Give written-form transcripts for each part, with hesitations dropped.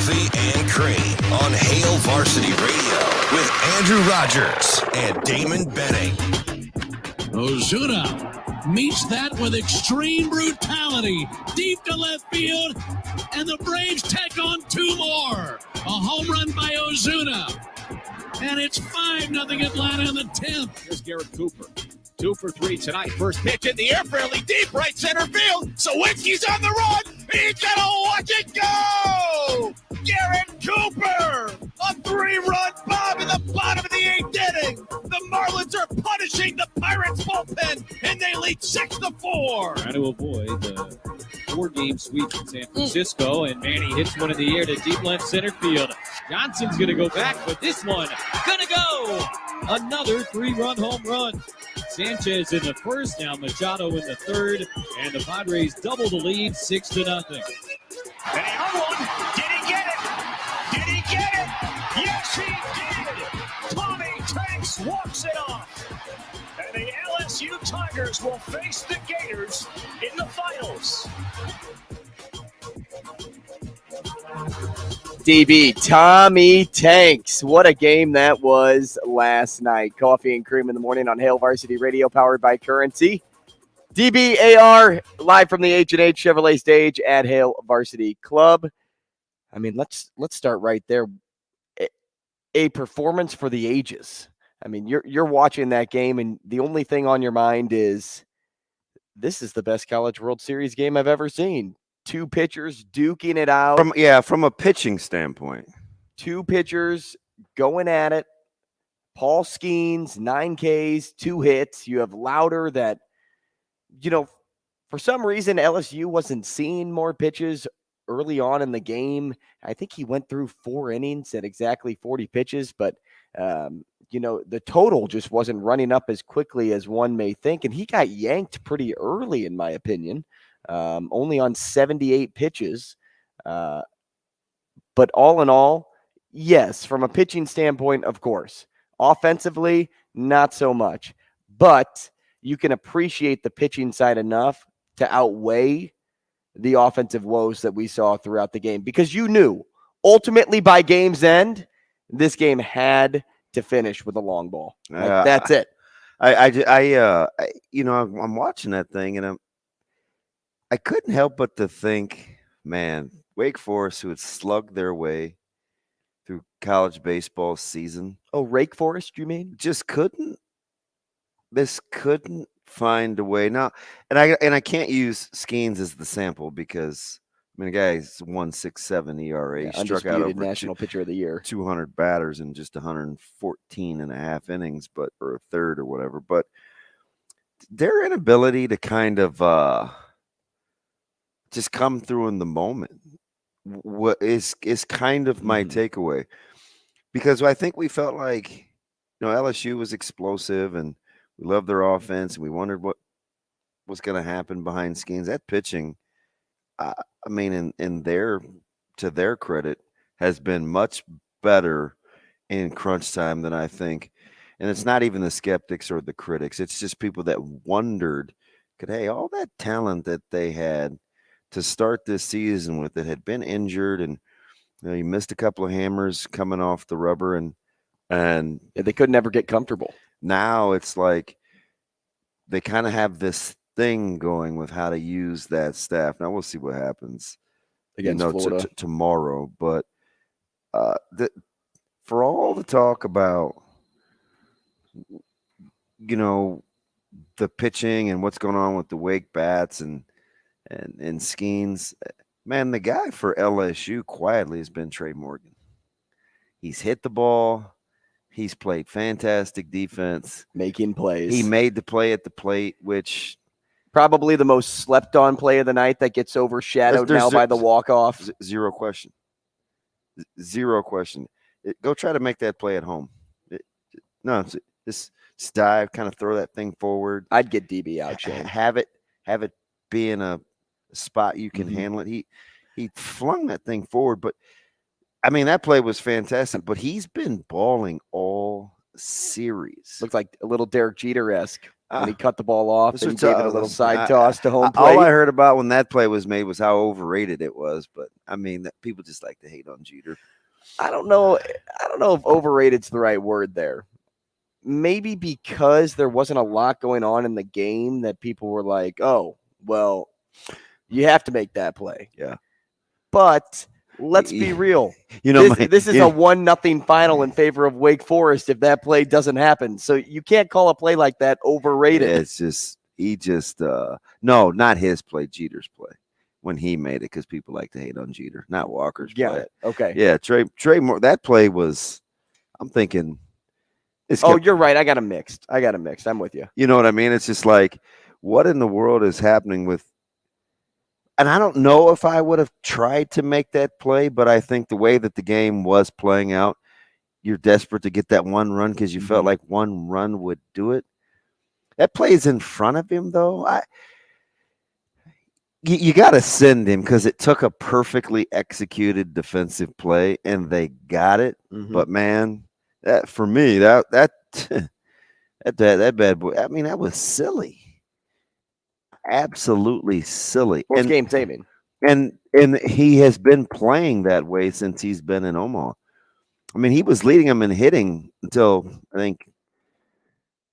Coffee and Cream on Hail Varsity Radio with Andrew Rogers and Damon Benning. Ozuna meets that with extreme brutality deep to left field, and the Braves tack on two more. A home run by Ozuna, and it's 5-0 Atlanta in the 10th. Here's Garrett Cooper. 2 for 3 tonight. First pitch in the air, fairly deep, right center field. Sawinski's on the run. He's going to watch it go. Garrett Cooper, a 3-run bomb in the bottom of the 8th inning. The Marlins are punishing the Pirates bullpen, and they lead 6-4. Trying to avoid the 4-game sweep in San Francisco, and Manny hits one in the air to deep left center field. Johnson's going to go back, but this one going to go. Another 3-run home run. Sanchez in the first, now Machado in the third, and the Padres double the lead, 6-0. And he hung one. Did he get it? Did he get it? Yes, he did. Tommy Tanks walks it off. And the LSU Tigers will face the Gators in the finals. DB, Tommy Tanks. What a game that was last night. Coffee and Cream in the morning on Hail Varsity Radio, powered by Currency. DBAR, live from the H&H Chevrolet stage at Hail Varsity Club. I mean, let's start right there. A performance for the ages. I mean, you're watching that game, and the only thing on your mind is, this is the best College World Series game I've ever seen. 2 pitchers duking it out. From a pitching standpoint. 2 pitchers going at it. Paul Skeens, 9 Ks, 2 hits. You have Louder that, for some reason, LSU wasn't seeing more pitches early on in the game. I think he went through 4 innings at exactly 40 pitches, but, the total just wasn't running up as quickly as one may think. And he got yanked pretty early, in my opinion. Only on 78 pitches. But all in all, yes, from a pitching standpoint, of course. Offensively, not so much. But you can appreciate the pitching side enough to outweigh the offensive woes that we saw throughout the game. Because you knew, ultimately by game's end, this game had to finish with a long ball. That's it. I'm watching that thing, and I couldn't help but to think, man, Wake Forest, who had slugged their way through college baseball season. Oh, Wake Forest, you mean? Just couldn't find a way. Now, and I can't use Skeens as the sample because, the guy's 1.67 ERA. Yeah, struck out over national pitcher of the year. 200 batters in just 114 and a half innings, or a third or whatever. But their inability to kind of just come through in the moment what is kind of my takeaway, because I think we felt like LSU was explosive and we loved their offense and we wondered what was going to happen behind Skeens. That pitching, to their credit, has been much better in crunch time than I think. And it's not even the skeptics or the critics. It's just people that wondered, all that talent that they had to start this season with, it had been injured, and you missed a couple of hammers coming off the rubber, and they could never get comfortable. Now it's like they kind of have this thing going with how to use that staff. Now we'll see what happens against Florida tomorrow. But for all the talk about the pitching and what's going on with the Wake bats and Skeens, man, the guy for LSU quietly has been Trey Morgan. He's hit the ball. He's played fantastic defense. Making plays. He made the play at the plate, which probably the most slept-on play of the night that gets overshadowed now by the walk-off. Zero question. Go try to make that play at home. Just dive, kind of throw that thing forward. I'd get DB out, Shane. Have it be in a spot you can handle it. He flung that thing forward, but that play was fantastic. But he's been balling all series. Looks like a little Derek Jeter-esque. when he cut the ball off That's and what's gave it a up. little side toss to home plate. All I heard about when that play was made was how overrated it was. But I mean, people just like to hate on Jeter. I don't know if overrated's the right word there. Maybe because there wasn't a lot going on in the game that people were like, oh, well, you have to make that play. Yeah. But let's be real. You know, this is a 1-0 final in favor of Wake Forest if that play doesn't happen. So you can't call a play like that overrated. It's just no, not his play, Jeter's play when he made it, because people like to hate on Jeter, not Walker's Got play. it. Okay. Yeah, Trey Moore. That play was. I'm thinking. You're right. I got them mixed. I'm with you. You know what I mean? It's just like, what in the world is happening with? And I don't know if I would have tried to make that play, but I think the way that the game was playing out, you're desperate to get that one run because you felt like one run would do it. That play is in front of him, though. You got to send him because it took a perfectly executed defensive play, and they got it. But man, that for me, that bad boy. I mean, that was silly. Absolutely silly. Well, it's game saving. And he has been playing that way since he's been in Omaha. I mean, he was leading them in hitting until I think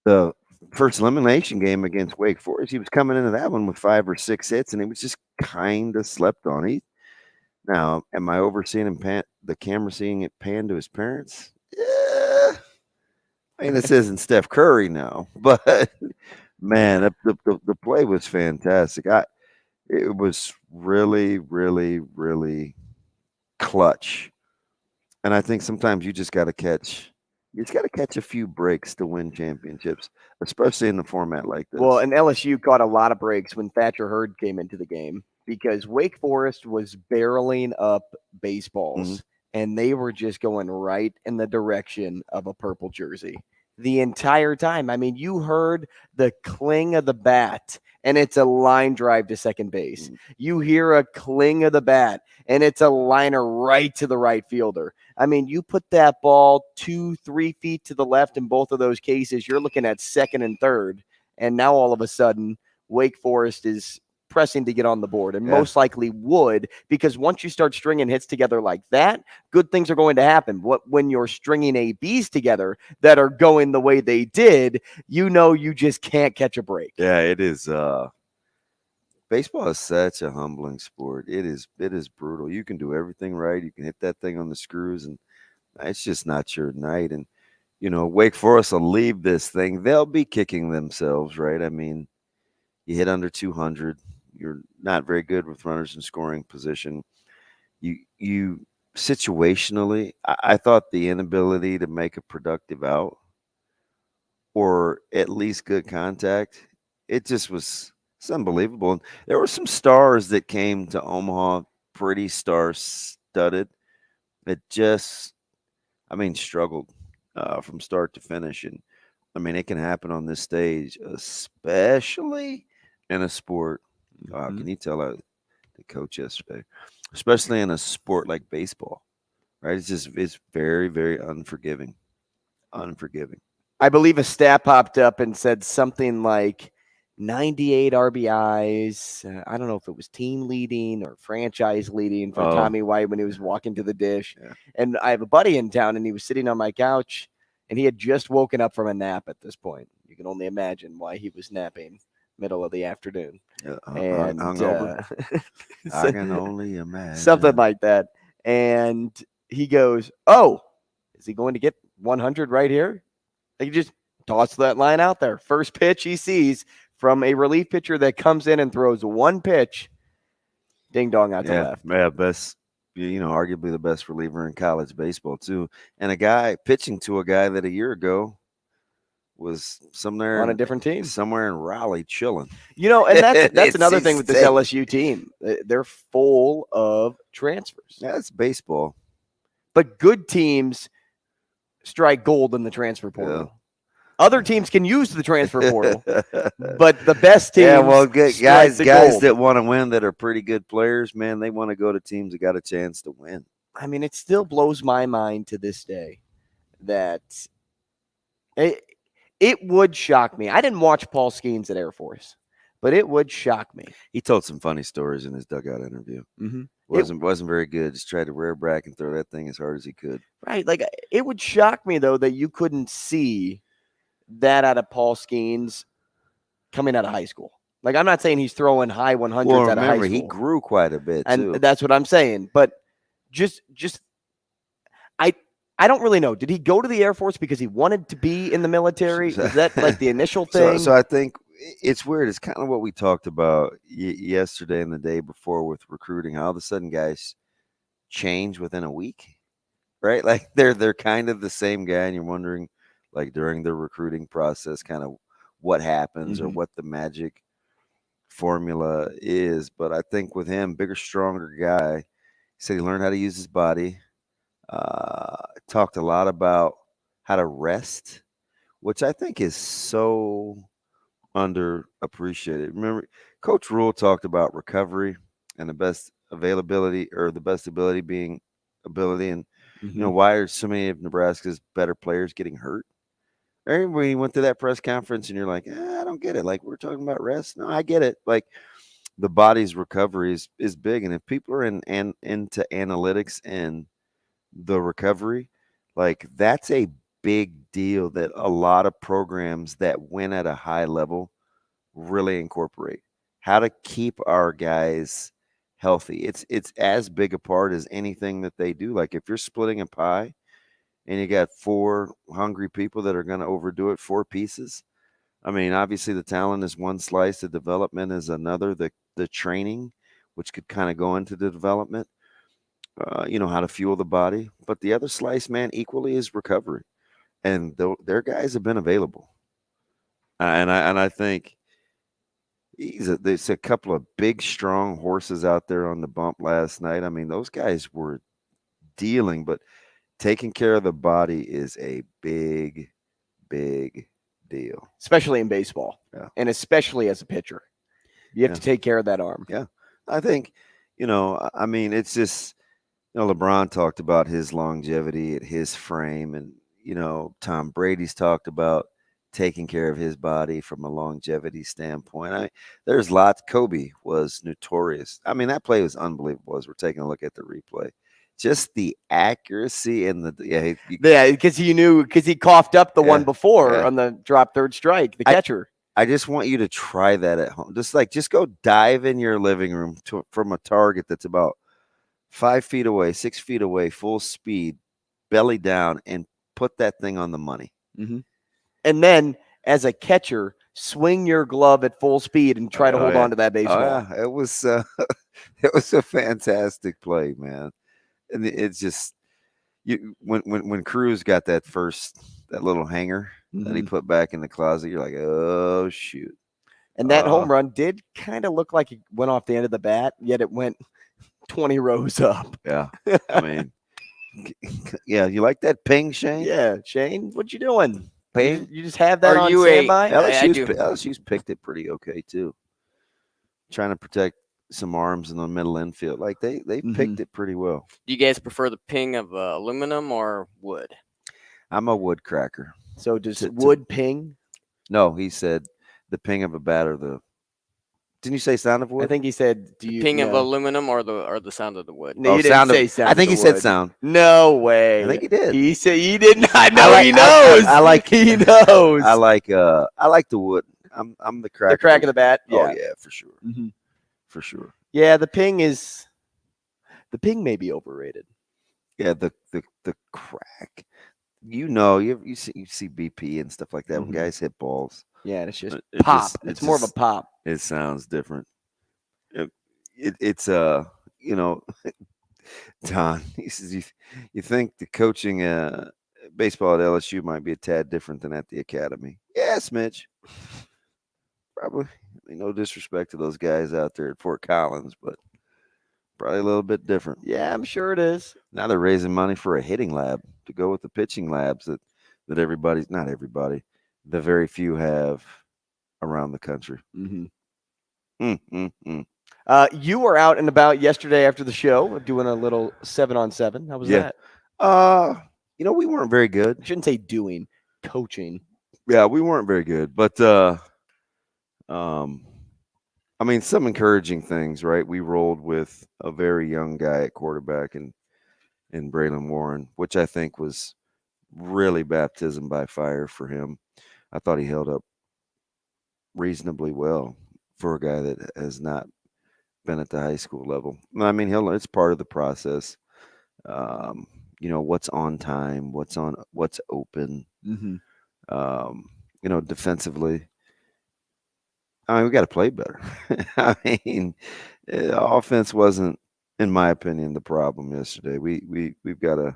the first elimination game against Wake Forest. He was coming into that one with 5 or 6 hits, and he was just kind of slept on. Now, am I overseeing him the camera seeing it pan to his parents? Yeah. I mean, this isn't Steph Curry now, but man, the play was fantastic. It was really, really, really clutch. And I think sometimes you just got to catch a few breaks to win championships, especially in a format like this. Well, and LSU caught a lot of breaks when Thatcher Hurd came into the game because Wake Forest was barreling up baseballs, and they were just going right in the direction of a purple jersey the entire time. I mean, you heard the cling of the bat, and it's a line drive to second base. You hear a cling of the bat, and it's a liner right to the right fielder. I mean, you put that ball 2-3 feet to the left in both of those cases, you're looking at second and third. And now all of a sudden, Wake Forest is pressing to get on the board and most likely would, because once you start stringing hits together like that, good things are going to happen. When you're stringing ABs together that are going the way they did, you just can't catch a break. Yeah, it is. Baseball is such a humbling sport. It is brutal. You can do everything right. You can hit that thing on the screws, and it's just not your night. And, Wake Forest will leave this thing. They'll be kicking themselves, right? I mean, you hit under 200. You're not very good with runners in scoring position. You situationally, I thought the inability to make a productive out or at least good contact, it's unbelievable. And there were some stars that came to Omaha, pretty star-studded, that struggled from start to finish. And, it can happen on this stage, especially in a sport. Can you tell the coach yesterday, especially in a sport like baseball, right? It's very, very unforgiving. I believe a stat popped up and said something like 98 RBIs. I don't know if it was team leading or franchise leading for Tommy White when he was walking to the dish. Yeah. And I have a buddy in town, and he was sitting on my couch, and he had just woken up from a nap at this point. You can only imagine why he was napping middle of the afternoon. And hungover. I can only imagine. Something like that. And he goes, "Oh, is he going to get 100 right here?" He just tossed that line out there. First pitch he sees from a relief pitcher that comes in and throws one pitch. Ding dong out to left. Yeah, best, arguably the best reliever in college baseball too. And a guy pitching to a guy that a year ago was somewhere on a different team, somewhere in Raleigh, chilling. And that's another thing with this LSU team. They're full of transfers. Yeah, it's baseball. But good teams strike gold in the transfer portal. Yeah. Other teams can use the transfer portal, but the best teams, guys that want to win, that are pretty good players, man, they want to go to teams that got a chance to win. It still blows my mind to this day that it would shock me. I didn't watch Paul Skeens at Air Force, but it would shock me. He told some funny stories in his dugout interview. Mm-hmm. Wasn't very good. Just tried to rear back and throw that thing as hard as he could. Right. Like, it would shock me, though, that you couldn't see that out of Paul Skeens coming out of high school. Like, I'm not saying he's throwing high 100s out of high school. He grew quite a bit, and too. That's what I'm saying. But I don't really know. Did he go to the Air Force because he wanted to be in the military? Is that like the initial thing? So I think it's weird. It's kind of what we talked about yesterday and the day before with recruiting. How all of a sudden guys change within a week, right? Like they're kind of the same guy, and you're wondering, like during the recruiting process, kind of what happens or what the magic formula is. But I think with him, bigger, stronger guy, he said he learned how to use his body. Talked a lot about how to rest, which I think is so underappreciated. Remember, Coach Rule talked about recovery and the best availability, or the best ability being ability. And, you know, why are so many of Nebraska's better players getting hurt? Right? When you went to that press conference and you're like, I don't get it. Like, we're talking about rest. No, I get it. Like, the body's recovery is big. And if people are into analytics and the recovery, like that's a big deal that a lot of programs that win at a high level really incorporate. How to keep our guys healthy. It's as big a part as anything that they do. Like if you're splitting a pie and you got 4 hungry people that are going to overdo it, 4 pieces. I mean, obviously the talent is one slice, the development is another, the training, which could kind of go into the development. You know, how to fuel the body. But the other slice, man, equally is recovery. And their guys have been available. And I think there's a couple of big, strong horses out there on the bump last night. I mean, those guys were dealing, but taking care of the body is a big, big deal. Especially in baseball. Yeah. And especially as a pitcher. You have to take care of that arm. Yeah. I think, you know, I mean, it's just, you know, LeBron talked about his longevity at his frame, and, you know, Tom Brady's talked about taking care of his body from a longevity standpoint. There's lots. Kobe was notorious. I mean, that play was unbelievable as we're taking a look at the replay. Just the accuracy and because he coughed up the one before on the drop third strike, the catcher. I just want you to try that at home. Just go dive in your living room from a target that's about 5 feet away, 6 feet away, full speed, belly down, and put that thing on the money. Mm-hmm. And then, as a catcher, swing your glove at full speed and try to hold on to that baseball. Yeah. It was a fantastic play, man. And it's just when Cruz got that little hanger that he put back in the closet, you're like, oh shoot. And that home run did kind of look like it went off the end of the bat, yet it went 20 rows up. Yeah. I mean, yeah, you like that ping, Shane? Yeah, Shane, what you doing? Ping? You just have that on standby? LSU's picked it pretty okay, too. Trying to protect some arms in the middle infield. Like, they picked it pretty well. Do you guys prefer the ping of aluminum or wood? I'm a wood cracker. So does wood ping? No, he said the ping of a bat or the... Didn't you say sound of wood? I think he said, ping of aluminum or the sound of the wood? No, you didn't say sound. I think he said sound. No way. I think he did. He said he didn't. I know he knows. He knows. I like the wood. I'm the cracker. The crack of the bat. Yeah. Oh yeah, for sure. Mm-hmm. For sure. Yeah, the ping may be overrated. Yeah, the crack. You know, you see BP and stuff like that when guys hit balls. Yeah, it's just pop. It's more of a pop. It sounds different. It's you know, Don, he says you think the coaching baseball at LSU might be a tad different than at the academy. Yes, Mitch. Probably. No disrespect to those guys out there at Fort Collins, but probably a little bit different. Yeah, I'm sure it is. Now they're raising money for a hitting lab to go with the pitching labs that not everybody, the very few have around the country. You were out and about yesterday after the show doing a little 7-on-7. How was that? You know, we weren't very good. I shouldn't say doing, coaching. Yeah, we weren't very good, but I mean, some encouraging things, right? We rolled with a very young guy at quarterback in Braylon Warren, which I think was really baptism by fire for him. I thought he held up reasonably well for a guy that has not been at the high school level. I mean, it's part of the process. What's on time, what's open. Defensively, I mean, we got to play better. I mean, offense wasn't, in my opinion, the problem yesterday. We've got to,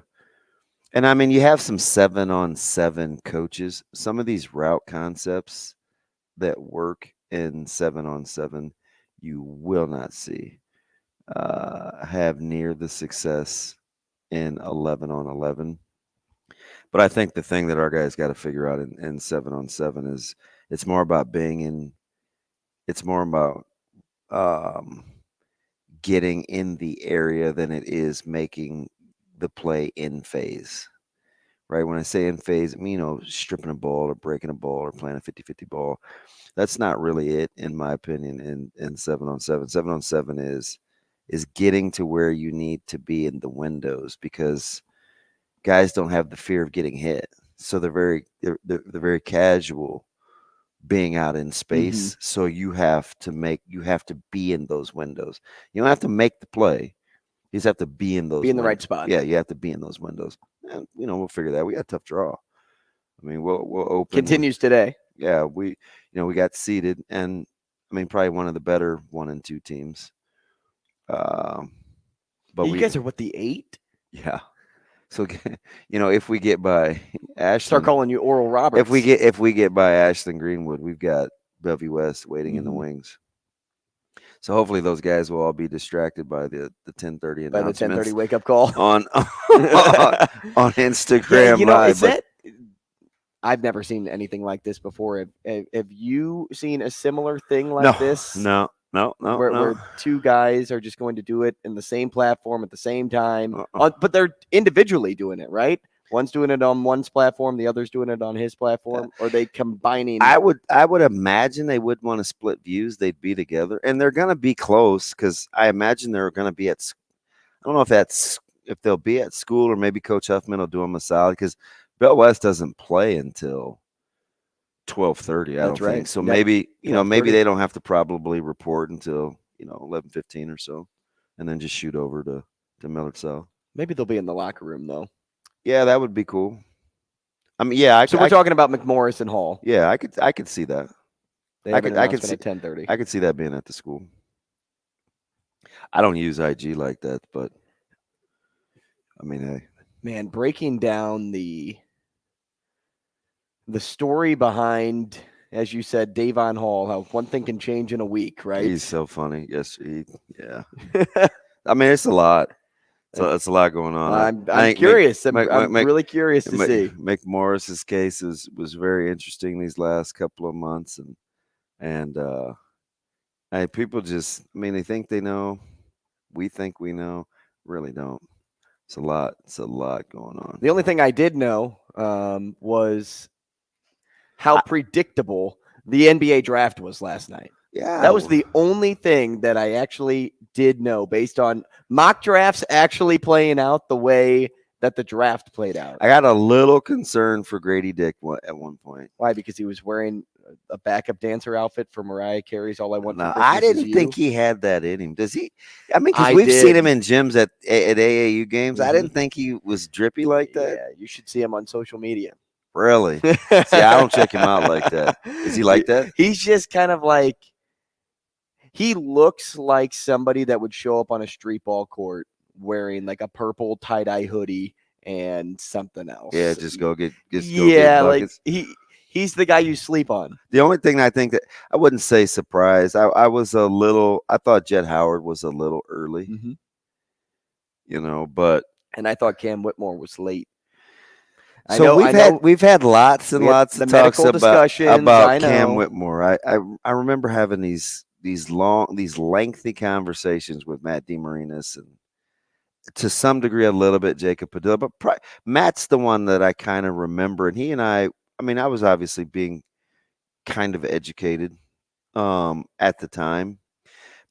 and I mean, you have some 7-on-7 coaches. Some of these route concepts that work in 7-on-7, you will not see have near the success in 11-on-11. But I think the thing that our guys got to figure out in 7-on-7 is it's more about getting in the area than it is making the play in phase, right? When I say in phase, I mean, stripping a ball or breaking a ball or playing a 50-50 ball. That's not really it, in my opinion, in 7-on-7. 7-on-7 is getting to where you need to be in the windows, because guys don't have the fear of getting hit. So they're very casual being out in space. So you have to be in those windows. You don't have to make the play. You just have to be in those. Be in the right spot. Yeah, you have to be in those windows. And we'll figure that. We got a tough draw. I mean, we'll open. Continues today. Yeah, we got seeded, and I mean, probably one of the better 1 and 2 teams. But you guys are what, the 8? Yeah. So, if we get by Ashland, start calling you Oral Roberts. If we get by Ashland Greenwood, we've got Bellevue West waiting in the wings. So hopefully those guys will all be distracted by the 10:30 announcements. By the 10:30 wake up call on Instagram. Yeah, I've never seen anything like this before. Have you seen a similar thing like this? No. Where 2 guys are just going to do it in the same platform at the same time, but they're individually doing it, right? One's doing it on one's platform, the other's doing it on his platform, or are they combining? I would imagine they would want to split views. They'd be together, and they're going to be close, because I imagine they're going to be at. I don't know if they'll be at school, or maybe Coach Huffman will do them a solid, because Bell West doesn't play until 12:30. I don't think so. Maybe maybe they don't have to probably report until 11:15 or so, and then just shoot over to Millard South. Maybe they'll be in the locker room though. Yeah, that would be cool. I mean, yeah. So we're talking about McMorris and Hall. Yeah, I could see that. I could see at 10:30. I could see that being at the school. I don't use IG like that, but I mean, hey. Man, breaking down the story behind, as you said, Davon Hall, how one thing can change in a week, right? He's so funny. Yes, yeah. I mean, it's a lot. So it's a lot going on. I'm curious. I'm really curious to see. McMorris's case was very interesting these last couple of months, and people just, I mean, they think they know. We think we know. Really don't. It's a lot. It's a lot going on. The only thing I did know was how predictable the NBA draft was last night. Yeah. That was the only thing that I actually did know, based on mock drafts actually playing out the way that the draft played out. I got a little concerned for Grady Dick at one point. Why? Because he was wearing a backup dancer outfit for Mariah Carey's All I Want for Christmas I didn't Is You. think he had that in him. Does he? I mean, because we've seen him in gyms at AAU games. I didn't think he was drippy like that. Yeah, you should see him on social media. Really? See, I don't check him out like that. Is he like that? He's just kind of like, he looks like somebody that would show up on a street ball court wearing like a purple tie-dye hoodie and something else. Yeah, just go get like he's the guy you sleep on. The only thing I think that I wouldn't say surprised. I thought Jet Howard was a little early. But and I thought Cam Whitmore was late. We've had lots and lots of talks about Cam Whitmore. I remember having these lengthy conversations with Matt DeMarinis, and to some degree a little bit Jacob Padilla, but Matt's the one that I kind of remember, and he and I I mean, I was obviously being kind of educated at the time.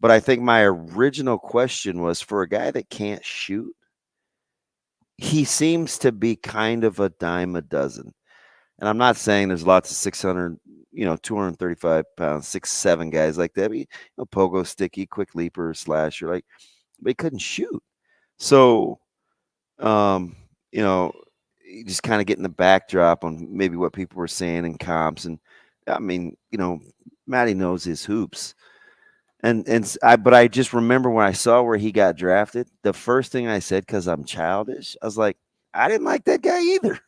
But I think my original question was, for a guy that can't shoot, he seems to be kind of a dime a dozen. And I'm not saying there's lots of 600, 235 pounds, 6'7" guys like that. But, pogo sticky, quick leaper, slasher, but he couldn't shoot. So, you just kind of getting the backdrop on maybe what people were saying in comps. And I mean, Matty knows his hoops. But I just remember when I saw where he got drafted, the first thing I said, because I'm childish, I was like, I didn't like that guy either.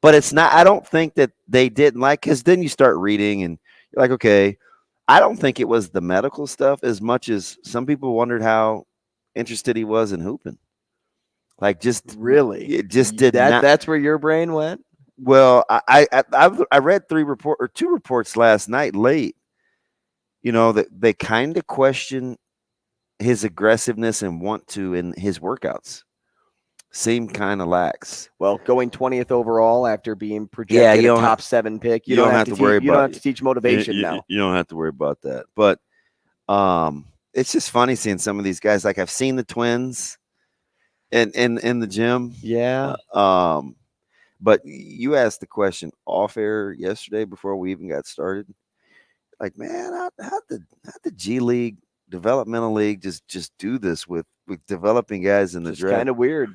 But it's not, I don't think that they didn't like, because then you start reading and you're like, okay, I don't think it was the medical stuff as much as some people wondered how interested he was in hooping. Just really, it just did not. That's where your brain went. Well, I read two reports last night late. That they kind of question his aggressiveness and want to in his workouts. Seem kind of lax. Well, going 20th overall after being projected a top 7 pick, you don't have to worry about. You don't have to teach motivation now. You don't have to worry about that. But it's just funny seeing some of these guys. Like, I've seen the twins in the gym. Yeah. But you asked the question off air yesterday before we even got started. Like, man, how the G League, developmental league, just do this with developing guys in the draft? Kind of weird.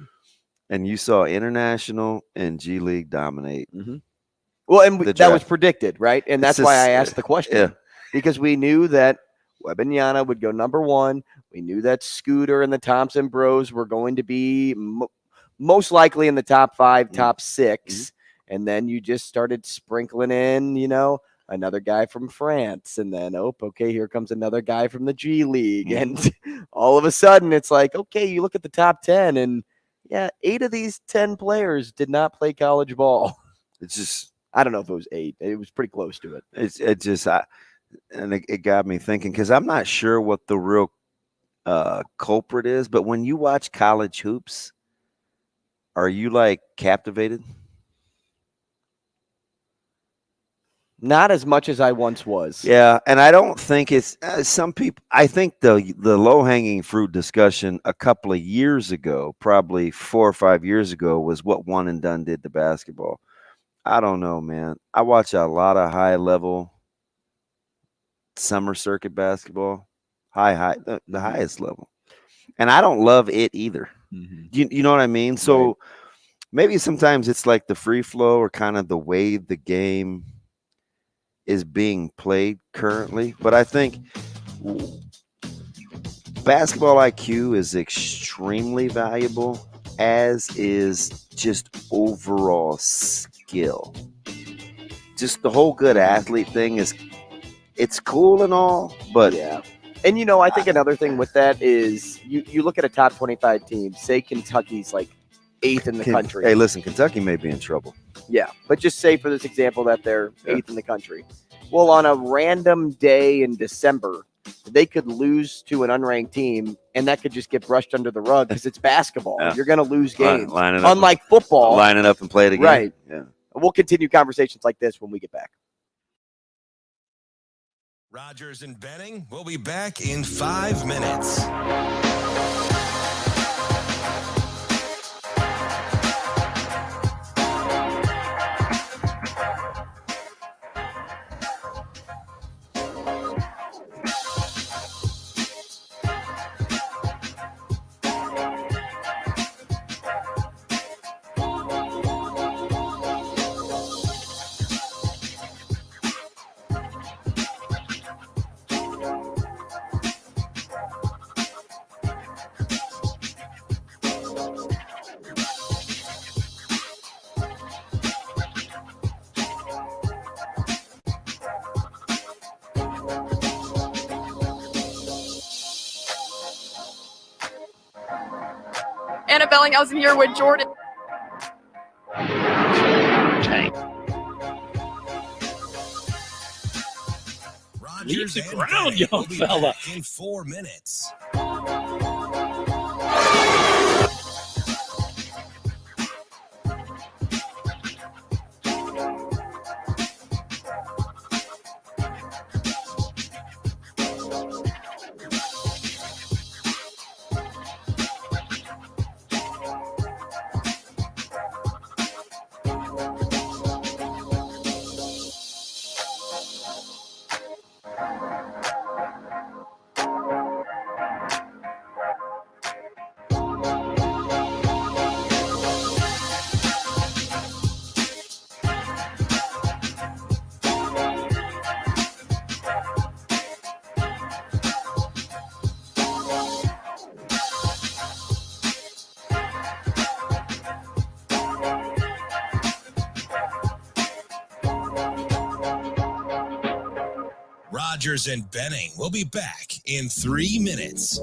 And you saw international and G League dominate. Mm-hmm. Well, and that was predicted, right? And that's why I asked the question. Yeah. Because we knew that Wembanyama would go number 1. We knew that Scooter and the Thompson bros were going to be most likely in the top 5, top 6. Mm-hmm. And then you just started sprinkling in, another guy from France, and then, okay, here comes another guy from the G League. And all of a sudden it's like, okay, you look at the top 10 and 8 of these 10 players did not play college ball. It's just, I don't know if it was 8. It was pretty close to it. It got me thinking, because I'm not sure what the real culprit is, but when you watch college hoops, are you captivated? Not as much as I once was. Yeah, and I don't think it's some people. I think the low-hanging fruit discussion a couple of years ago, probably 4 or 5 years ago, was what One and Done did to basketball. I don't know, man. I watch a lot of high-level summer circuit basketball, the highest level, and I don't love it either. Mm-hmm. You know what I mean? So maybe sometimes it's like the free flow or kind of the way the game is being played currently. But I think basketball IQ is extremely valuable, as is just overall skill. Just the whole good athlete thing it's cool and all, but yeah. And I think another thing with that is you look at a top 25 team, say Kentucky's 8th in the country. Hey, listen, Kentucky may be in trouble. Yeah, but just say for this example that they're 8th in the country. Well, on a random day in December, they could lose to an unranked team, and that could just get brushed under the rug because it's basketball. Yeah. You're going to lose games. Unlike football. Line it up and play it again. Right. Yeah. We'll continue conversations like this when we get back. Rogers and Benning will be back in 5 minutes. Anna Bellinghausen here with Jordan. Leave the ground, young fella. In 4 minutes. Rogers and Benning will be back in 3 minutes.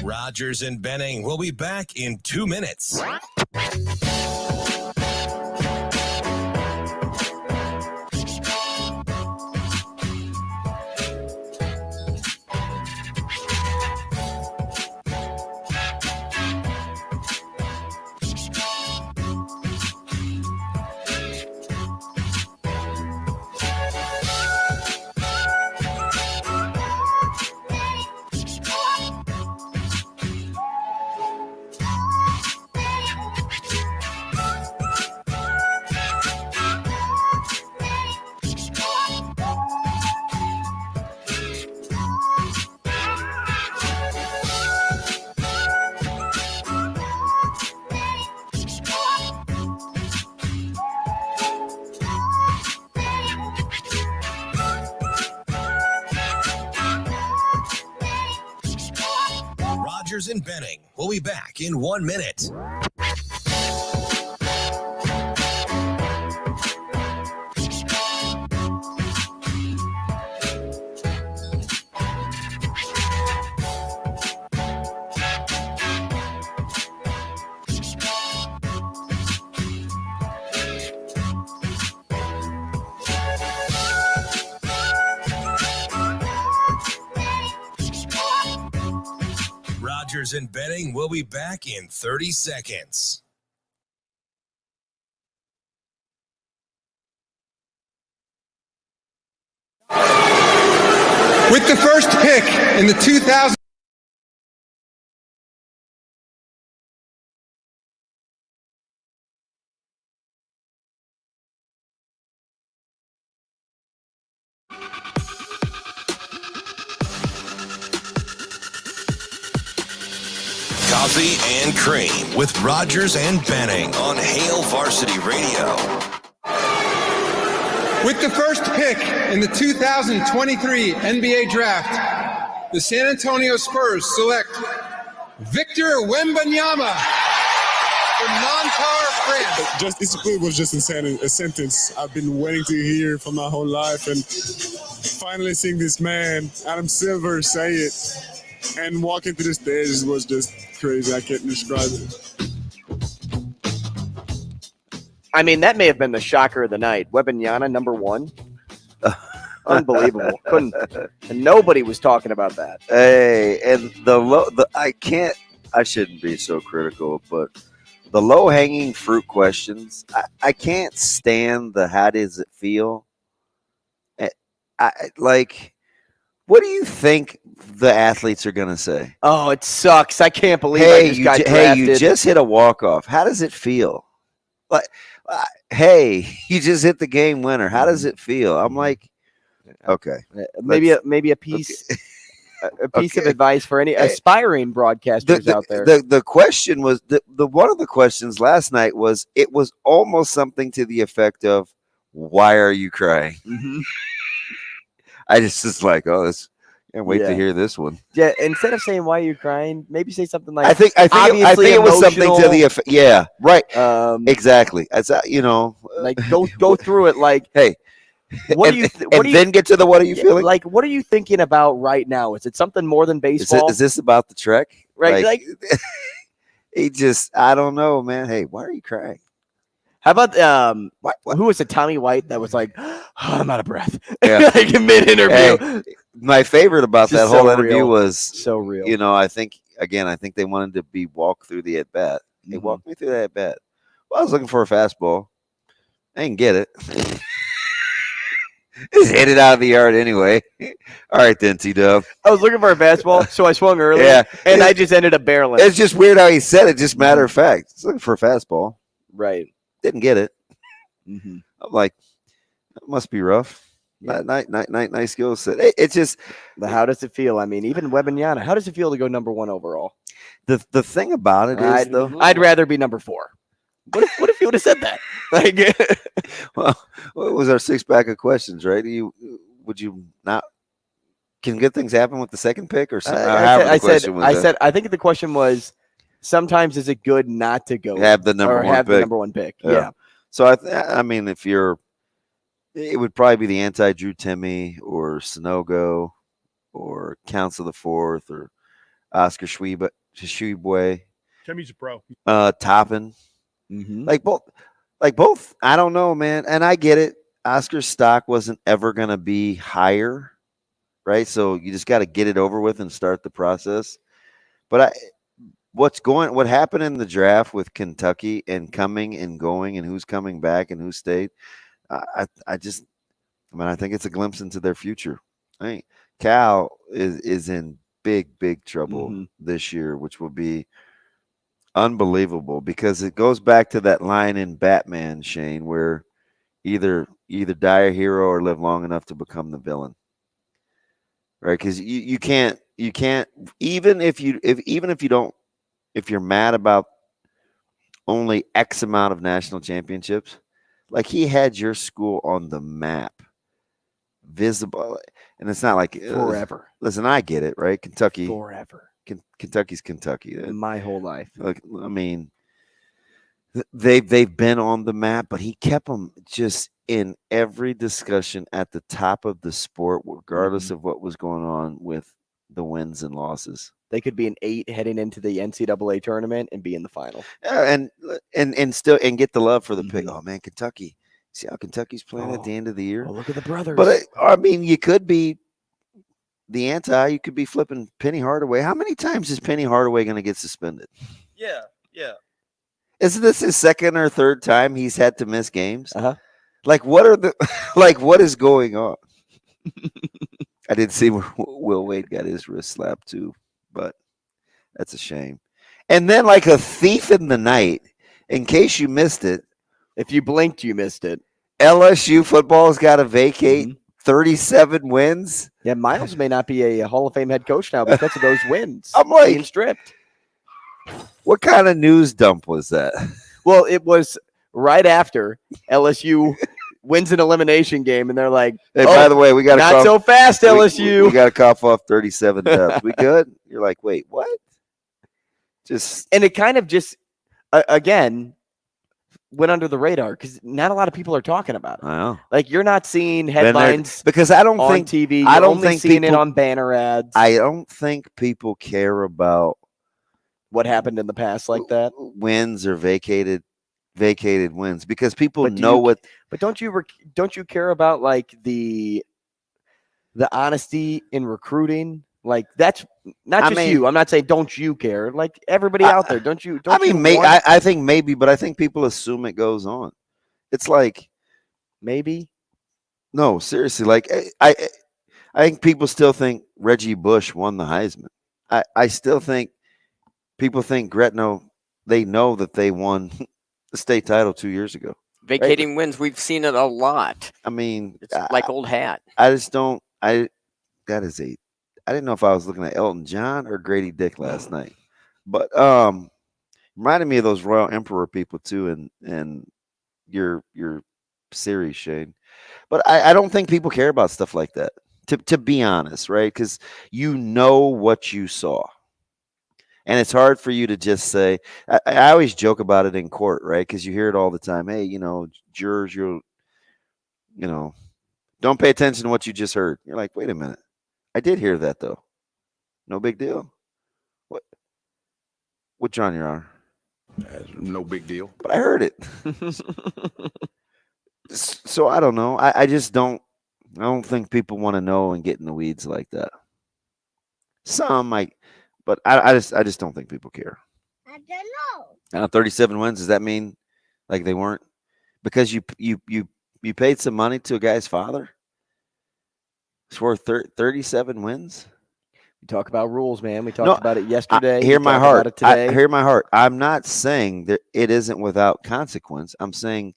Rogers and Benning will be back in 2 minutes. Rogers and Benning will be back in 1 minute. Rogers and Benning will be back in 30 seconds. With the first pick in the 2000. Coffee and Cream with Rogers and Benning on Hail Varsity Radio. With the first pick in the 2023 NBA Draft, the San Antonio Spurs select Victor Wembanyama from Nanterre, France. Just this play was just insane, a sentence I've been waiting to hear for my whole life, and finally seeing this man, Adam Silver, say it and walk into the stage was just crazy. I can't describe it. I mean, that may have been the shocker of the night. Wembanyama, number 1. Unbelievable. And nobody was talking about that. Hey, and I shouldn't be so critical, but the low-hanging fruit questions, I can't stand the how does it feel? What do you think the athletes are going to say? Oh, it sucks. I can't believe I just got drafted. Hey, you just hit a walk-off. How does it feel? Hey, you just hit the game winner. How does it feel? I'm like, okay. Maybe a piece a piece of advice for any aspiring broadcasters out there. The question was the one of the questions last night was it was almost something to the effect of, why are you crying? Mm-hmm. I just was like, oh, this, Can't wait to hear this one. Yeah, instead of saying why are you crying, maybe say something like I think it was something to the effect. Yeah, right. Exactly. As like go through it. Like, hey, what do you? Then get to the what are you feeling? Like, what are you thinking about right now? Is it something more than baseball? Is this about the Trek? Right. Like I don't know, man. Hey, why are you crying? How about who was it? Tommy White that was like, oh, I'm out of breath. Yeah. Like mid-interview. Hey, my favorite about that whole interview was so real. I think they wanted to be walked through the at bat. They walked me through that at bat. Well, I was looking for a fastball. I didn't get it. Just hit it out of the yard anyway. All right, then, T-Dub. I was looking for a fastball, so I swung early, and I just ended up barreling. It's just weird how he said it, just matter of fact. He's looking for a fastball. Right. Didn't get it. Mm-hmm. I'm like, that must be rough. Yeah. Nice skill set. It's just. But how does it feel? I mean, even Wembanyama, how does it feel to go number 1 overall? The thing about it is, though. I'd rather be number 4. What if you would have said that? Like, well, what was our 6-pack of questions, right? Would you not? Can good things happen with the second pick or something? I said. I think the question was, sometimes is it good not to go have the number one pick? Yeah. So I mean, if it would probably be the anti-Drew Timme or Sanogo or Council the Fourth or Oscar Schwebe. Timmy's a pro. Toppin. Mm-hmm. Like both. I don't know, man. And I get it. Oscar's stock wasn't ever going to be higher, right? So you just got to get it over with and start the process. But what happened in the draft with Kentucky and coming and going and who's coming back and who stayed, I think it's a glimpse into their future. Cal is in big trouble this year, which will be unbelievable because it goes back to that line in Batman, Shane, where either die a hero or live long enough to become the villain, right? Because you can't even if you're mad about only X amount of national championships, like he had your school on the map, visible, and it's not like forever. Listen, I get it, right? Kentucky forever. Kentucky's Kentucky. My whole life. Like, I mean, they've been on the map, but he kept them just in every discussion at the top of the sport, regardless of what was going on with the wins and losses. They could be an 8 heading into the NCAA tournament and be in the final. And still get the love for the pick. Oh man, Kentucky. See how Kentucky's playing at the end of the year? Oh, look at the brothers. But I mean, you could be you could be flipping Penny Hardaway. How many times is Penny Hardaway going to get suspended? Yeah. Isn't this his second or third time he's had to miss games? Uh-huh. Like, what is going on? I did see where Will Wade got his wrist slapped too, but that's a shame. And then, like a thief in the night, in case you missed it, if you blinked, you missed it. LSU football's got to vacate 37 wins. Yeah, Miles may not be a Hall of Fame head coach now because of those wins. I'm like, being stripped. What kind of news dump was that? Well, it was right after LSU wins an elimination game, and they're like, "Hey, by the way, we got not so fast, LSU. We got to cough off 37 dubs. We good?" You're like, "Wait, what?" And it kind of just again went under the radar because not a lot of people are talking about it. I know. Like you're not seeing headlines because I don't on think TV. I don't only think seeing people, it on banner ads. I don't think people care about what happened in the past like that. Wins or vacated wins because people know what. But don't you care about like the honesty in recruiting? Like that's not just you. I'm not saying don't you care. Like everybody out there, don't you? I think maybe, but I think people assume it goes on. It's like maybe. No, seriously. Like I think people still think Reggie Bush won the Heisman. I still think people think Gretno. They know that they won the state title 2 years ago. Vacating wins, we've seen it a lot. I mean, it's like old hat. I just don't. I didn't know if I was looking at Elton John or Grady Dick last night, but reminded me of those Royal Emperor people too, and your series, Shane. But I don't think people care about stuff like that. To be honest, right? Because you know what you saw. And it's hard for you to just say, I always joke about it in court, right? Because you hear it all the time. Hey, jurors, don't pay attention to what you just heard. You're like, wait a minute. I did hear that, though. No big deal. What's on, Your Honor? No big deal. But I heard it. So I don't know. I just don't. I don't think people want to know and get in the weeds like that. Some might, but I just don't think people care. I don't know. 37 wins. Does that mean like they weren't? Because you paid some money to a guy's father? It's worth 37 wins? We talk about rules, man. We talked about it yesterday. Hear my heart. Today. Hear my heart. I'm not saying that it isn't without consequence. I'm saying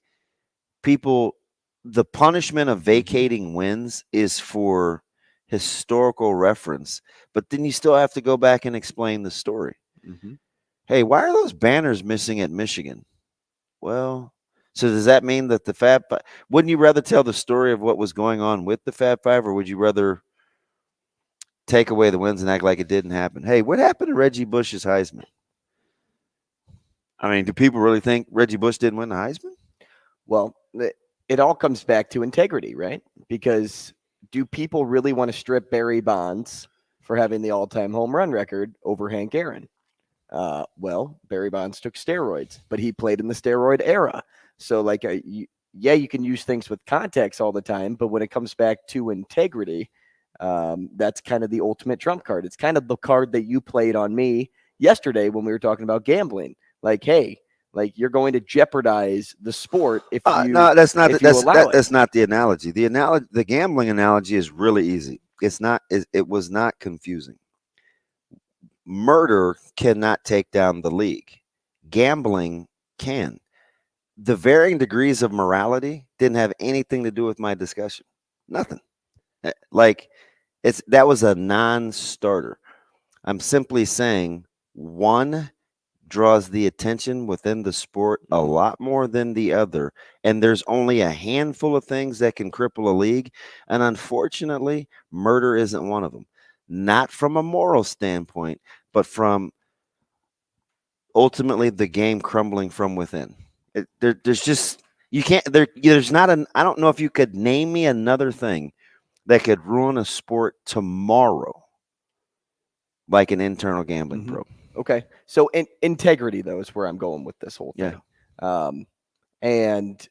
the punishment of vacating wins is for historical reference, but then you still have to go back and explain the story. Mm-hmm. Hey, why are those banners missing at Michigan? Well, so does that mean that the Fab Five, wouldn't you rather tell the story of what was going on with the Fab Five, or would you rather take away the wins and act like it didn't happen? Hey, what happened to Reggie Bush's Heisman? I mean, do people really think Reggie Bush didn't win the Heisman? Well, it all comes back to integrity, right? Because do people really want to strip Barry Bonds for having the all-time home run record over Hank Aaron? Well, Barry Bonds took steroids, but he played in the steroid era. So, you can use things with context all the time, but when it comes back to integrity, that's kind of the ultimate trump card. It's kind of the card that you played on me yesterday when we were talking about gambling. Like, hey, you're going to jeopardize the sport if you no, that's not that's not the analogy. The gambling analogy is really easy. It was not confusing. Murder cannot take down the league. Gambling can. The varying degrees of morality didn't have anything to do with my discussion. Nothing. That was a non-starter. I'm simply saying one draws the attention within the sport a lot more than the other. And there's only a handful of things that can cripple a league. And unfortunately, murder isn't one of them. Not from a moral standpoint, but from ultimately the game crumbling from within. There's just, you can't, there's not I don't know if you could name me another thing that could ruin a sport tomorrow, like an internal gambling probe. Okay. So integrity, though, is where I'm going with this whole thing. Yeah. And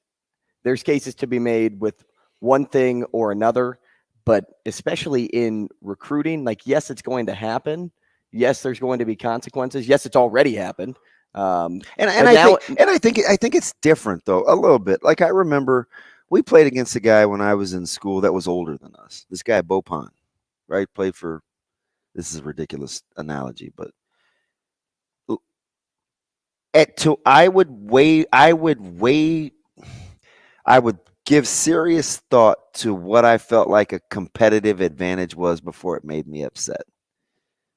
there's cases to be made with one thing or another, but especially in recruiting, yes, it's going to happen. Yes, there's going to be consequences. Yes, it's already happened. I think it's different though, a little bit. Like I remember we played against a guy when I was in school that was older than us. This guy, Beaupont, right? Played for, this is a ridiculous analogy, but I would give serious thought to what I felt like a competitive advantage was before it made me upset.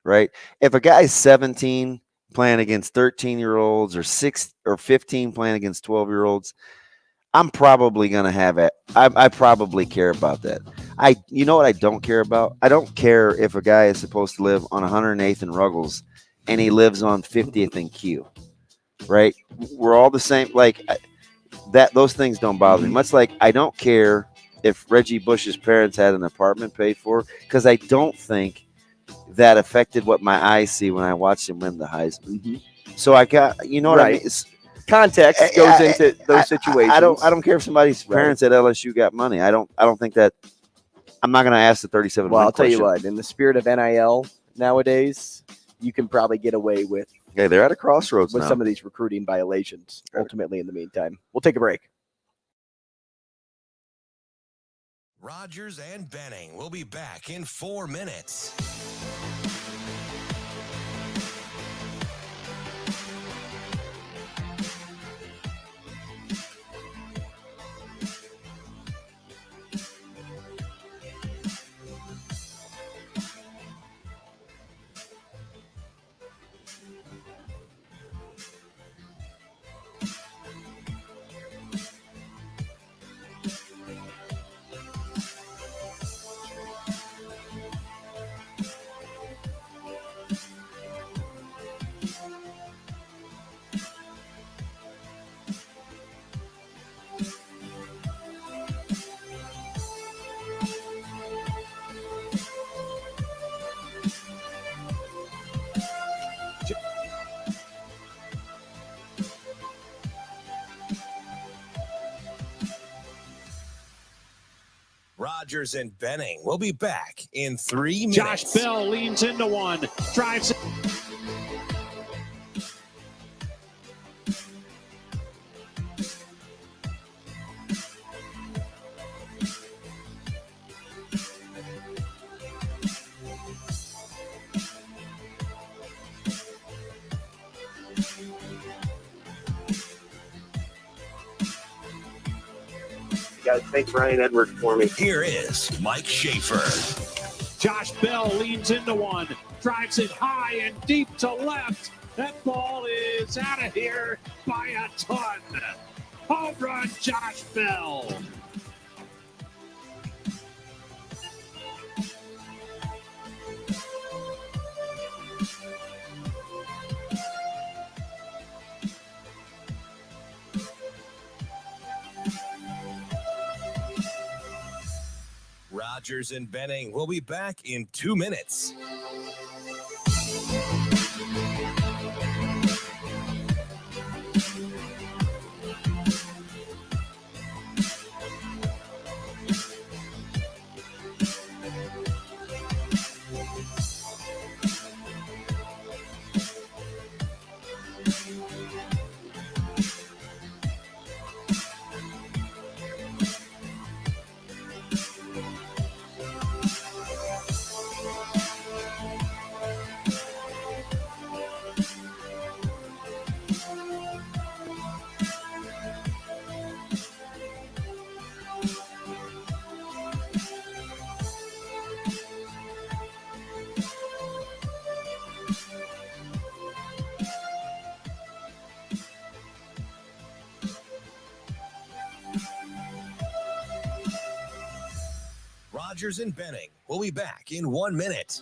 Right? If a guy's 17 playing against 13-year-olds or 6 or 15 playing against 12-year-olds, I'm probably going to have it. I probably care about that. You know what I don't care about? I don't care if a guy is supposed to live on 108th and Ruggles and he lives on 50th and Q. Right? We're all the same. Those things don't bother me. Much like I don't care if Reggie Bush's parents had an apartment paid for, because I don't think that affected what my eyes see when I watch him win the Heisman. Mm-hmm. So I got, what I mean? Context goes into those situations. I don't care if somebody's parents at LSU got money. I don't think that. I'm not going to ask the 37. Well, I'll tell you what. In the spirit of NIL nowadays, you can probably get away with. Okay, they're at a crossroads with now. Some of these recruiting violations. Ultimately, in the meantime, we'll take a break. Rogers and Benning will be back in 4 minutes. Rogers and Benning will be back in 3 minutes. Josh Bell leans into one, drives it. Guys, thank Brian Edwards for me. Here is Mike Schaefer. Josh Bell leans into one, drives it high and deep to left. That ball is out of here by a ton. Home run, Josh Bell. Rogers and Benning will be back in 2 minutes. Rogers and Benning will be back in 1 minute.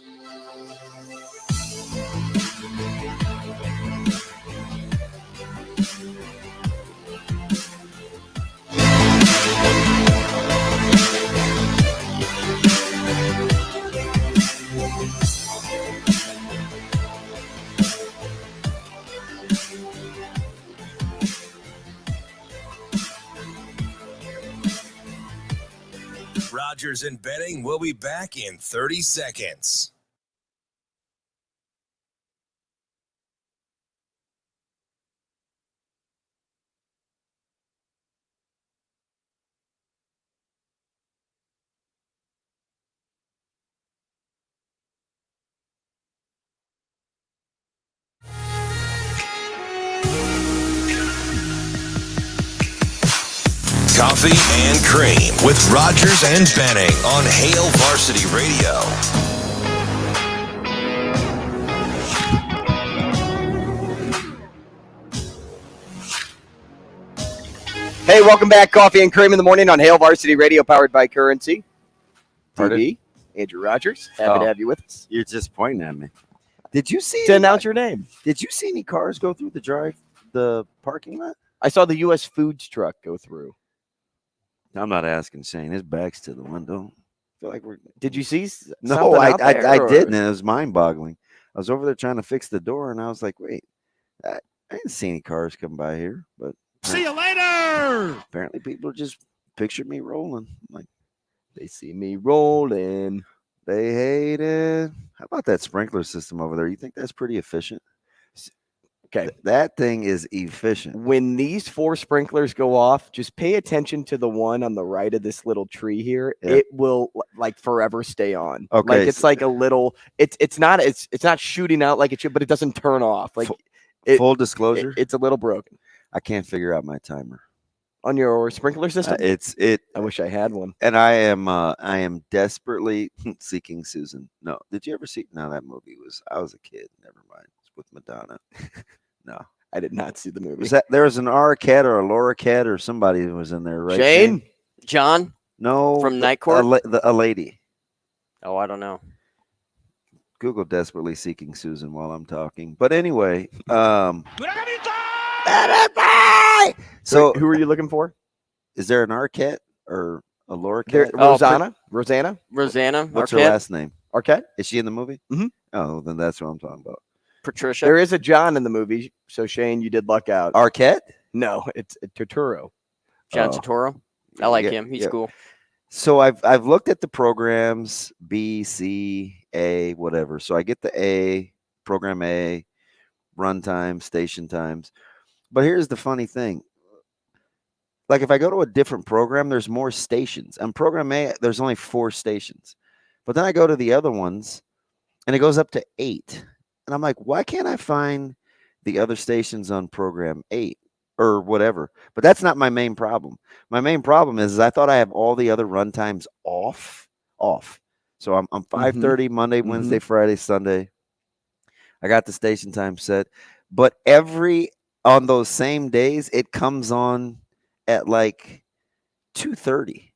Rogers and Benning will be back in 30 seconds. Coffee and Cream with Rogers and Benning on Hail Varsity Radio. Hey, welcome back. Coffee and Cream in the morning on Hail Varsity Radio, powered by Currency TV. Andrew Rogers, happy to have you with us. You're just pointing at me. Did you see to announce your name? Did you see any cars go through the parking lot? I saw the U.S. Foods truck go through. I'm not asking Shane. His back's to the window. I feel like we're. Did you see? No, I didn't. And it was mind-boggling. I was over there trying to fix the door, and I was like, "Wait, I didn't see any cars come by here." But see you later. Apparently, people just pictured me rolling. Like they see me rolling. They hate it. How about that sprinkler system over there? You think that's pretty efficient? Okay. That thing is efficient. When these 4 sprinklers go off, just pay attention to the one on the right of this little tree here. Yeah. It will like forever stay on. Okay. Like it's like a little it's not shooting out like it should, but it doesn't turn off. Like full disclosure. It's a little broken. I can't figure out my timer. On your sprinkler system? I wish I had one. And I am desperately seeking Susan. No. Did you ever see that movie I was a kid. Never mind. It's with Madonna. No, I did not see the movie. There was an Arquette or a Laura Cat or somebody who was in there, right? Shane? John? No. From Night Court? A lady. Oh, I don't know. Google desperately seeking Susan while I'm talking. But anyway, so who are you looking for? Is there an Arquette or a Laura Cat? Rosanna? Rosanna? What's Arquette? her last name? Arquette? Is she in the movie? Mm-hmm. Oh, then that's what I'm talking about. Patricia. There is a John in the movie, so Shane, you did luck out. Arquette? No, it's Turturro. John Turturro. I like him. He's cool. So I've looked at the programs B, C, A, whatever. So I get the A, program A, run time, station times. But here's the funny thing. Like if I go to a different program, there's more stations. And program A, there's only 4 stations. But then I go to the other ones and it goes up to 8. And I'm like, why can't I find the other stations on program 8 or whatever? But that's not my main problem. My main problem is I thought I have all the other run times off. So I'm 5:30 Monday, Wednesday, Friday, Sunday. I got the station time set. But on those same days, it comes on at like 2:30.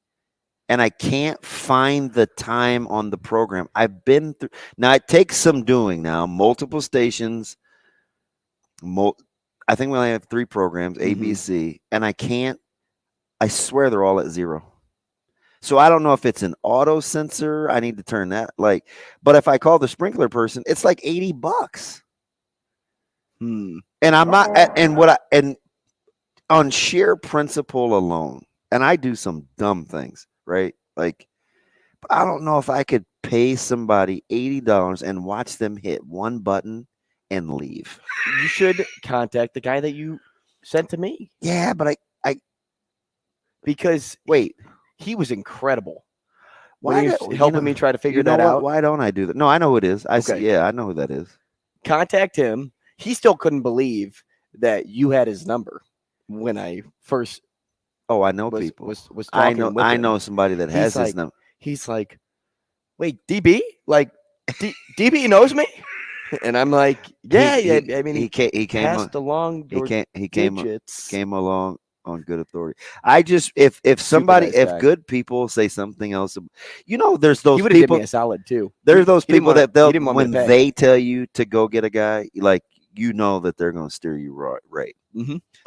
And I can't find the time on the program. I've been through. Now, it takes some doing now. Multiple stations. I think we only have 3 programs, A, B, C. And I swear they're all at 0. So I don't know if it's an auto sensor. I need to turn that. But if I call the sprinkler person, it's like $80. And I'm not, and on sheer principle alone, and I do some dumb things. Right? But I don't know if I could pay somebody $80 and watch them hit one button and leave. You should contact the guy that you sent to me. Yeah, but because he was incredible. Why he was helping me try to figure that out? Why don't I do that? No, I know who it is. I know who that is. Contact him. He still couldn't believe that you had his number when I first. Oh, I know people. Was talking with him. I know somebody that has his number. He's like, wait, DB? DB knows me? And I'm like, yeah. I mean, he came passed along. He came along on good authority. I just if good people say something else, there's those people. He would have given me a solid too. There's those people that when they tell you to go get a guy, that they're going to steer you right.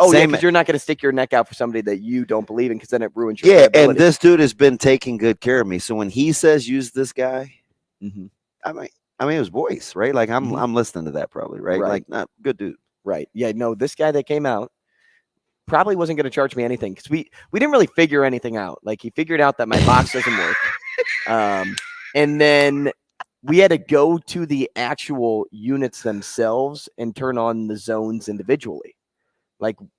Oh, yeah, because you're not going to stick your neck out for somebody that you don't believe in, because then it ruins your credibility. And this dude has been taking good care of me. So when he says use this guy, I mean, it was voice, right? I'm listening to that probably, right? Not good dude. Right. Yeah, no, this guy that came out probably wasn't going to charge me anything, because we didn't really figure anything out. He figured out that my box doesn't work. And then we had to go to the actual units themselves and turn on the zones individually.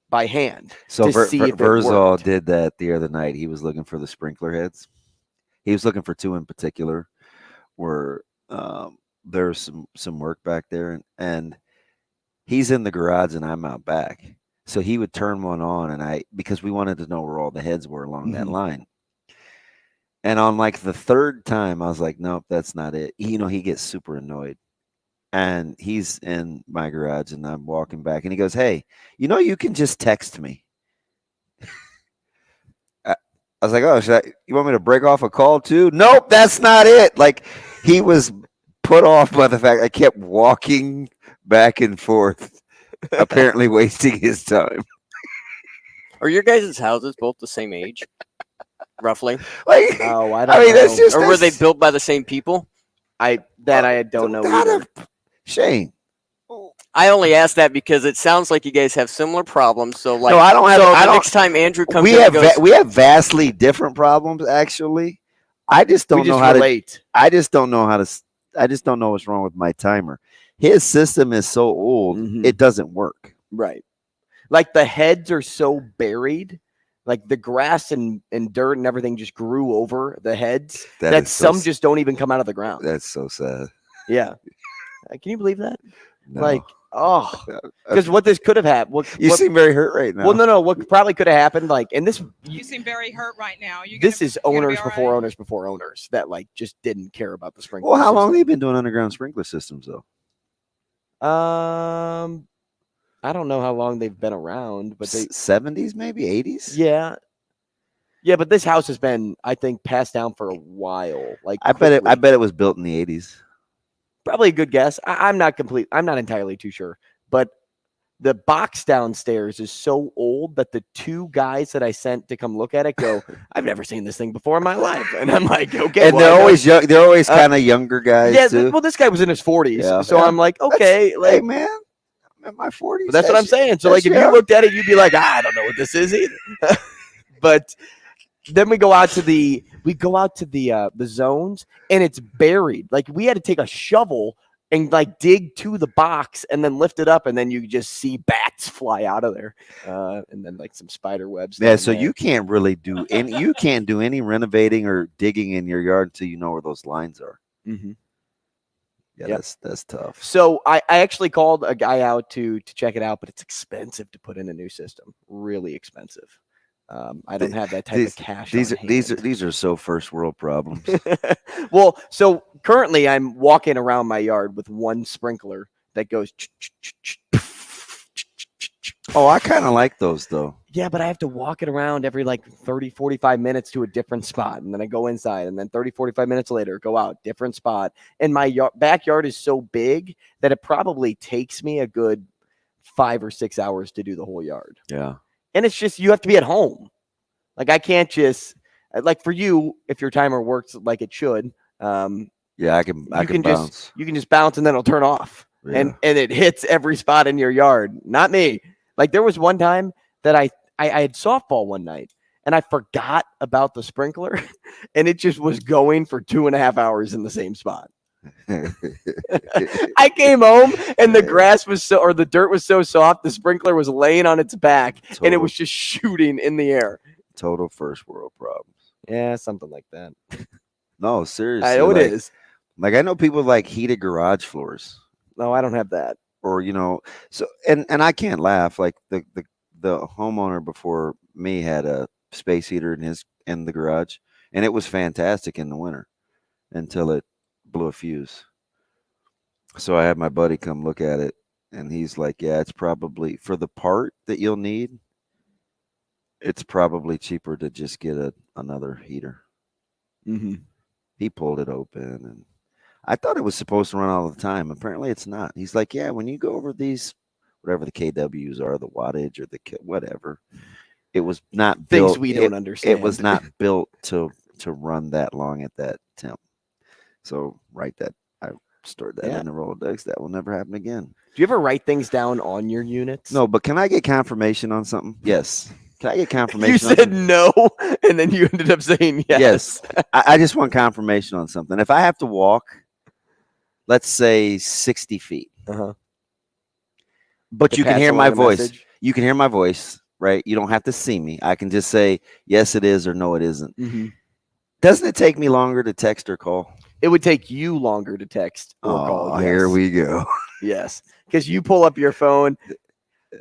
By hand. So Vrzl did that the other night. He was looking for the sprinkler heads. He was looking for 2 in particular where there's some work back there. And he's in the garage and I'm out back. So he would turn one on because we wanted to know where all the heads were along that line. And on the 3rd time, I was like, nope, that's not it. He gets super annoyed. And he's in my garage and I'm walking back and he goes, hey, you can just text me. I was like, oh, you want me to break off a call too? Nope, that's not it. He was put off by the fact I kept walking back and forth, apparently wasting his time. Are your guys' houses both the same age? Roughly? I don't know. That's just, or were they built by the same people? I don't know either. Shane. I only asked that because it sounds like you guys have similar problems. So no, I don't have. Next time Andrew comes, we have vastly different problems. Actually, I just don't know how to. I just don't know what's wrong with my timer. His system is so old, it doesn't work. Right, the heads are so buried. The grass and dirt and everything just grew over the heads that some just don't even come out of the ground. That's so sad. Yeah. Can you believe that? No. Because what this could have happened. You seem very hurt right now. Well, no. What probably could have happened, and this. You seem very hurt right now. This is owners before owners before owners that just didn't care about the sprinkler. Well, how long have you been doing underground sprinkler systems though? I don't know how long they've been around, but 70s, maybe 80s. Yeah, but this house has been, I think, passed down for a while. I bet it was built in the 80s. Probably a good guess. I'm not entirely too sure, but the box downstairs is so old that the 2 guys that I sent to come look at it go, I've never seen this thing before in my life. And I'm like, okay. And they're always young. They're always kind of younger guys. Yeah. Too. Well, this guy was in his 40s, so I'm like, okay, hey man. In my 40s. But that's what I'm saying. So if you looked at it, you'd be like, I don't know what this is either. But then we go out to the we go out to the zones and it's buried. Like we had to take a shovel and like dig to the box and then lift it up, and then you just see bats fly out of there, and then like some spider webs. Yeah, so you can't really do any. You can't do any renovating or digging in your yard until you know where those lines are. Mm-hmm. Yeah, Yep. that's tough. So I actually called a guy out to check it out, but it's expensive to put in a new system. Really expensive. I don't have that type of cash. These are so first world problems. Well, so currently I'm walking around my yard with one sprinkler that goes. Oh, I kind of like those though. Yeah, but I have to walk it around every like 30, 45 minutes to a different spot. And then I go inside, and then 30, 45 minutes later, go out, different spot. And my backyard is so big that it probably takes me a good 5 or 6 hours to do the whole yard. Yeah. And it's just, you have to be at home. Like I can't just, like for you, if your timer works like it should. Yeah, I can bounce. You can just bounce and then it'll turn off. Yeah. And it hits every spot in your yard. Not me. Like there was one time that I had softball one night and I forgot about the sprinkler and it just was going for 2.5 hours in the same spot. I came home and the grass was the dirt was so soft, the sprinkler was laying on its back and it was just shooting in the air. Total first world problems. Yeah, something like that. No, seriously. I know it is. Like I know people like heated garage floors. No, I don't have that. Or so and I can't laugh. Like the homeowner before me had a space heater in the garage, and it was fantastic in the winter until it blew a fuse. So I had my buddy come look at it, and he's like, "Yeah, it's probably for the part that you'll need. It's probably cheaper to just get another heater." Mm-hmm. He pulled it open, and I thought it was supposed to run all the time. Apparently, it's not. He's like, "Yeah, when you go over these, whatever the KWs are, the wattage or the whatever, it was not built. Things we don't understand. It was not built to run that long at that temp." So I stored that in the Rolodex. That will never happen again. Do you ever write things down on your units? No, but can I get confirmation on something? Yes. Can I get confirmation? You said no, and then you ended up saying yes. Yes. I just want confirmation on something. If I have to walk, let's say 60 feet, but you can hear my voice. Message. You can hear my voice, right? You don't have to see me. I can just say, yes, it is, or no, it isn't. Mm-hmm. Doesn't it take me longer to text or call? It would take you longer to text or call. Yes. Here we go. Yes, because you pull up your phone.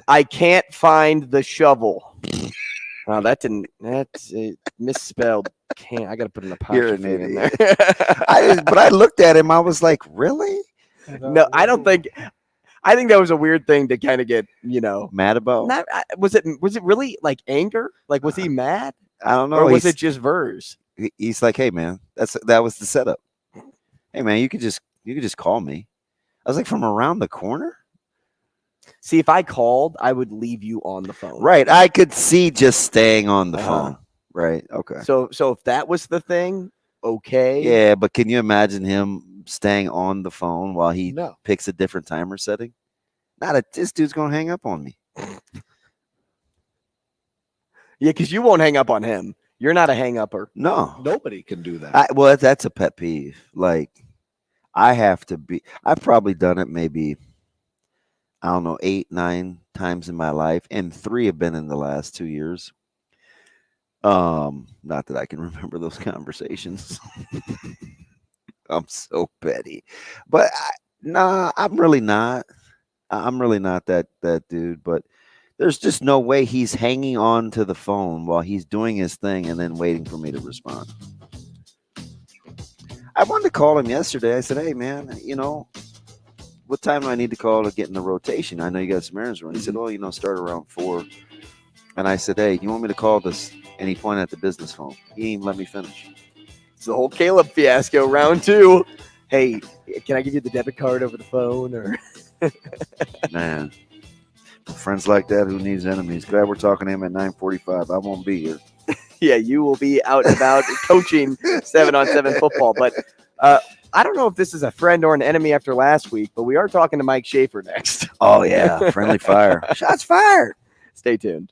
I can't find the shovel. Oh, that's misspelled. I got to put an apostrophe in there. But I looked at him. I was like, really? No, I don't think. I think that was a weird thing to kind of get, mad about. Was it really like anger? Like, was he mad? I don't know. Or was it just Vrzl? He's like, hey man, that was the setup. Hey man, you could just call me. I was like, from around the corner. See, if I called, I would leave you on the phone. Right. I could see just staying on the phone. Right. Okay. So if that was the thing, okay. Yeah, but can you imagine him staying on the phone while he picks a different timer setting? This dude's gonna hang up on me. Yeah, because you won't hang up on him. You're not a hang-upper. No. Nobody can do that. Well, that's a pet peeve. Like, I've probably done it maybe, I don't know, 8, 9 times in my life, and 3 have been in the last 2 years. Not that I can remember those conversations. I'm so petty. But I'm really not. I'm really not that dude, but there's just no way he's hanging on to the phone while he's doing his thing and then waiting for me to respond. I wanted to call him yesterday. I said, hey, man, what time do I need to call to get in the rotation? I know you got some errands run. He said, well, start around 4. And I said, hey, you want me to call this? And he pointed at the business phone. He didn't even let me finish. It's the whole Caleb fiasco, round 2. Hey, can I give you the debit card over the phone? Or Man. Friends like that, who needs enemies? Glad we're talking to him at 9:45. I won't be here. Yeah, you will be out and about coaching 7-on-7 football. But I don't know if this is a friend or an enemy after last week, but we are talking to Mike Schaefer next. Oh, yeah. Friendly fire. Shots fired. Stay tuned.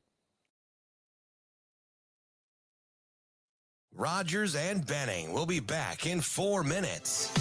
Rogers and Benning will be back in 4 minutes.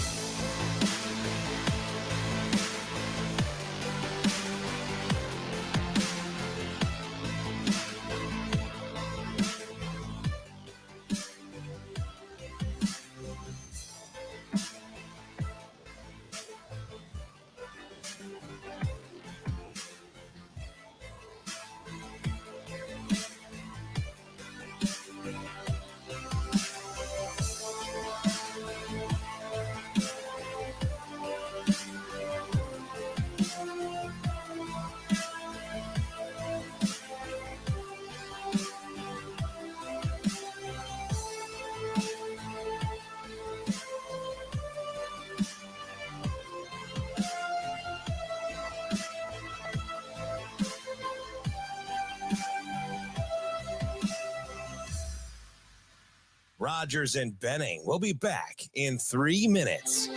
Rogers and Benning will be back in 3 minutes.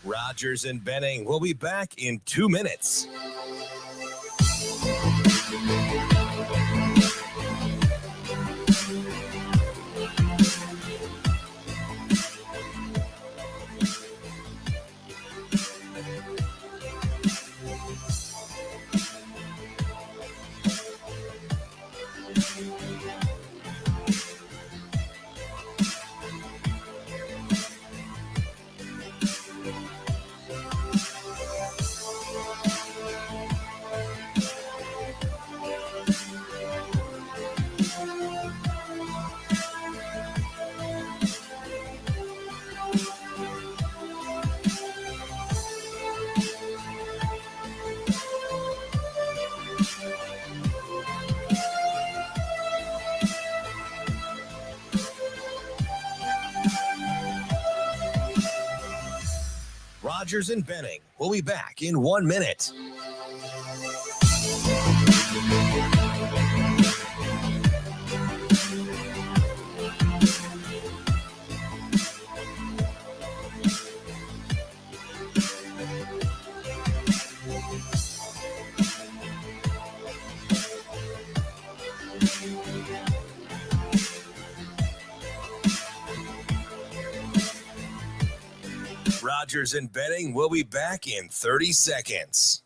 Rogers and Benning will be back in 2 minutes. Rogers and Benning will be back in 1 minute. Rogers and Benning will be back in 30 seconds.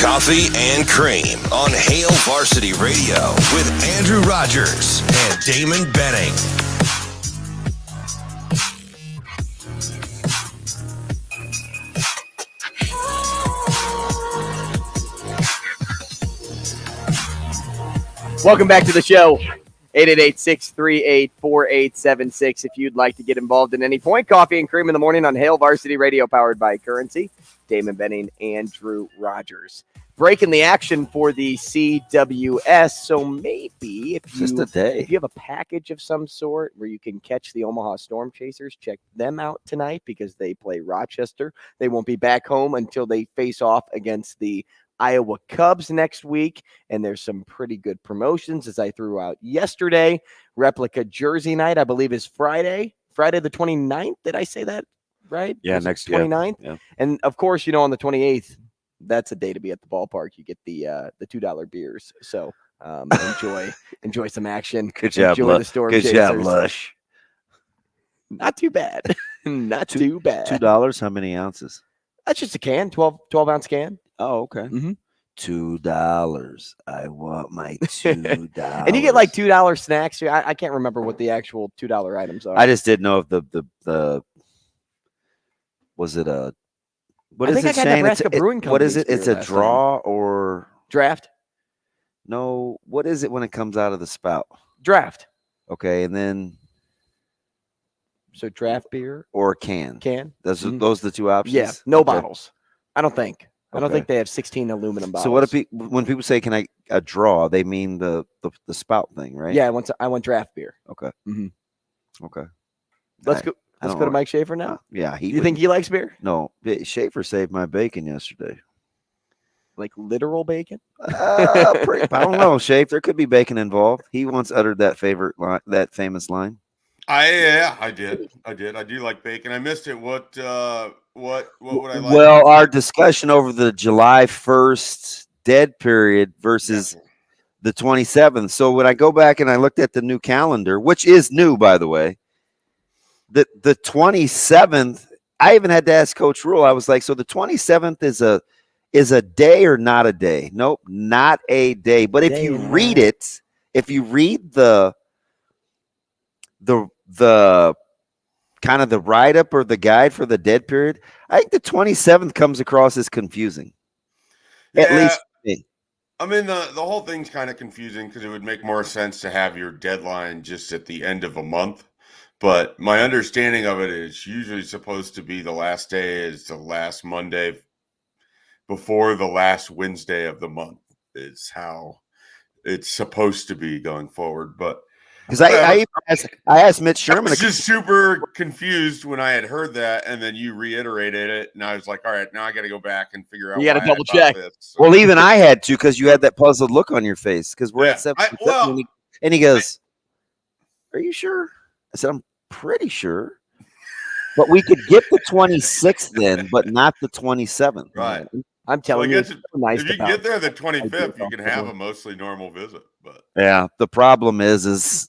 Coffee and Cream on Hail Varsity Radio with Andrew Rogers and Damon Benning. Welcome back to the show. 888-638-4876 if you'd like to get involved at any point. Coffee and Cream in the morning on Hail Varsity Radio, powered by Currency. Damon Benning, Andrew Rogers. Breaking the action for the CWS. So maybe if you have a package of some sort where you can catch the Omaha Storm Chasers, check them out tonight because they play Rochester. They won't be back home until they face off against the Iowa Cubs next week, and there's some pretty good promotions as I threw out yesterday. Replica Jersey Night, I believe, is Friday the 29th. Did I say that right? Yeah, Was it next 29th. Yeah. And of course, on the 28th, that's a day to be at the ballpark. You get the $2 beers. So enjoy some action. Good job, enjoy the Storm Good Chasers. job, Lush. Not too bad. Not too bad. $2. How many ounces? That's just a can, 12-ounce can. Oh, okay. Mm-hmm. $2. I want my $2. And you get like $2 snacks. I can't remember what the actual $2 items are. I just didn't know if the was it a what I is think it I got saying? Nebraska Brewing What is Company's it? It's a beer last draw or draft. no? What is it when it comes out of the spout? Draft. Okay, and then So draft beer or a can. Those are the two options. Yeah, no Okay. bottles. I don't think. I don't Okay. think they have 16 aluminum bottles. So what if when people say can I a draw, they mean the spout thing, right? Yeah, I want draft beer. Okay. Mhm. Okay. Let's go to Mike Schaefer now. Yeah, You think he likes beer? No, Schaefer saved my bacon yesterday. Like literal bacon? I don't know, Schaefer. There could be bacon involved. He once uttered that famous line. I did. I do like bacon. I missed it. What would I like? Well, our discussion over the July 1st dead period versus the 27th. So when I go back and I looked at the new calendar, which is new, by the way, the 27th, I even had to ask Coach Rule. I was like, so the 27th is a day or not a day? Nope, not a day. But if you read it, if you read the kind of the write-up or the guide for the dead period, I think the 27th comes across as confusing. At least for me. I mean, the whole thing's kind of confusing because it would make more sense to have your deadline just at the end of a month. But my understanding of it is usually supposed to be the last day is the last Monday before the last Wednesday of the month is how it's supposed to be going forward. But because I asked Mitch Sherman. I was just super confused when I had heard that, and then you reiterated it, and I was like, all right, now I got to go back and figure out. You got to double check. This, so. Well, even I had to because you had that puzzled look on your face because we're at 7. And he goes, "Are you sure?" I said, "I'm pretty sure, but we could get the 26th then, but not the 27th." Right. I'm telling you, if you get there the 25th, you can have a mostly normal visit. But yeah, the problem is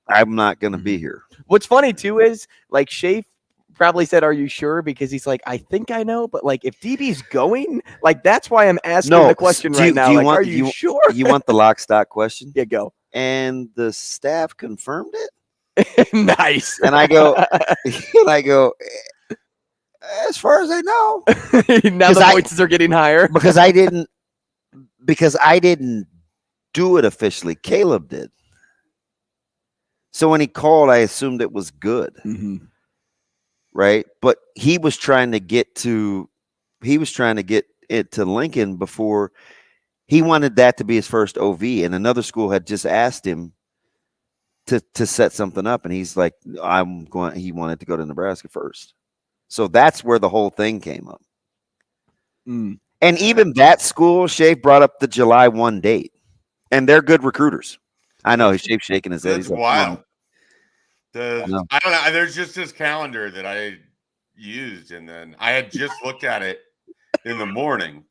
I'm not going to be here. What's funny too is like Schaefer probably said, "Are you sure?" Because he's like, "I think I know," but like if DB's going, like that's why I'm asking the question right now. Like, are you sure? You want the lock stock question? Yeah, go. And the staff confirmed it. Nice. And I go, as far as I know. Now the voices are getting higher because I didn't do it officially. Caleb did. So when he called, I assumed it was good. Mm-hmm. Right. But he was trying to get it to Lincoln before he wanted that to be his first OV. And another school had just asked him to set something up. And he's like, he wanted to go to Nebraska first. So that's where the whole thing came up. Mm. And even that school, Schaefer brought up the July 1 date. And they're good recruiters. I know he's shaking his head. That's wild. I don't know. There's just this calendar that I used, and then I had just looked at it in the morning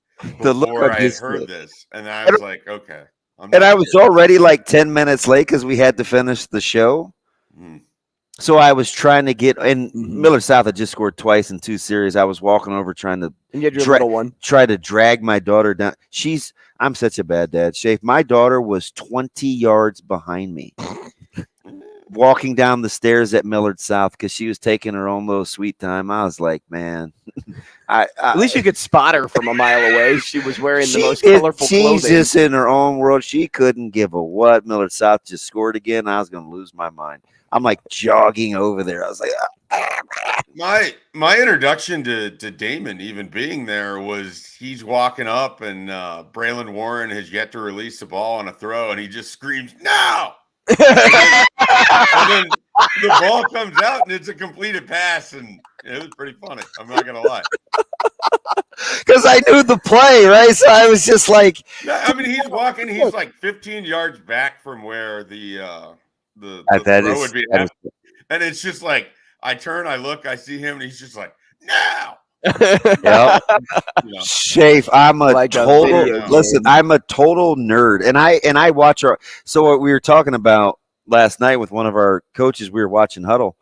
before I had heard this, and I was like, okay. And I was already like 10 minutes late because we had to finish the show. Mm. So I was trying to get, and Miller South had just scored twice in 2 series. I was walking over trying to try to drag my daughter down. I'm such a bad dad, Schaefer. My daughter was 20 yards behind me, walking down the stairs at Millard South because she was taking her own little sweet time. I was like, man, at least you could spot her from a mile away. She was wearing the most colorful clothing. She's just in her own world. She couldn't give a what. Millard South just scored again. I was going to lose my mind. I'm like jogging over there. I was like, my introduction to Damon even being there was he's walking up and Braylon Warren has yet to release the ball on a throw and he just screams, "No!" and then the ball comes out and it's a completed pass and it was pretty funny. I'm not gonna lie. Because I knew the play, right? So I was just like, I mean, he's walking. He's like 15 yards back from where the that throw is, would be, that is and it's just like I turn, I look, I see him, and he's just like, "No." Yep. Shafe, I'm a Like a total video listen, game. I'm a total nerd. And I watch our so what we were talking about last night with one of our coaches, we were watching Huddle.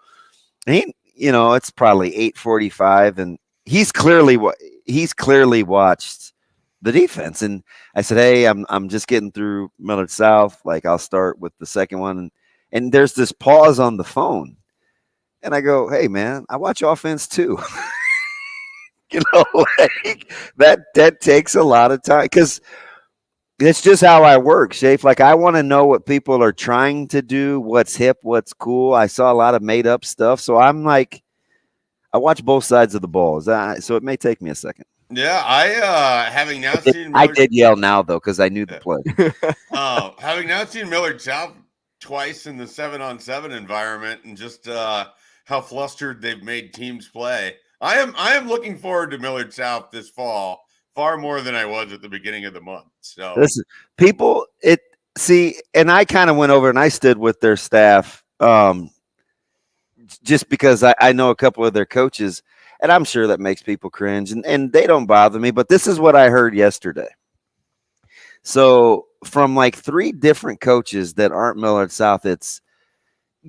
And he, it's probably 8:45 and he's clearly watched the defense. And I said, "Hey, I'm just getting through Millard South. Like I'll start with the second one." And there's this pause on the phone. And I go, "Hey man, I watch offense too." Like that takes a lot of time because it's just how I work, Shafe. Like I want to know what people are trying to do, what's hip, what's cool. I saw a lot of made up stuff, so I'm like, I watch both sides of the ball. So it may take me a second. Yeah, I having now seen. I did yell now though because I knew the play. Having now seen Millard South twice in the 7-on-7 environment, and just how flustered they've made teams play. I am looking forward to Millard South this fall far more than I was at the beginning of the month. So listen, people, and I kind of went over and I stood with their staff just because I know a couple of their coaches, and I'm sure that makes people cringe, and they don't bother me. But this is what I heard yesterday. So from like 3 different coaches that aren't Millard South, it's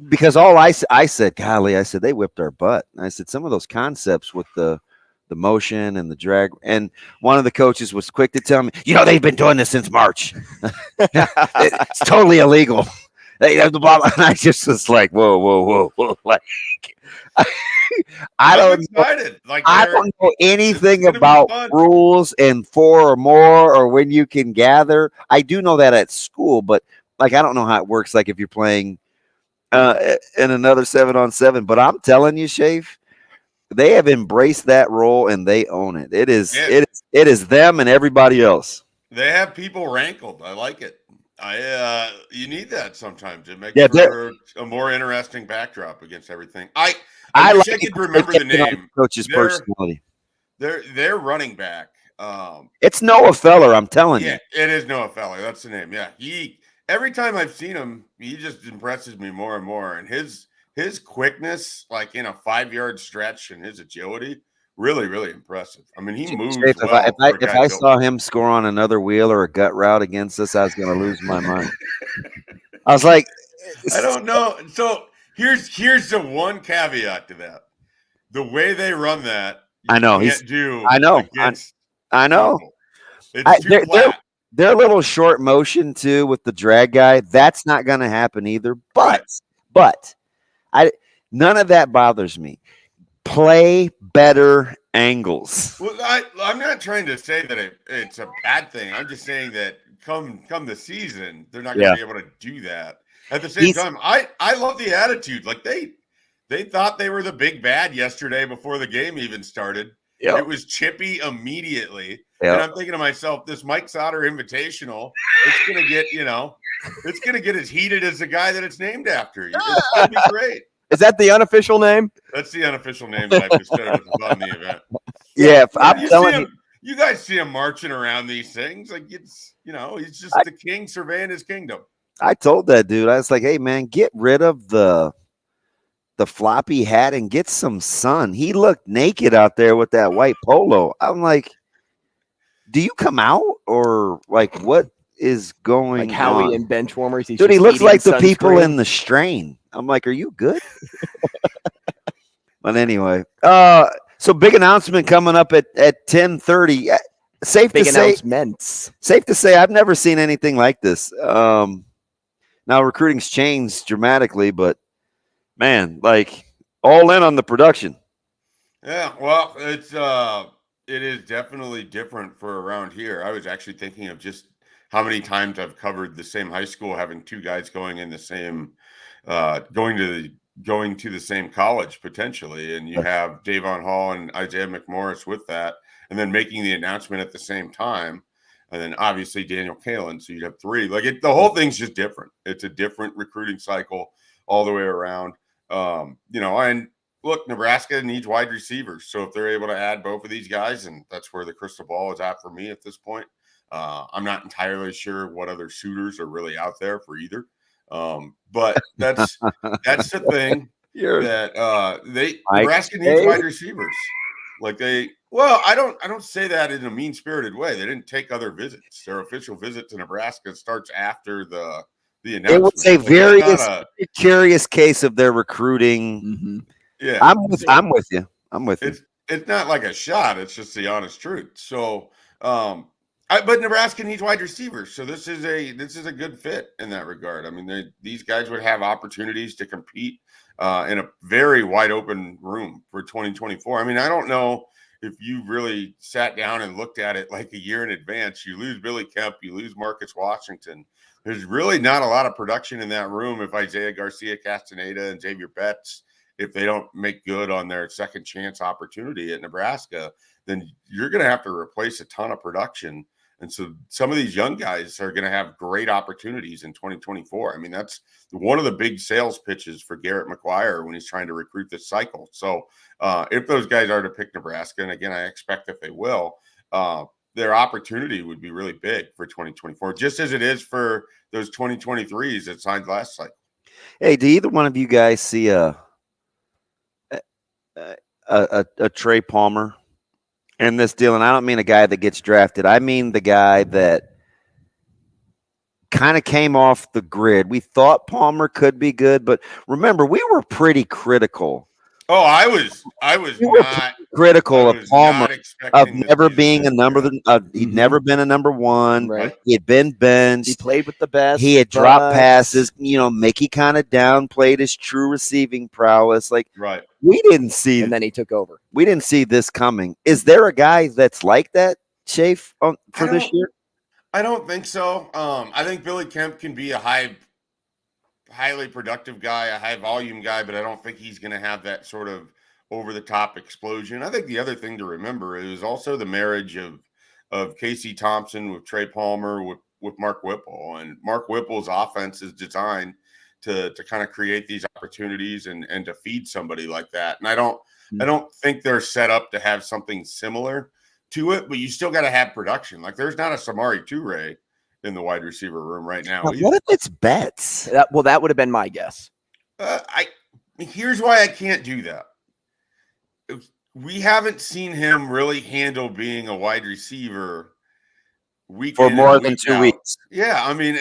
because all I said, golly, I said, they whipped our butt. And I said, some of those concepts with the motion and the drag. And one of the coaches was quick to tell me, they've been doing this since March. It's totally illegal. And I just was like, whoa. Like, I don't know anything about rules and 4 or more or when you can gather. I do know that at school, but like, I don't know how it works. Like if you're playing in another 7-on-7, but I'm telling you, Shafe, they have embraced that role and they own it. It is them and everybody else. They have people rankled. I like it. You need that sometimes. It makes for a more interesting backdrop against everything. I wish I could remember the name. Coach's personality. Their running back. It's Noah Feller. I'm telling you. Yeah, it is Noah Feller. That's the name. Yeah, every time I've seen him, he just impresses me more and more. And his quickness, like in a 5-yard stretch, and his agility, really, really impressive. I mean, he moves well. If I saw him score on another wheel or a gut route against us, I was going to lose my mind. I was like, I don't know. So here's the one caveat to that: the way they run that, I know. I know. It's too flat. Their little short motion too with the drag guy, that's not going to happen either. But none of that bothers me. Play better angles. Well, I'm not trying to say that it's a bad thing. I'm just saying that come the season, they're not going to be able to do that. At the same time, I love the attitude. Like they thought they were the big bad yesterday before the game even started. Yep. It was chippy immediately. Yep. And I'm thinking to myself, this Mike Sautter Invitational, it's going to get, it's going to get as heated as the guy that it's named after. It's going to be great. Is that the unofficial name? That's the unofficial name that I just said on the event. Yeah, I'm telling you. You guys see him marching around these things. Like it's, he's just the king surveying his kingdom. I told that dude, I was like, hey man, get rid of the floppy hat and get some sun. He looked naked out there with that white polo. I'm like, do you come out or like what is going like Howie on? and bench warmers? Dude, he looks like the people in The Strain. I'm like, are you good? But anyway, so big announcement coming up at 10:30. Safe to say, I've never seen anything like this. Now recruiting's changed dramatically, but man, like all in on the production. Yeah, well, it is definitely different for around here. I was actually thinking of just how many times I've covered the same high school, having 2 guys going in the same, going to the same college potentially, and you have Davon Hall and Isaiah McMorris with that, and then making the announcement at the same time, and then obviously Daniel Kalen. So you'd have 3. Like the whole thing's just different. It's a different recruiting cycle all the way around. And look, Nebraska needs wide receivers. So if they're able to add both of these guys, and that's where the crystal ball is at for me at this point. I'm not entirely sure what other suitors are really out there for either. But that's the thing that Nebraska needs wide receivers. Like I don't say that in a mean-spirited way. They didn't take other visits. Their official visit to Nebraska starts after the announcement. It was a very curious case of their recruiting. Mm-hmm. Yeah, I'm with you. It's not like a shot. It's just the honest truth. So, but Nebraska needs wide receivers. So this is a good fit in that regard. I mean, these guys would have opportunities to compete in a very wide open room for 2024. I mean, I don't know if you really sat down and looked at it like a year in advance. You lose Billy Kemp, you lose Marcus Washington. There's really not a lot of production in that room if Isaiah Garcia Castaneda and Xavier Betts, if they don't make good on their second chance opportunity at Nebraska, then you're going to have to replace a ton of production. And so some of these young guys are going to have great opportunities in 2024. I mean, that's one of the big sales pitches for Garrett McGuire when he's trying to recruit this cycle. So if those guys are to pick Nebraska, and again, I expect that they will, their opportunity would be really big for 2024, just as it is for those 2023s that signed last cycle. Hey, do either one of you guys see a Trey Palmer in this deal? And I don't mean a guy that gets drafted. I mean the guy that kind of came off the grid. We thought Palmer could be good, but remember, we were pretty critical. Oh, I was not critical of Palmer of never being a number. He'd never been a number one. Right. He had been benched. He played with the best. He had dropped passes. Mickey kind of downplayed his true receiving prowess. Right. We didn't see, and then he took over. We didn't see this coming. Is there a guy that's like that, Schaefer, for this year? I don't think so. I think Billy Kemp can be a highly productive guy, a high volume guy, but I don't think he's going to have that sort of over the top explosion. I think the other thing to remember is also the marriage of Casey Thompson with Trey Palmer with Mark Whipple, and Mark Whipple's offense is designed to kind of create these opportunities and to feed somebody like that. And I don't think they're set up to have something similar to it, but you still got to have production. Like there's not a Samari Toure in the wide receiver room right now. What if it's Betts? That would have been my guess. Here's why I can't do that. We haven't seen him really handle being a wide receiver week for more than 2 weeks. Yeah, I mean,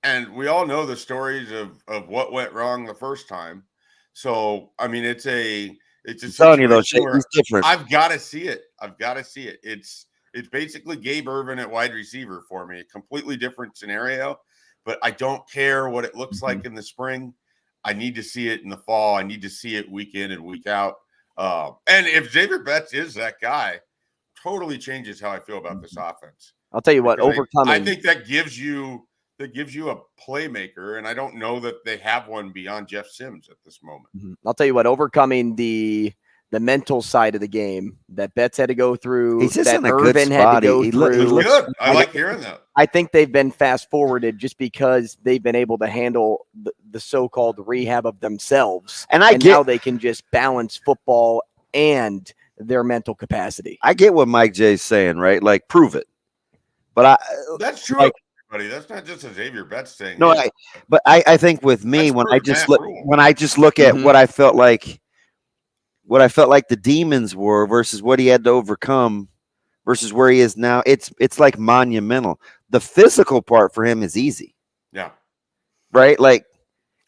and we all know the stories of what went wrong the first time. So I mean, it's a telling you though, it's different. I've got to see it. It's basically Gabe Ervin at wide receiver for me. A completely different scenario, but I don't care what it looks like in the spring. I need to see it in the fall. I need to see it week in and week out. And if Xavier Betts is that guy, totally changes how I feel about this offense. I'll tell you what, overcoming. I think that gives you a playmaker, and I don't know that they have one beyond Jeff Sims at this moment. I'll tell you what, overcoming the mental side of the game that Betts had to go through, he's just that in a good Ervin spot. had to go through. He looks good. I like hearing that. I think they've been fast forwarded just because they've been able to handle the so-called rehab of themselves, and how they can just balance football and their mental capacity. I get what Mike J's saying, right? Like, prove it. But that's true. Like, buddy, that's not just a Xavier Betts thing. No, I think with me, when I just look at what I felt like the demons were versus what he had to overcome versus where he is now, it's like monumental. The physical part for him is easy. Yeah. Right? Like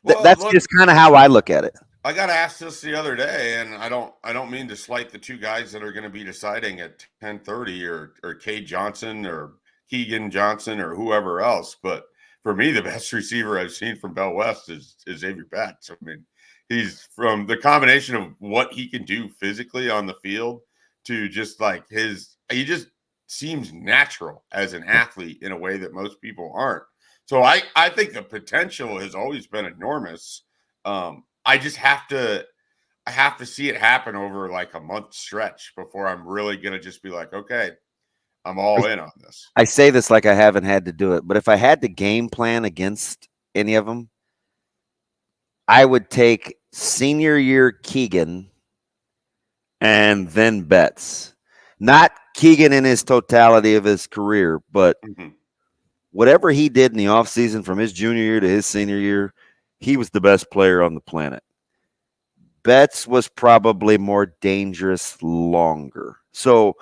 that's just kind of how I look at it. I got asked this the other day, and I don't mean to slight the two guys that are going to be deciding at 10:30 or Cade Johnson or Keegan Johnson or whoever else, but for me, the best receiver I've seen from Bell West is Xavier Betts. I mean, he's from the combination of what he can do physically on the field to just like he just seems natural as an athlete in a way that most people aren't. So I think the potential has always been enormous. I just have to see it happen over like a month stretch before I'm really going to just be like, okay, I'm all in on this. I say this like I haven't had to do it, but if I had to game plan against any of them, I would take senior year Keegan, and then Betts. Not Keegan in his totality of his career, but whatever he did in the offseason from his junior year to his senior year, he was the best player on the planet. Betts was probably more dangerous longer. So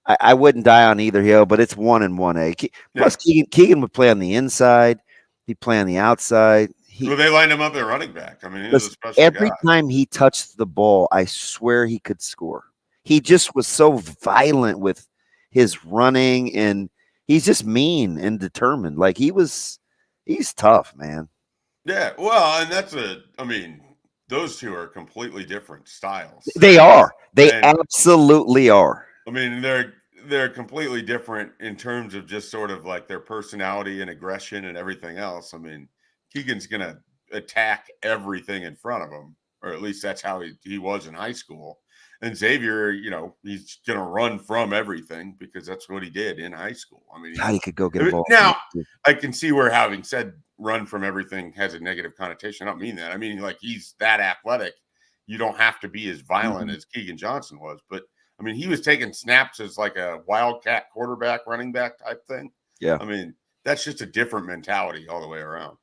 I wouldn't die on either hill, but it's 1 and 1A. Plus, Keegan would play on the inside. He'd play on the outside. Well, they lined him up at running back. I mean, he was a special every guy. time he touched the ball, I swear he could score. He just was so violent with his running, and he's just mean and determined. Like he's tough, man. Yeah, well, and those two are completely different styles. They are. They absolutely are. I mean, they're completely different in terms of just sort of like their personality and aggression and everything else. I mean, Keegan's going to attack everything in front of him, or at least that's how he was in high school. And Xavier, he's going to run from everything because that's what he did in high school. I mean, he could go get a ball. Now, I can see where having said run from everything has a negative connotation. I don't mean that. I mean, like, he's that athletic. You don't have to be as violent as Keegan Johnson was. But, I mean, he was taking snaps as like a wildcat quarterback, running back type thing. Yeah. I mean, that's just a different mentality all the way around.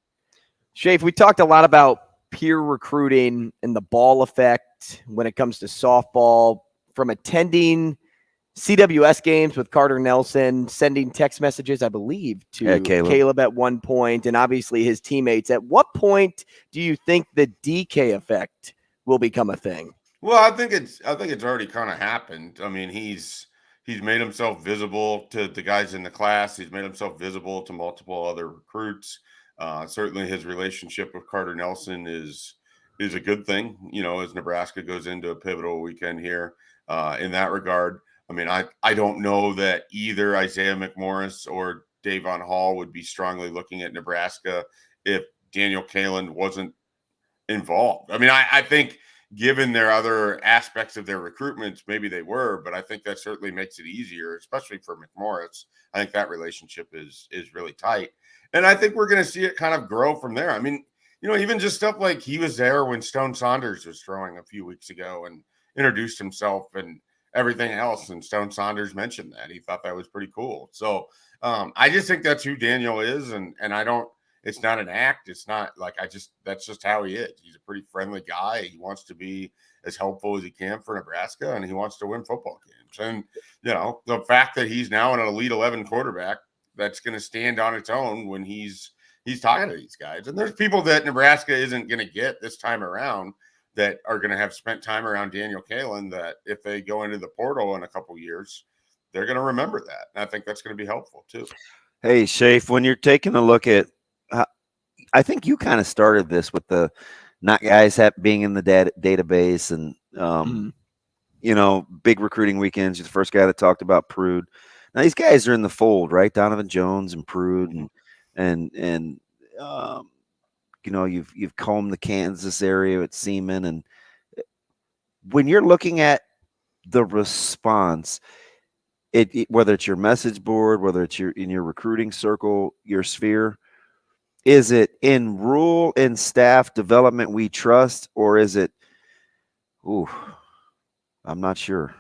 Schaefer, we talked a lot about peer recruiting and the ball effect when it comes to softball, from attending CWS games with Carter Nelson, sending text messages, I believe, to Caleb at one point, and obviously his teammates. At what point do you think the DK effect will become a thing? Well, I think it's already kind of happened. I mean, he's made himself visible to the guys in the class. He's made himself visible to multiple other recruits. Certainly his relationship with Carter Nelson is a good thing, as Nebraska goes into a pivotal weekend here in that regard. I mean, I don't know that either Isaiah McMorris or Davon Hall would be strongly looking at Nebraska if Daniel Kaelin wasn't involved. I mean, I think given their other aspects of their recruitments, maybe they were, but I think that certainly makes it easier, especially for McMorris. I think that relationship is really tight. And I think we're going to see it kind of grow from there. I mean, even just stuff like he was there when Stone Saunders was throwing a few weeks ago and introduced himself and everything else. And Stone Saunders mentioned that. He thought that was pretty cool. So I just think that's who Daniel is. And it's not an act. It's not like that's just how he is. He's a pretty friendly guy. He wants to be as helpful as he can for Nebraska, and he wants to win football games. And, the fact that he's now an Elite 11 quarterback that's going to stand on its own when he's talking to these guys. And there's people that Nebraska isn't going to get this time around that are going to have spent time around Daniel Kaelin, that if they go into the portal in a couple years, they're going to remember that. And I think that's going to be helpful too. Hey, Schaefer, when you're taking a look at, I think you kind of started this with the not guys being in the database and, big recruiting weekends. You're the first guy that talked about Prude. Now these guys are in the fold, right? Donovan Jones and Prude and you've combed the Kansas area at Seaman. And when you're looking at the response, whether it's your message board, whether it's in your recruiting circle, your sphere, is it in rule and staff development we trust, or is it, I'm not sure.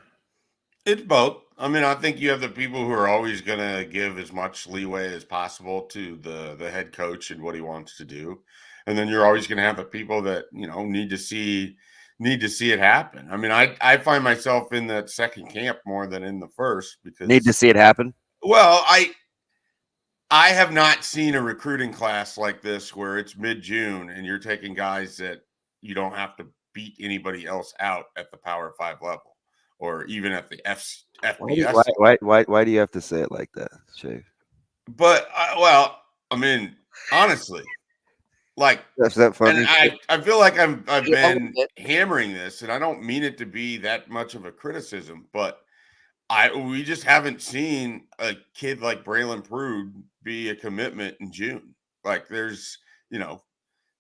It's both. I mean, I think you have the people who are always going to give as much leeway as possible to the head coach and what he wants to do. And then you're always going to have the people that, need to see it happen. I mean, I find myself in that second camp more than in the first because need to see it happen. Well, I have not seen a recruiting class like this where it's mid-June and you're taking guys that you don't have to beat anybody else out at the Power 5 level or even at the FBS. Why do you have to say it like that, Shay? But, I mean, honestly, like, that's that funny. And I feel like I've been hammering this, and I don't mean it to be that much of a criticism, but we just haven't seen a kid like Braylon Prude be a commitment in June. Like there's,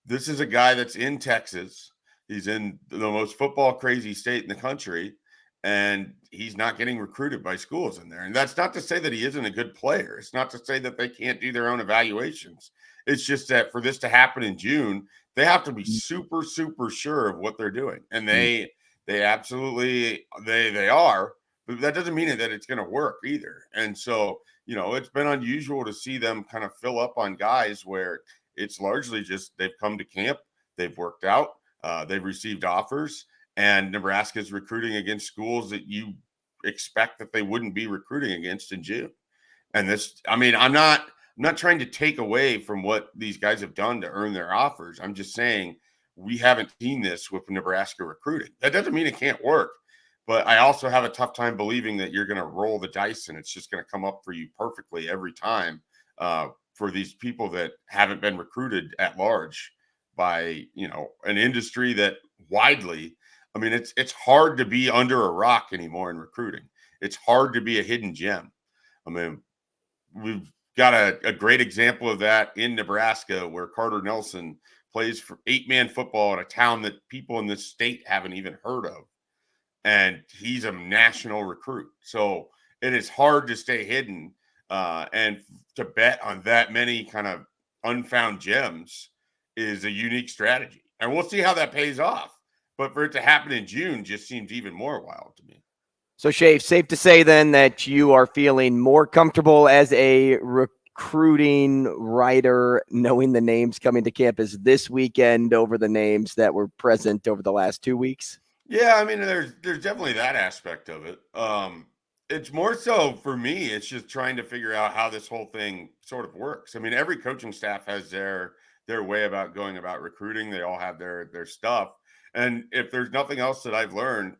this is a guy that's in Texas. He's in the most football crazy state in the country. and he's not getting recruited by schools in there. And that's not to say that he isn't a good player. It's not to say that they can't do their own evaluations. It's just that for this to happen in June, they have to be super, super sure of what they're doing. And they absolutely, they are, but that doesn't mean that it's going to work either. And so, it's been unusual to see them kind of fill up on guys where it's largely just they've come to camp, they've worked out, they've received offers, and Nebraska is recruiting against schools that you expect that they wouldn't be recruiting against in June. And I'm not trying to take away from what these guys have done to earn their offers. I'm just saying we haven't seen this with Nebraska recruiting. That doesn't mean it can't work, but I also have a tough time believing that you're going to roll the dice and it's just going to come up for you perfectly every time for these people that haven't been recruited at large by, an industry that widely, it's hard to be under a rock anymore in recruiting. It's hard to be a hidden gem. We've got a great example of that in Nebraska, where Carter Nelson plays for 8-man football in a town that people in this state haven't even heard of. And he's a national recruit. So it is hard to stay hidden and to bet on that many kind of unfound gems is a unique strategy. And we'll see how that pays off. But for it to happen in June just seems even more wild to me. So, Schaefer, safe to say then that you are feeling more comfortable as a recruiting writer, knowing the names coming to campus this weekend over the names that were present over the last 2 weeks? Yeah, there's definitely that aspect of it. It's more so for me, it's just trying to figure out how this whole thing sort of works. Every coaching staff has their way about going about recruiting. They all have their stuff. And if there's nothing else that I've learned,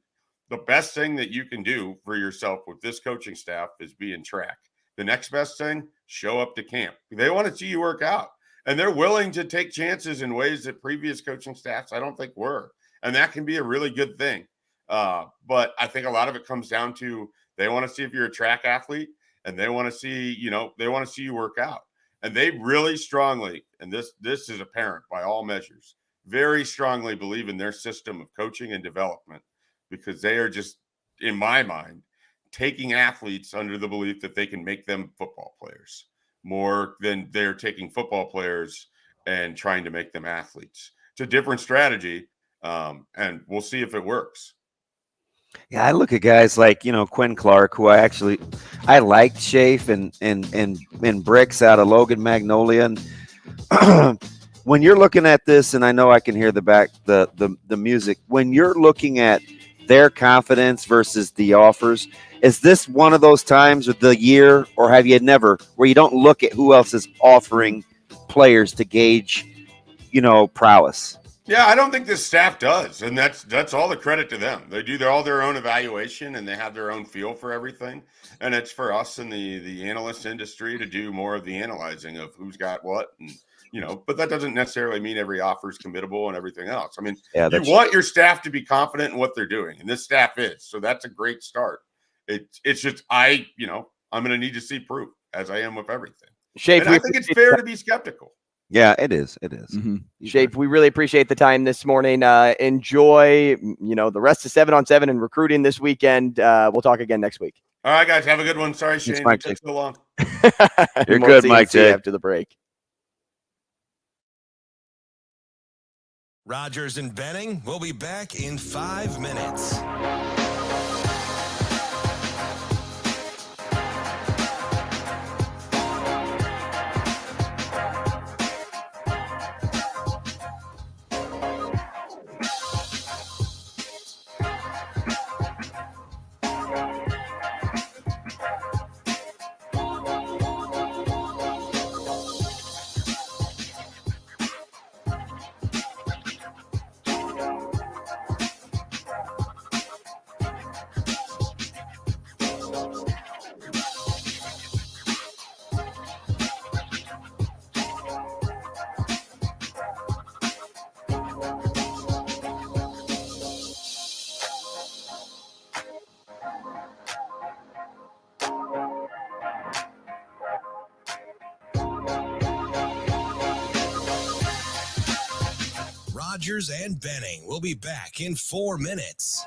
the best thing that you can do for yourself with this coaching staff is be in track. The next best thing, show up to camp. They want to see you work out. And they're willing to take chances in ways that previous coaching staffs I don't think were. And that can be a really good thing. But I think a lot of it comes down to they want to see if you're a track athlete, and they want to see, they want to see you work out. And they really strongly, and this is apparent by all measures, very strongly believe in their system of coaching and development, because they are just, in my mind, taking athletes under the belief that they can make them football players more than they're taking football players and trying to make them athletes. It's a different strategy, and we'll see if it works. Yeah, I look at guys like, Quinn Clark, who I liked Schaefer and Bricks out of Logan Magnolia. And when you're looking at this, and I know I can hear the music, when you're looking at their confidence versus the offers, is this one of those times of the year, or have you never, where you don't look at who else is offering players to gauge, prowess? Yeah, I don't think this staff does, and that's all the credit to them. They do all their own evaluation, and they have their own feel for everything. And it's for us in the analyst industry to do more of the analyzing of who's got what, and but that doesn't necessarily mean every offer is committable and everything else. You want your staff to be confident in what they're doing, and this staff is. So that's a great start. It's just I'm going to need to see proof, as I am with everything. Schaefer, and I think it's fair to be skeptical. Yeah, it is. It is. Mm-hmm. Schaefer, we really appreciate the time this morning. Enjoy, the rest of 7-on-7 and recruiting this weekend. We'll talk again next week. All right, guys. Have a good one. Sorry, Shane. It took so long. You're good, Mike J. After the break. Rogers and Benning will be back in 5 minutes. Rogers and Benning will be back in 4 minutes.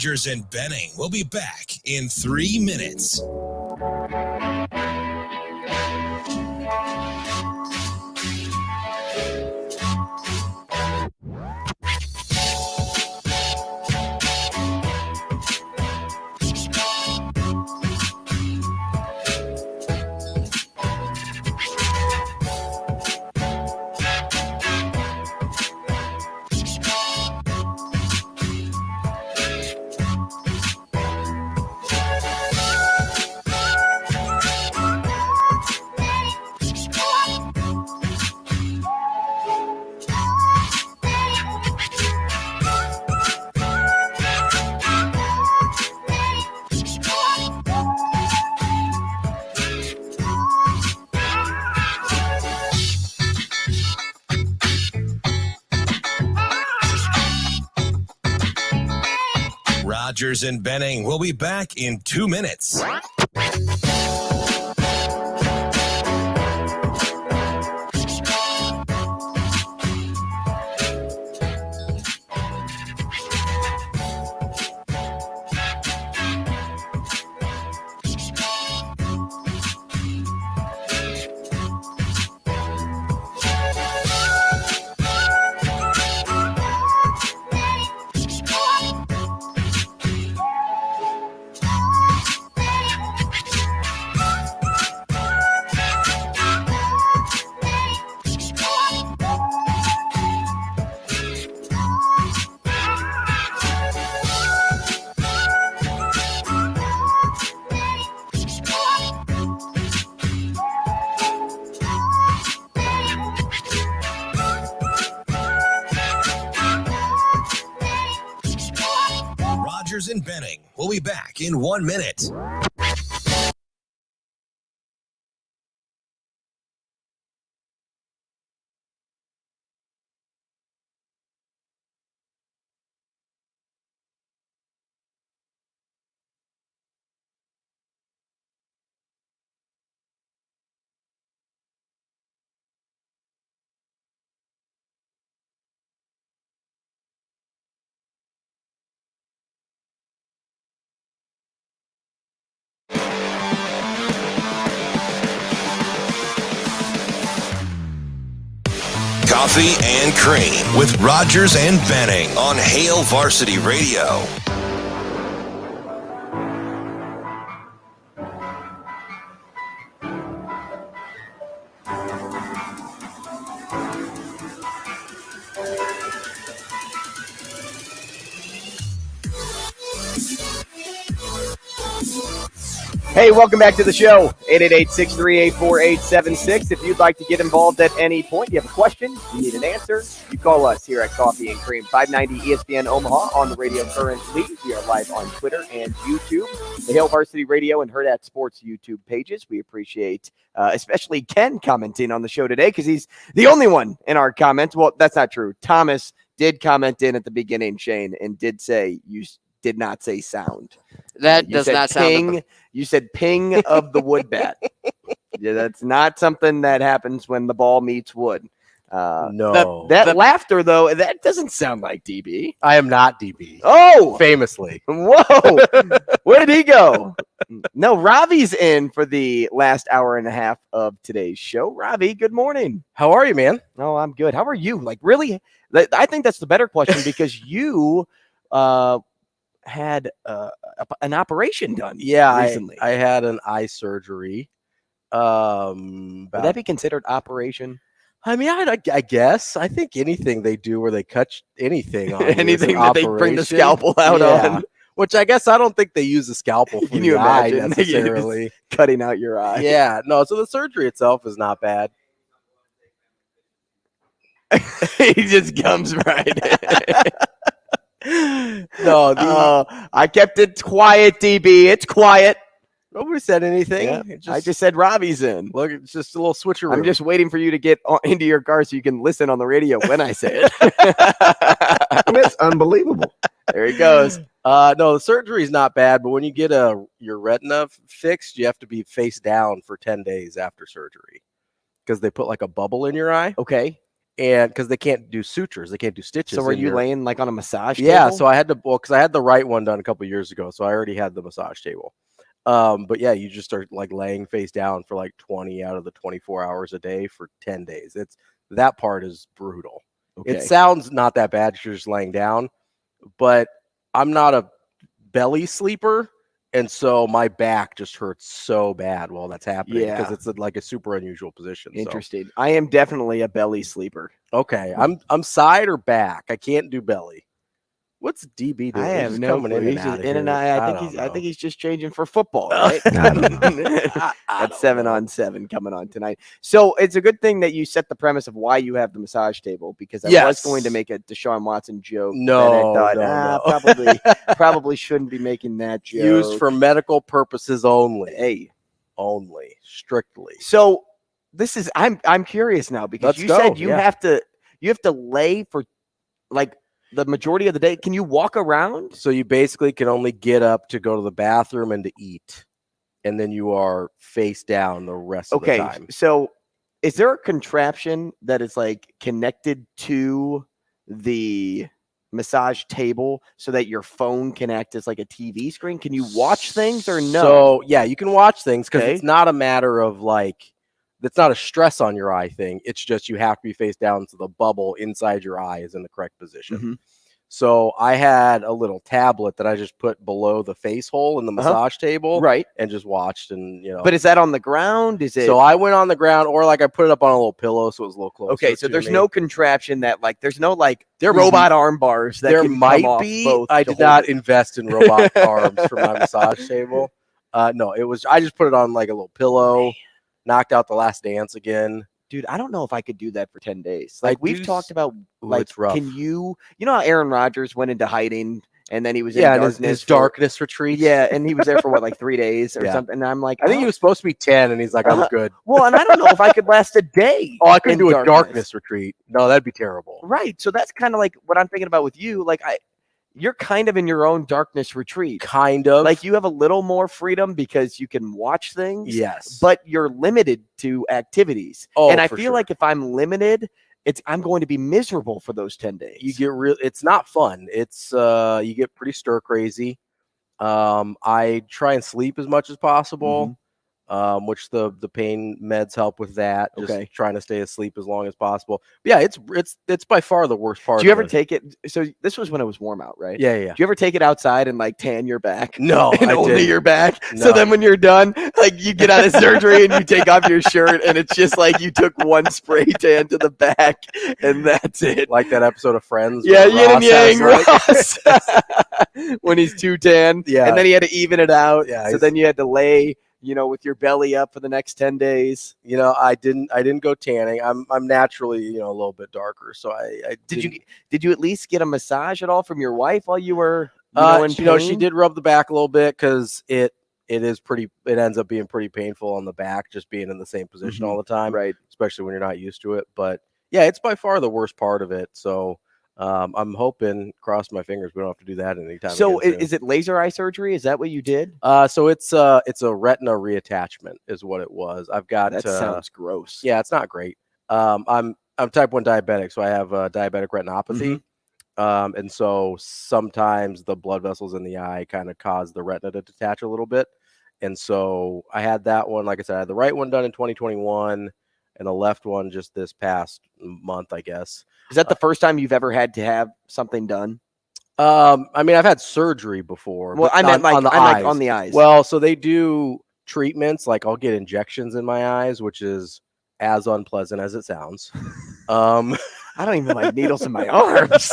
Rogers and Benning will be back in 3 minutes. Rogers and Benning will be back in 2 minutes. Rogers and Benning will be back in 1 minute. Coffee and Cream with Rogers and Benning on Hail Varsity Radio. Hey, welcome back to the show. 888-638-4876. If you'd like to get involved at any point, you have a question, you need an answer, you call us here at Coffee and Cream, 590 ESPN Omaha on the radio currently. We are live on Twitter and YouTube, the Hail Varsity Radio and Hurrdat Sports YouTube pages. We appreciate especially Ken commenting on the show today because he's the only one in our comments. Well, that's not true. Thomas did comment in at the beginning, Shane, and did say you did not say sound. That does not ping, sound. You said ping of the wood bat. Yeah, that's not something that happens when the ball meets wood. No. That laughter, though, that doesn't sound like DB. I am not DB. Oh! Famously. Whoa! Where did he go? No, Ravi's in for the last hour and a half of today's show. Ravi, good morning. How are you, man? Oh, I'm good. How are you? Like, really? I think that's the better question because you had an operation done recently. I had an eye surgery. Would that be considered operation? I mean, I guess. I think anything they do where they cut anything on anything that they bring the scalpel out on. Which I guess I don't think they use a scalpel for the eye necessarily. Cutting out your eye. Yeah, no, so the surgery itself is not bad. He just comes right No, I kept it quiet, DB. It's quiet. Nobody said anything. Yeah, I just said Robbie's in. Look, it's just a little switcheroo. I'm just waiting for you to get into your car so you can listen on the radio when I say it. It's unbelievable. There he goes. No, the surgery is not bad, but when you get your retina fixed, you have to be face down for 10 days after surgery because they put like a bubble in your eye. Okay. and because they can't do sutures, they can't do stitches. So were you laying like on a massage table? Yeah, so I had to, because I had the right one done a couple years ago, so I already had the massage table. But yeah, you just start like laying face down for like 20 out of the 24 hours a day for 10 days. That part is brutal. Okay. It sounds not that bad because you're just laying down, but I'm not a belly sleeper. And so my back just hurts so bad while that's happening because it's like a super unusual position. Interesting. So. I am definitely a belly sleeper. Okay. I'm side or back. I can't do belly. What's DB doing? I have no clue. He's just in and out. I think he's just changing for football, right? That's 7-on-7 coming on tonight. So it's a good thing that you set the premise of why you have the massage table, because I was going to make a Deshaun Watson joke. No, probably shouldn't be making that joke. Used for medical purposes only. Hey, only strictly. So this is I'm curious now because you said you have to lay for like the majority of the day. Can you walk around? So you basically can only get up to go to the bathroom and to eat, and then you are face down the rest of the time. So is there a contraption that is like connected to the massage table so that your phone can act as like a TV screen? Can you watch things or no? So yeah, you can watch things because it's not a matter of like, it's not a stress on your eye thing. It's just you have to be face down so the bubble inside your eye is in the correct position. Mm-hmm. So I had a little tablet that I just put below the face hole in the massage table, right, and just watched. And but is that on the ground? Is it? So I went on the ground, or like I put it up on a little pillow, so it was a little closer. Okay, so there's no contraption that like there's no like there robot arm bars that there can might come be. Off both I did not invest in robot arms for my massage table. No, it was I just put it on like a little pillow. Knocked out The Last Dance again. Dude, I don't know if I could do that for 10 days. Like we've talked about, like, it's rough. Can you know how Aaron Rodgers went into hiding and then he was in darkness, his darkness retreat. Yeah, and he was there for what, like 3 days or something. And I'm like, I think he was supposed to be 10, and he's like, I'm good. Well, and I don't know if I could last a day. Oh, I couldn't do a darkness retreat. No, that'd be terrible. Right. So that's kind of like what I'm thinking about with you. Like you're kind of in your own darkness retreat. Kind of. Like you have a little more freedom because you can watch things. Yes. But you're limited to activities. Oh, and I feel like if I'm limited, I'm going to be miserable for those 10 days. You get it's not fun. It's you get pretty stir crazy. I try and sleep as much as possible. Which the pain meds help with that. Just trying to stay asleep as long as possible. But yeah, it's by far the worst part. Do you ever take it? So this was when it was warm out, right? Yeah, yeah. Do you ever take it outside and like tan your back? No, and only didn't. your back. No. So then when you're done, like you get out of surgery and you take off your shirt and it's just like you took one spray tan to the back and that's it. Like that episode of Friends. Yeah, yin and yang, Ross. When he's too tan. Yeah. And then he had to even it out. Yeah. So then you had to lay, with your belly up for the next 10 days. I didn't go tanning. I'm naturally, a little bit darker. So I did you at least get a massage at all from your wife while you were in pain? She did rub the back a little bit because it ends up being pretty painful on the back, just being in the same position all the time. Right. Especially when you're not used to it. But yeah, it's by far the worst part of it. So I'm hoping, cross my fingers, we don't have to do that anytime. So is it laser eye surgery? Is that what you did? So it's a retina reattachment is what it was. I've got that sounds gross. Yeah, it's not great. I'm type 1 diabetic, so I have diabetic retinopathy. And so sometimes the blood vessels in the eye kind of cause the retina to detach a little bit. And so I had that one, like I said, I had the right one done in 2021 and the left one just this past month, I guess. Is that the first time you've ever had to have something done? I mean, I've had surgery before. Well, I meant on the eyes. Well, so they do treatments, like I'll get injections in my eyes, which is as unpleasant as it sounds. I don't even like needles in my arms.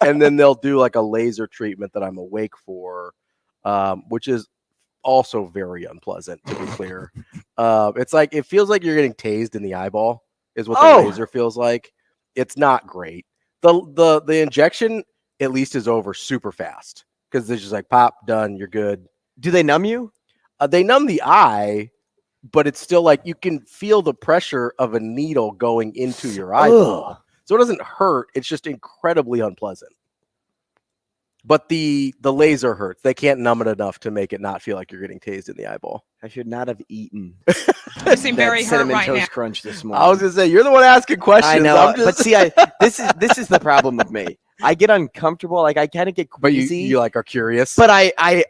And then they'll do like a laser treatment that I'm awake for, which is also very unpleasant, to be clear. It's like, it feels like you're getting tased in the eyeball is what the laser feels like. It's not great. The injection at least is over super fast because they're just like pop, done, you're good. Do they numb you? They numb the eye, but it's still like you can feel the pressure of a needle going into your eyeball. So it doesn't hurt. It's just incredibly unpleasant. But the laser hurts. They can't numb it enough to make it not feel like you're getting tased in the eyeball. I should not have eaten. You seem very that hurt Cinnamon right Toast now. Crunch this morning. I was gonna say you're the one asking questions. I know, I'm just... but see, this is the problem with me. I get uncomfortable, like I kind of get But queasy. you like are curious. But I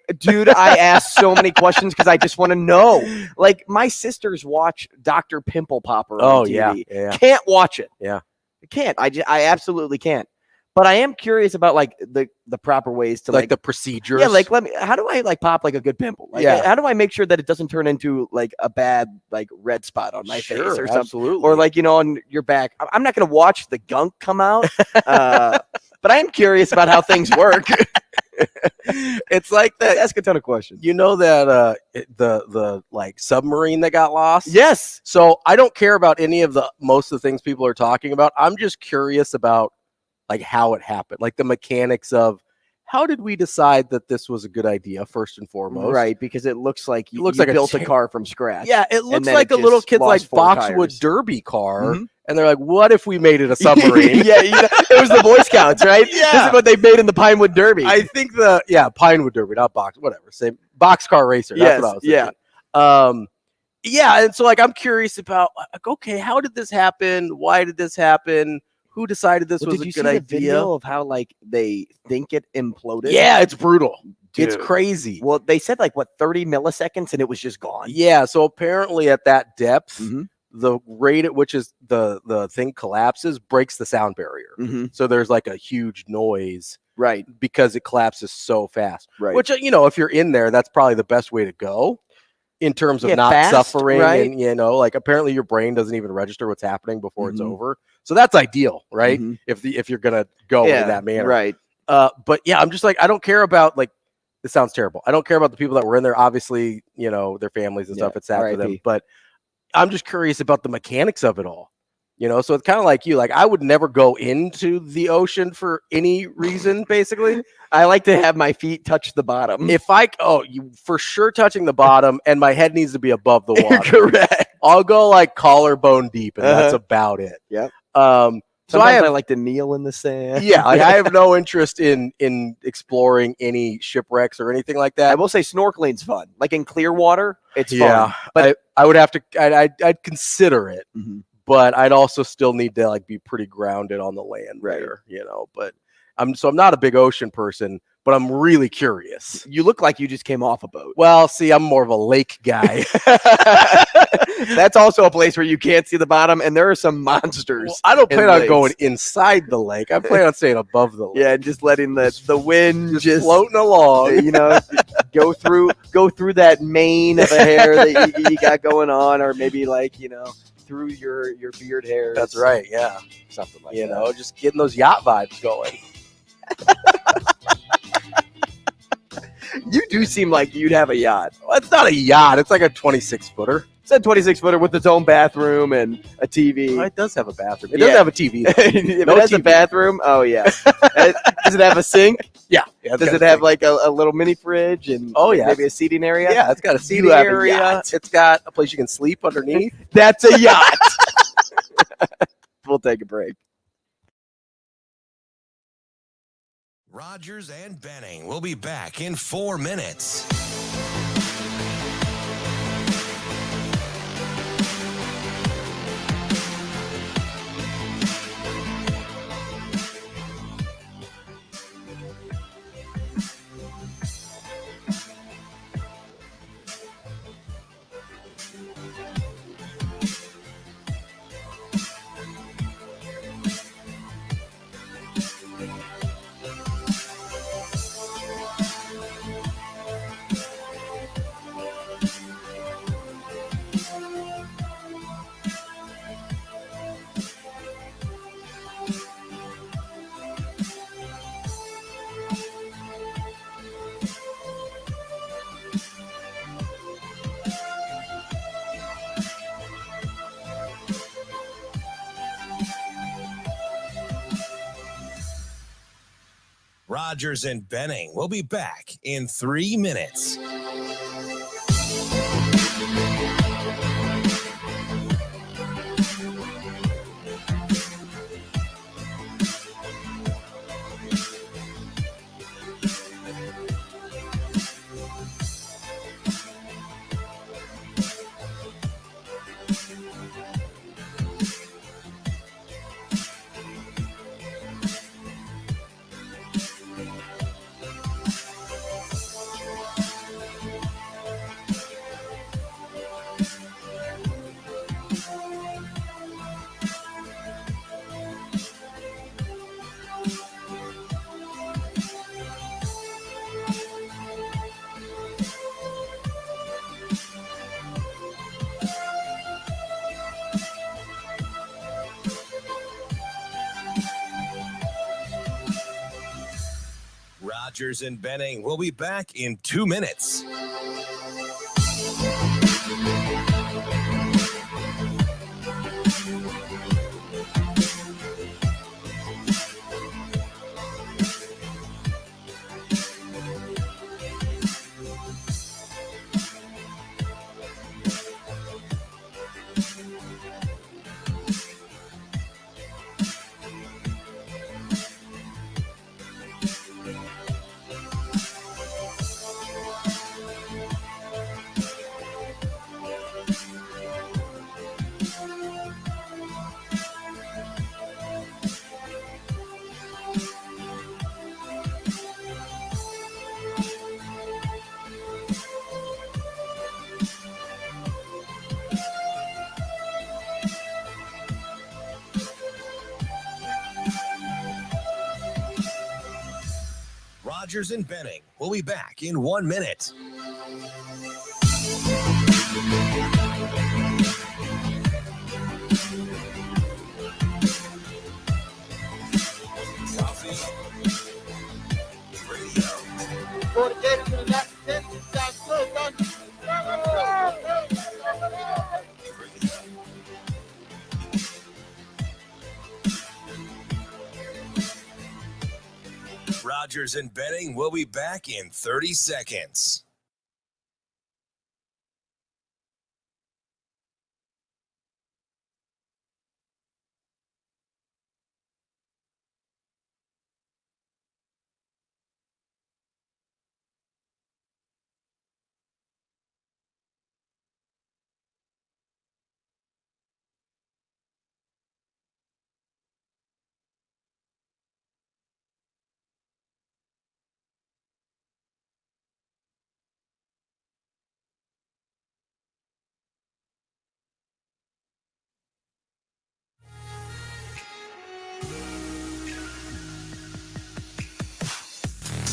ask so many questions because I just want to know. Like my sisters watch Dr. Pimple Popper on TV. Yeah. Can't watch it. Yeah. I can't. I absolutely can't. But I am curious about like the proper ways to like the procedures. Yeah, like how do I like pop like a good pimple? Like, how do I make sure that it doesn't turn into like a bad like red spot on my face or something? Absolutely. Or like, on your back. I'm not going to watch the gunk come out. But I am curious about how things work. It's like that. Ask a ton of questions. You know that the like submarine that got lost? Yes. So I don't care about any of most of the things people are talking about. I'm just curious about like how it happened, like the mechanics of how did we decide that this was a good idea first and foremost? Right, because it looks like you like built a car from scratch. Yeah, it looks like a little kid's like Boxwood Derby car. And they're like, what if we made it a submarine? Yeah, it was the Boy Scouts, right? Yeah. This is what they made in the Pinewood Derby. I think Pinewood Derby, not whatever. Same boxcar racer. That's what I was thinking. Yeah. And so like, I'm curious about like, okay, how did this happen? Why did this happen? Who decided this was a good idea? Did you see the video of how like they think it imploded? Yeah, it's brutal. Dude. It's crazy. Well, they said like 30 milliseconds and it was just gone. Yeah. So apparently at that depth, the rate at which is the thing collapses breaks the sound barrier. So there's like a huge noise, right? Because it collapses so fast. Right. Which if you're in there, that's probably the best way to go in terms of not suffering. Right? And like apparently your brain doesn't even register what's happening before it's over. So that's ideal, right? If you're gonna go in that manner, right? But yeah, I'm just like I don't care about like this sounds terrible. I don't care about the people that were in there. Obviously, their families and stuff. It's sad for them, but I'm just curious about the mechanics of it all. So it's kind of like you. Like I would never go into the ocean for any reason. Basically, I like to have my feet touch the bottom. If you for sure touching the bottom, and my head needs to be above the water. Correct. I'll go like collarbone deep, and that's about it. Yep. So I like to kneel in the sand. Yeah, like I have no interest in exploring any shipwrecks or anything like that. I will say snorkeling's fun. Like in clear water, it's fun. But I would have to. I'd consider it, but I'd also still need to like be pretty grounded on the land there. But I'm not a big ocean person, but I'm really curious. You look like you just came off a boat. Well, see, I'm more of a lake guy. That's also a place where you can't see the bottom, and there are some monsters. Well, I don't plan on going inside the lake. I plan on staying above the lake. Yeah, just letting the wind just floating along. Go through that mane of a hair that you got going on, or maybe like through your beard hair. That's right. Yeah, something like that. Just getting those yacht vibes going. You do seem like you'd have a yacht. Well, it's not a yacht. It's like a 26-footer. It's a 26-footer with its own bathroom and a TV. Well, it does have a bathroom. It doesn't have a TV. If it has a bathroom, oh yeah. Does it have a sink? Yeah. Does it have like a little mini fridge and maybe a seating area? Yeah, it's got a seating area. It's got a place you can sleep underneath. That's a yacht. We'll take a break. Rogers and Benning will be back in 4 minutes. Rogers and Benning will be back in 3 minutes. Rogers and Benning will be back in 2 minutes. Rogers and Benning will be back in 1 minute. Coffee Radio. Go to Gators in the next 10. Sounds good. Done. Rogers and Benning will be back in 30 seconds.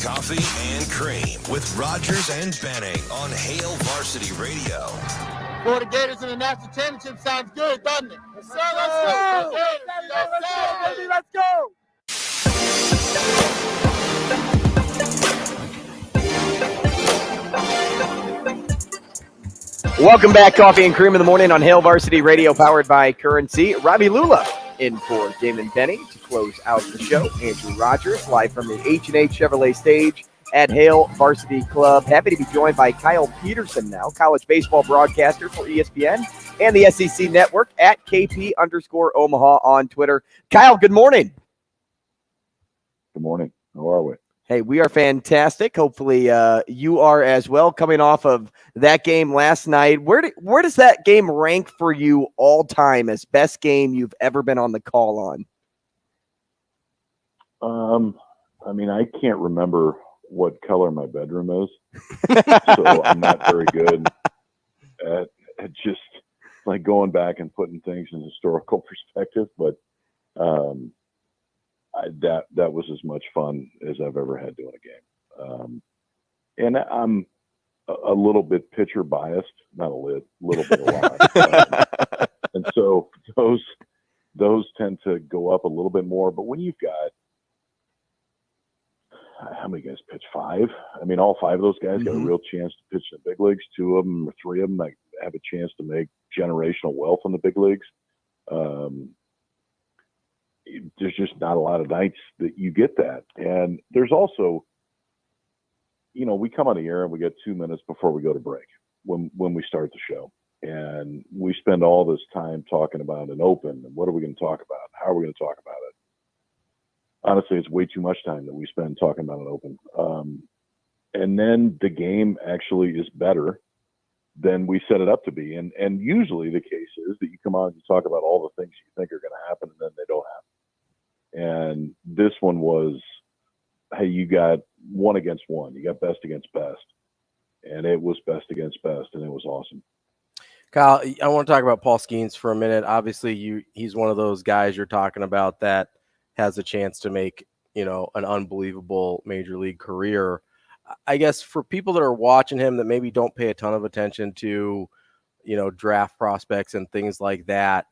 Coffee and Cream with Rogers and Benning on Hail Varsity Radio. Go to Gators in the national championship. Sounds good, doesn't it? Yes, sir. Let's go. Gators. Let's go. Welcome back, Coffee and Cream in the morning on Hail Varsity Radio, powered by Currency. Robbie Lula in for Damon Benning to close out the show. Andrew Rogers live from the H&H Chevrolet stage at Hail Varsity Club. Happy to be joined by Kyle Peterson now, college baseball broadcaster for ESPN and the SEC Network at KP_Omaha on Twitter. Kyle, good morning. Good morning. How are we? Hey, we are fantastic. Hopefully you are as well, coming off of that game last night. Where does that game rank for you all time as best game you've ever been on the call on? I mean, I can't remember what color my bedroom is, so I'm not very good at just like going back and putting things in historical perspective, but that was as much fun as I've ever had doing a game. And I'm a little bit pitcher biased, not a little bit a lot. And so those tend to go up a little bit more. But when you've got, how many guys pitch? 5? I mean, all 5 of those guys got a real chance to pitch in the big leagues. 2 of them or 3 of them like, have a chance to make generational wealth in the big leagues. There's just not a lot of nights that you get that. And there's also, you know, we come on the air and we get 2 minutes before we go to break when we start the show. And we spend all this time talking about an open and what are we going to talk about? How are we going to talk about it? Honestly, it's way too much time that we spend talking about an open. And then the game actually is better than we set it up to be. And usually the case is that you come on and you talk about all the things you think are going to happen and then they don't happen. And this one was, hey, you got 1 against 1. You got best against best. And it was best against best, and it was awesome. Kyle, I want to talk about Paul Skeens for a minute. Obviously, he's one of those guys you're talking about that has a chance to make, you know, an unbelievable major league career. I guess for people that are watching him that maybe don't pay a ton of attention to, you know, draft prospects and things like that,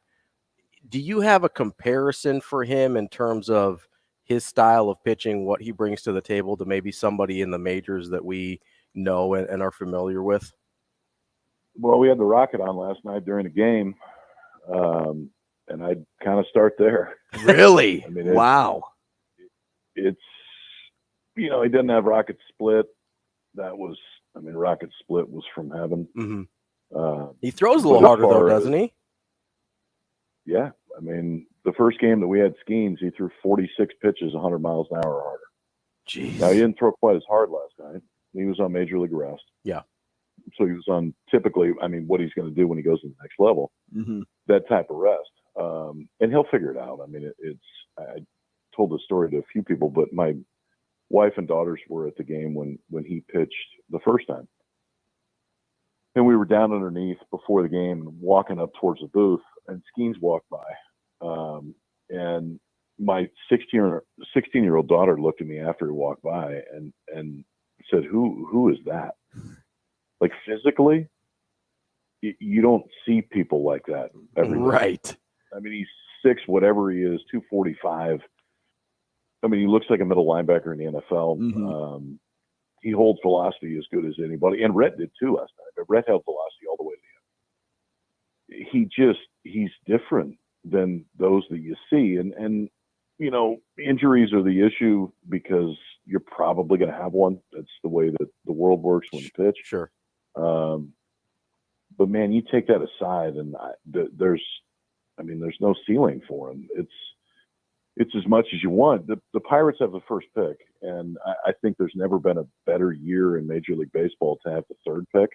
do you have a comparison for him in terms of his style of pitching, what he brings to the table to maybe somebody in the majors that we know and are familiar with? Well, we had the Rocket on last night during the game, and I'd kind of start there. Really? I mean, wow. It's, he doesn't have Rocket Split. Rocket Split was from heaven. Mm-hmm. He throws a little harder, though, doesn't he? Yeah. I mean, the first game that we had Skeens, he threw 46 pitches 100 miles an hour or harder. Jeez. Now, he didn't throw quite as hard last night. He was on Major League rest. Yeah. So he was on typically, what he's going to do when he goes to the next level, that type of rest. And he'll figure it out. I mean, I told this story to a few people, but my wife and daughters were at the game when he pitched the first time. And we were down underneath before the game and walking up towards the booth, and Skeens walked by. And my 16-year-old daughter looked at me after he walked by and said, who is that? Like, physically, you don't see people like that every day. Right. I mean, he's 6, whatever he is, 245. I mean, he looks like a middle linebacker in the NFL. He holds velocity as good as anybody. And Rhett did too last night. But Rhett held velocity all the way to the end. He's different than those that you see. And injuries are the issue because you're probably going to have one. That's the way that the world works when you pitch. Sure. But man, you take that aside, and there's no ceiling for him. It's as much as you want. The Pirates have the first pick, and I think there's never been a better year in Major League Baseball to have the third pick,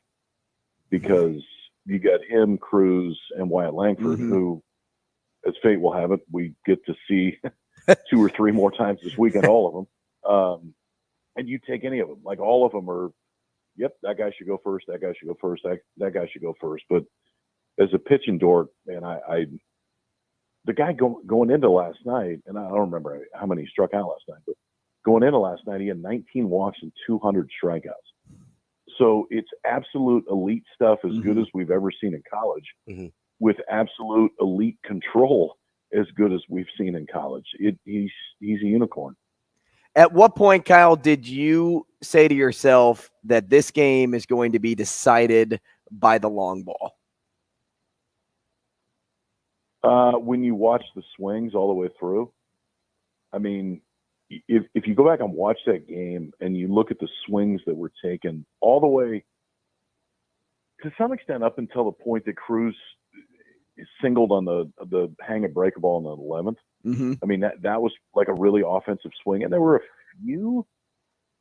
because you got him, Cruz, and Wyatt Langford, who, as fate will have it, we get to see 2 or 3 more times this weekend, all of them. And you take any of them, like all of them are, yep, that guy should go first, that guy should go first, that guy should go first. But as a pitching dork, man, the guy going into last night, and I don't remember how many he struck out last night, but going into last night, he had 19 walks and 200 strikeouts. So it's absolute elite stuff, as good as we've ever seen in college, with absolute elite control, as good as we've seen in college. He's a unicorn. At what point, Kyle, did you say to yourself that this game is going to be decided by the long ball? When you watch the swings all the way through, I mean, if you go back and watch that game and you look at the swings that were taken all the way, to some extent, up until the point that Cruz singled on the hang and break ball on the 11th. I mean, that was like a really offensive swing. And there were a few,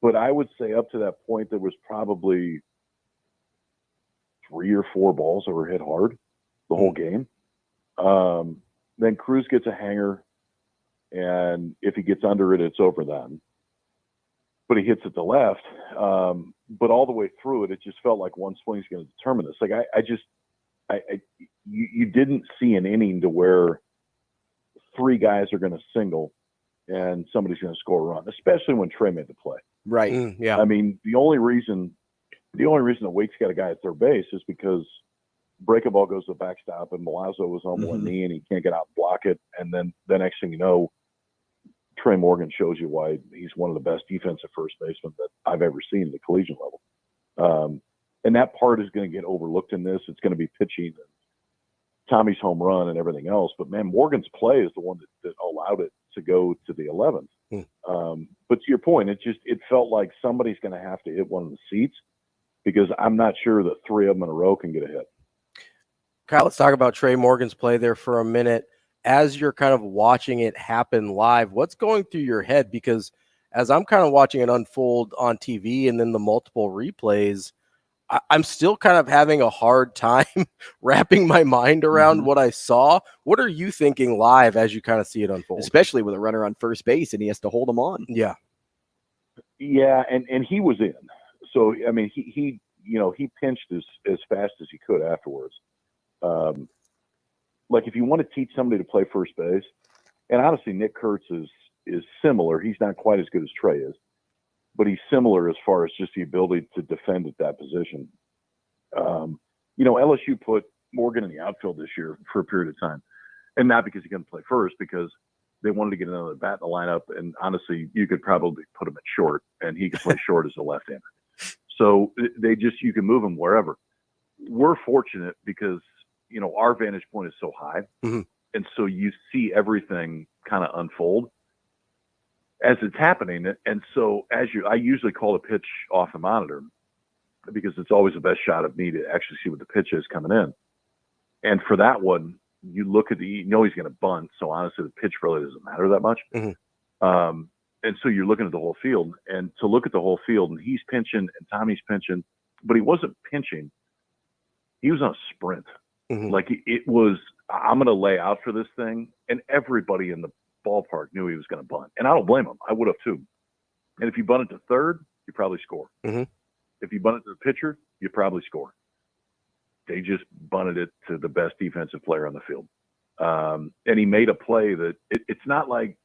but I would say up to that point, there was probably 3 or 4 balls that were hit hard the whole game. Then Cruz gets a hanger, and if he gets under it, it's over then. But he hits it to left. But all the way through it, it just felt like one swing is going to determine this. Like you didn't see an inning to where 3 guys are going to single and somebody's going to score a run, especially when Trey made the play. Right. Yeah. I mean, the only reason that Wake's got a guy at third base is because breaking ball goes to the backstop and Milazzo was on one knee and he can't get out and block it. And then the next thing you know, Trey Morgan shows you why he's one of the best defensive first basemen that I've ever seen at the collegiate level. And that part is going to get overlooked in this. It's going to be pitching and Tommy's home run and everything else. But man, Morgan's play is the one that allowed it to go to the 11th. But to your point, it felt like somebody's going to have to hit one of the seats, because I'm not sure that 3 of them in a row can get a hit. Kyle, let's talk about Trey Morgan's play there for a minute. As you're kind of watching it happen live, what's going through your head? Because as I'm kind of watching it unfold on TV and then the multiple replays, I'm still kind of having a hard time wrapping my mind around what I saw. What are you thinking live as you kind of see it unfold? Especially with a runner on first base and he has to hold him on. Yeah. Yeah, and he was in. So, I mean, he pinched as fast as he could afterwards. Like, if you want to teach somebody to play first base, and honestly, Nick Kurtz is similar. He's not quite as good as Trey is, but he's similar as far as just the ability to defend at that position. LSU put Morgan in the outfield this year for a period of time, and not because he couldn't play first, because they wanted to get another bat in the lineup. And honestly, you could probably put him at short, and he could play short as a left-hander. So you can move him wherever. We're fortunate because, our vantage point is so high. Mm-hmm. And so you see everything kind of unfold as it's happening. And so I usually call the pitch off the monitor because it's always the best shot of me to actually see what the pitch is coming in. And for that one, you look at he's going to bunt. So honestly, the pitch really doesn't matter that much. Mm-hmm. And so you're looking at the whole field, and to look at the whole field, and he's pinching and Tommy's pinching, but he wasn't pinching. He was on a sprint. Mm-hmm. Like it was, I'm going to lay out for this thing. And everybody in the ballpark knew he was going to bunt. And I don't blame him. I would have too. And if you bunt it to third, you probably score. Mm-hmm. If you bunt it to the pitcher, you probably score. They just bunted it to the best defensive player on the field. And he made a play that it's not like,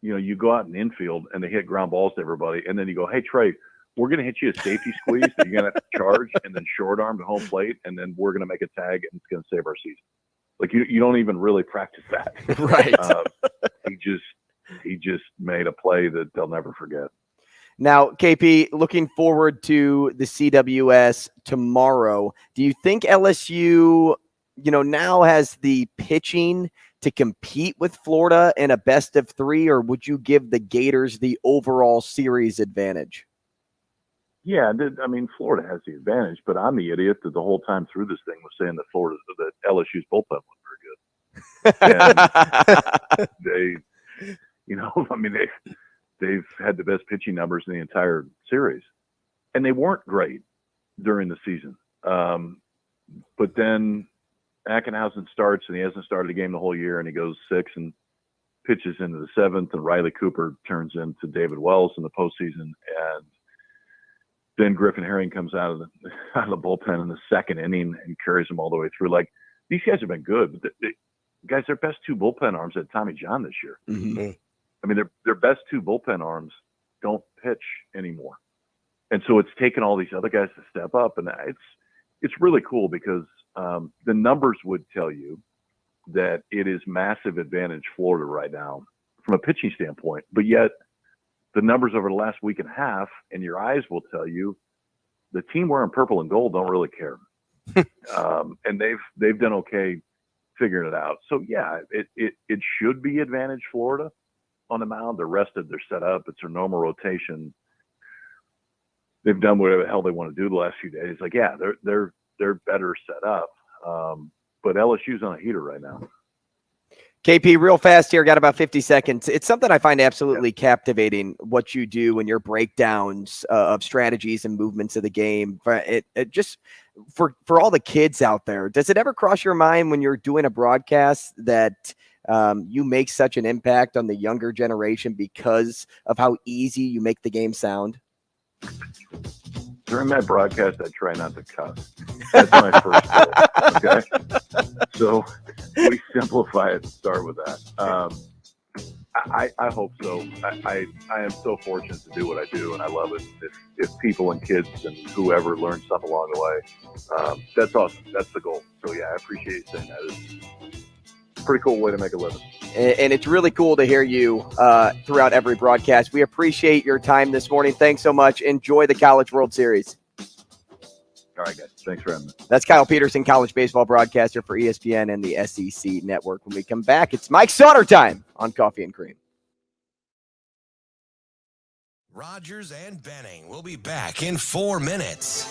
you go out in infield and they hit ground balls to everybody. And then you go, hey, Trey, we're going to hit you a safety squeeze that you're going to have to charge and then short arm to home plate. And then we're going to make a tag and it's going to save our season. Like you don't even really practice that. Right. He just made a play that they'll never forget. Now, KP, looking forward to the CWS tomorrow. Do you think LSU, now has the pitching to compete with Florida in a best of three, or would you give the Gators the overall series advantage? Yeah, Florida has the advantage, but I'm the idiot that the whole time through this thing was saying that LSU's bullpen wasn't very good. And they've had the best pitching numbers in the entire series, and they weren't great during the season. But then Ackenhausen starts, and he hasn't started a game the whole year, and he goes 6 and pitches into the 7th, and Riley Cooper turns into David Wells in the postseason, and then Griffin Herring comes out of the bullpen in the 2nd inning and carries them all the way through. Like, these guys have been good, but guys, their best 2 bullpen arms had Tommy John this year. Mm-hmm. Their best 2 bullpen arms don't pitch anymore, and so it's taken all these other guys to step up, and it's really cool because the numbers would tell you that it is massive advantage Florida right now from a pitching standpoint, but yet the numbers over the last week and a half and your eyes will tell you the team wearing purple and gold don't really care. And they've done okay figuring it out. So yeah, it should be advantage Florida on the mound. They're rested, they're set up, it's their normal rotation. They've done whatever the hell they want to do the last few days. Like, yeah, they're better set up. But LSU's on a heater right now. KP, real fast here, got about 50 seconds. It's something I find absolutely captivating, what you do and your breakdowns of strategies and movements of the game. It just for all the kids out there, does it ever cross your mind when you're doing a broadcast that you make such an impact on the younger generation because of how easy you make the game sound? During that broadcast, I try not to cuss. That's my first goal. Okay, so we simplify it and start with that. I hope so. I am so fortunate to do what I do, and I love it. If people and kids and whoever learn something along the way, that's awesome. That's the goal. So yeah, I appreciate you saying that. It's a pretty cool way to make a living. And it's really cool to hear you throughout every broadcast. We appreciate your time this morning. Thanks so much. Enjoy the College World Series. All right, guys. Thanks for having me. That's Kyle Peterson, college baseball broadcaster for ESPN and the SEC Network. When we come back, it's Mike Sautter time on Coffee and Cream. Rogers and Benning will be back in 4 minutes.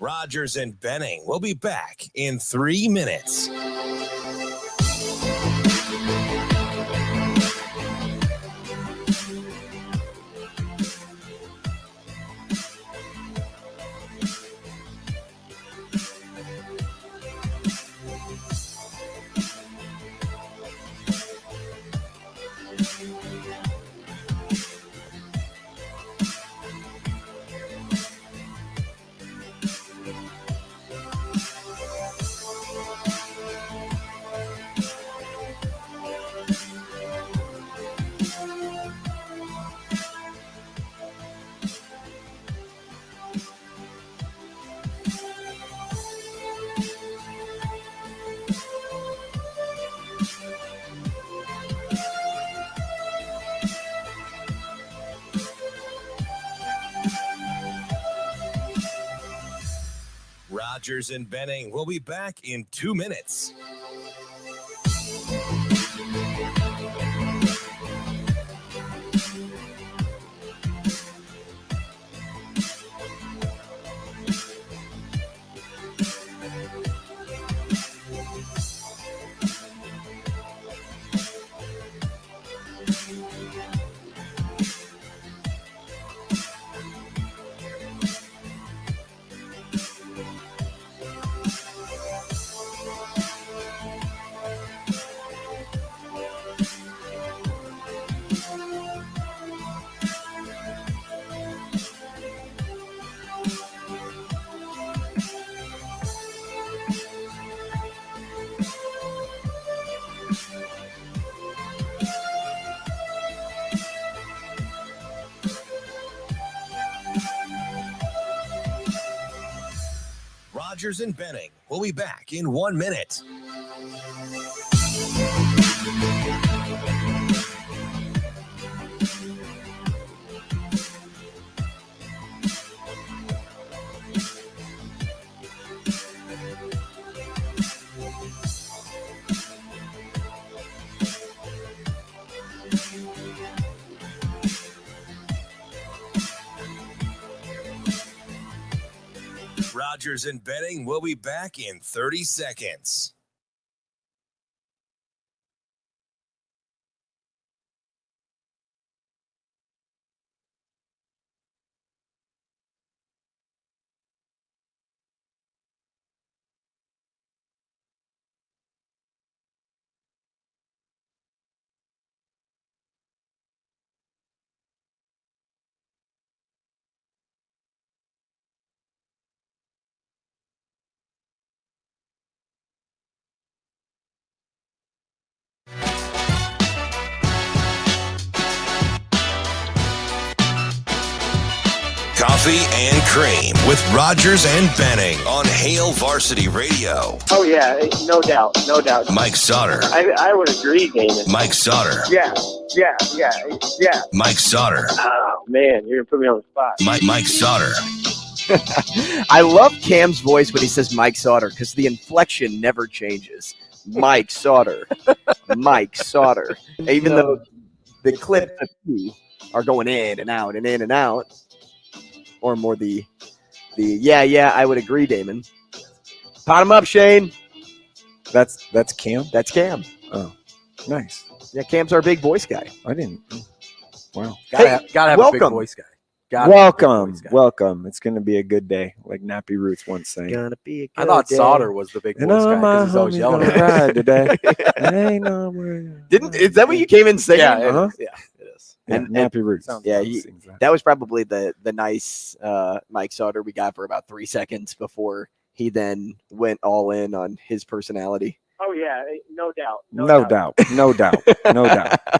Rogers and Benning will be back in 3 minutes. Rogers and Benning will be back in 2 minutes. Rogers and Benning will be back in 1 minute. Rogers and Benning will be back in 30 seconds. Coffee and Cream with Rogers and Benning on Hail Varsity Radio. Oh, yeah, no doubt, no doubt. Mike Sautter. I would agree, Damon. Mike Sautter. Yeah. Mike Sautter. Oh, man, you're going to put me on the spot. Mike Sautter. I love Cam's voice when he says Mike Sautter because the inflection never changes. Mike Sautter. Mike Sautter. Even though the clips are going in and out and in and out. Or more the I would agree, Damon. Pot him up, Shane. That's Cam? That's Cam. Oh, nice. Yeah, Cam's our big voice guy. I didn't. Wow. Gotta have a big voice guy. Welcome. It's going to be a good day, like Nappy Roots once sang. Gonna be a good I thought day. Sautter was the big voice guy because he's always yelling at me. today. Ain't no way. Is that what you came in saying? Yeah, Yeah. And Nappy Roots. Yeah, that was probably the nice Mike Sautter we got for about 3 seconds before he then went all in on his personality. Oh, yeah, no doubt. No doubt.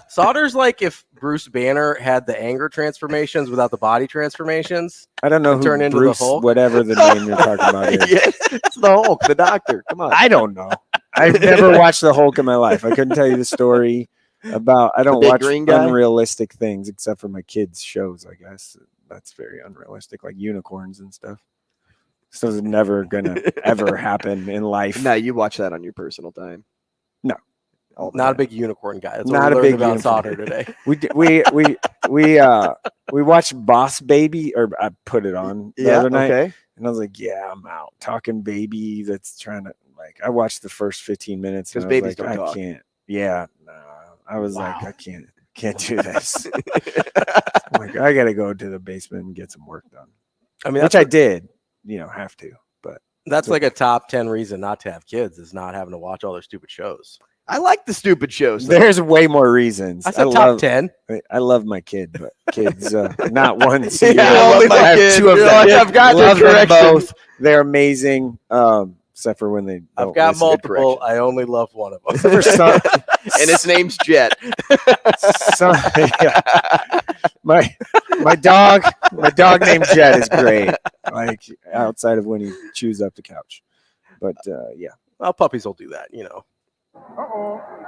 Sauter's like if Bruce Banner had the anger transformations without the body transformations. I don't know who turn into Bruce, the Hulk. whatever the name you're talking about is. Yeah, it's the Hulk, the doctor. Come on. I don't know. I've never watched the Hulk in my life. I couldn't tell you the story about. I don't watch unrealistic things except for my kids' shows. I guess that's very unrealistic, like unicorns and stuff. So it's never gonna ever happen in life. No, you watch that on your personal time. No, not a big unicorn guy. That's not what a we big learned about unicorn. Sautter today. We watched Boss Baby, or I put it on the other night. Okay. And I was like, yeah, I'm out. Talking baby that's trying to, like, I watched the first 15 minutes. Because and I was babies like, don't I talk. can't. Yeah. No. I was like, I can't do this. I'm like, I got to go to the basement and get some work done. I mean, which I did, have to. But that's like a top 10 reason not to have kids is not having to watch all their stupid shows. I like the stupid shows. Though. There's way more reasons. I said top 10. I love my kid, but kids, not once. Yeah, I have two of them. Like, I've got love your them correction. both. They're amazing. Except for when they don't I've got listen to multiple. I only love one of them. Except for some, and his name's Jet. My dog named Jet is great. Like outside of when he chews up the couch, but yeah. Well, puppies will do that,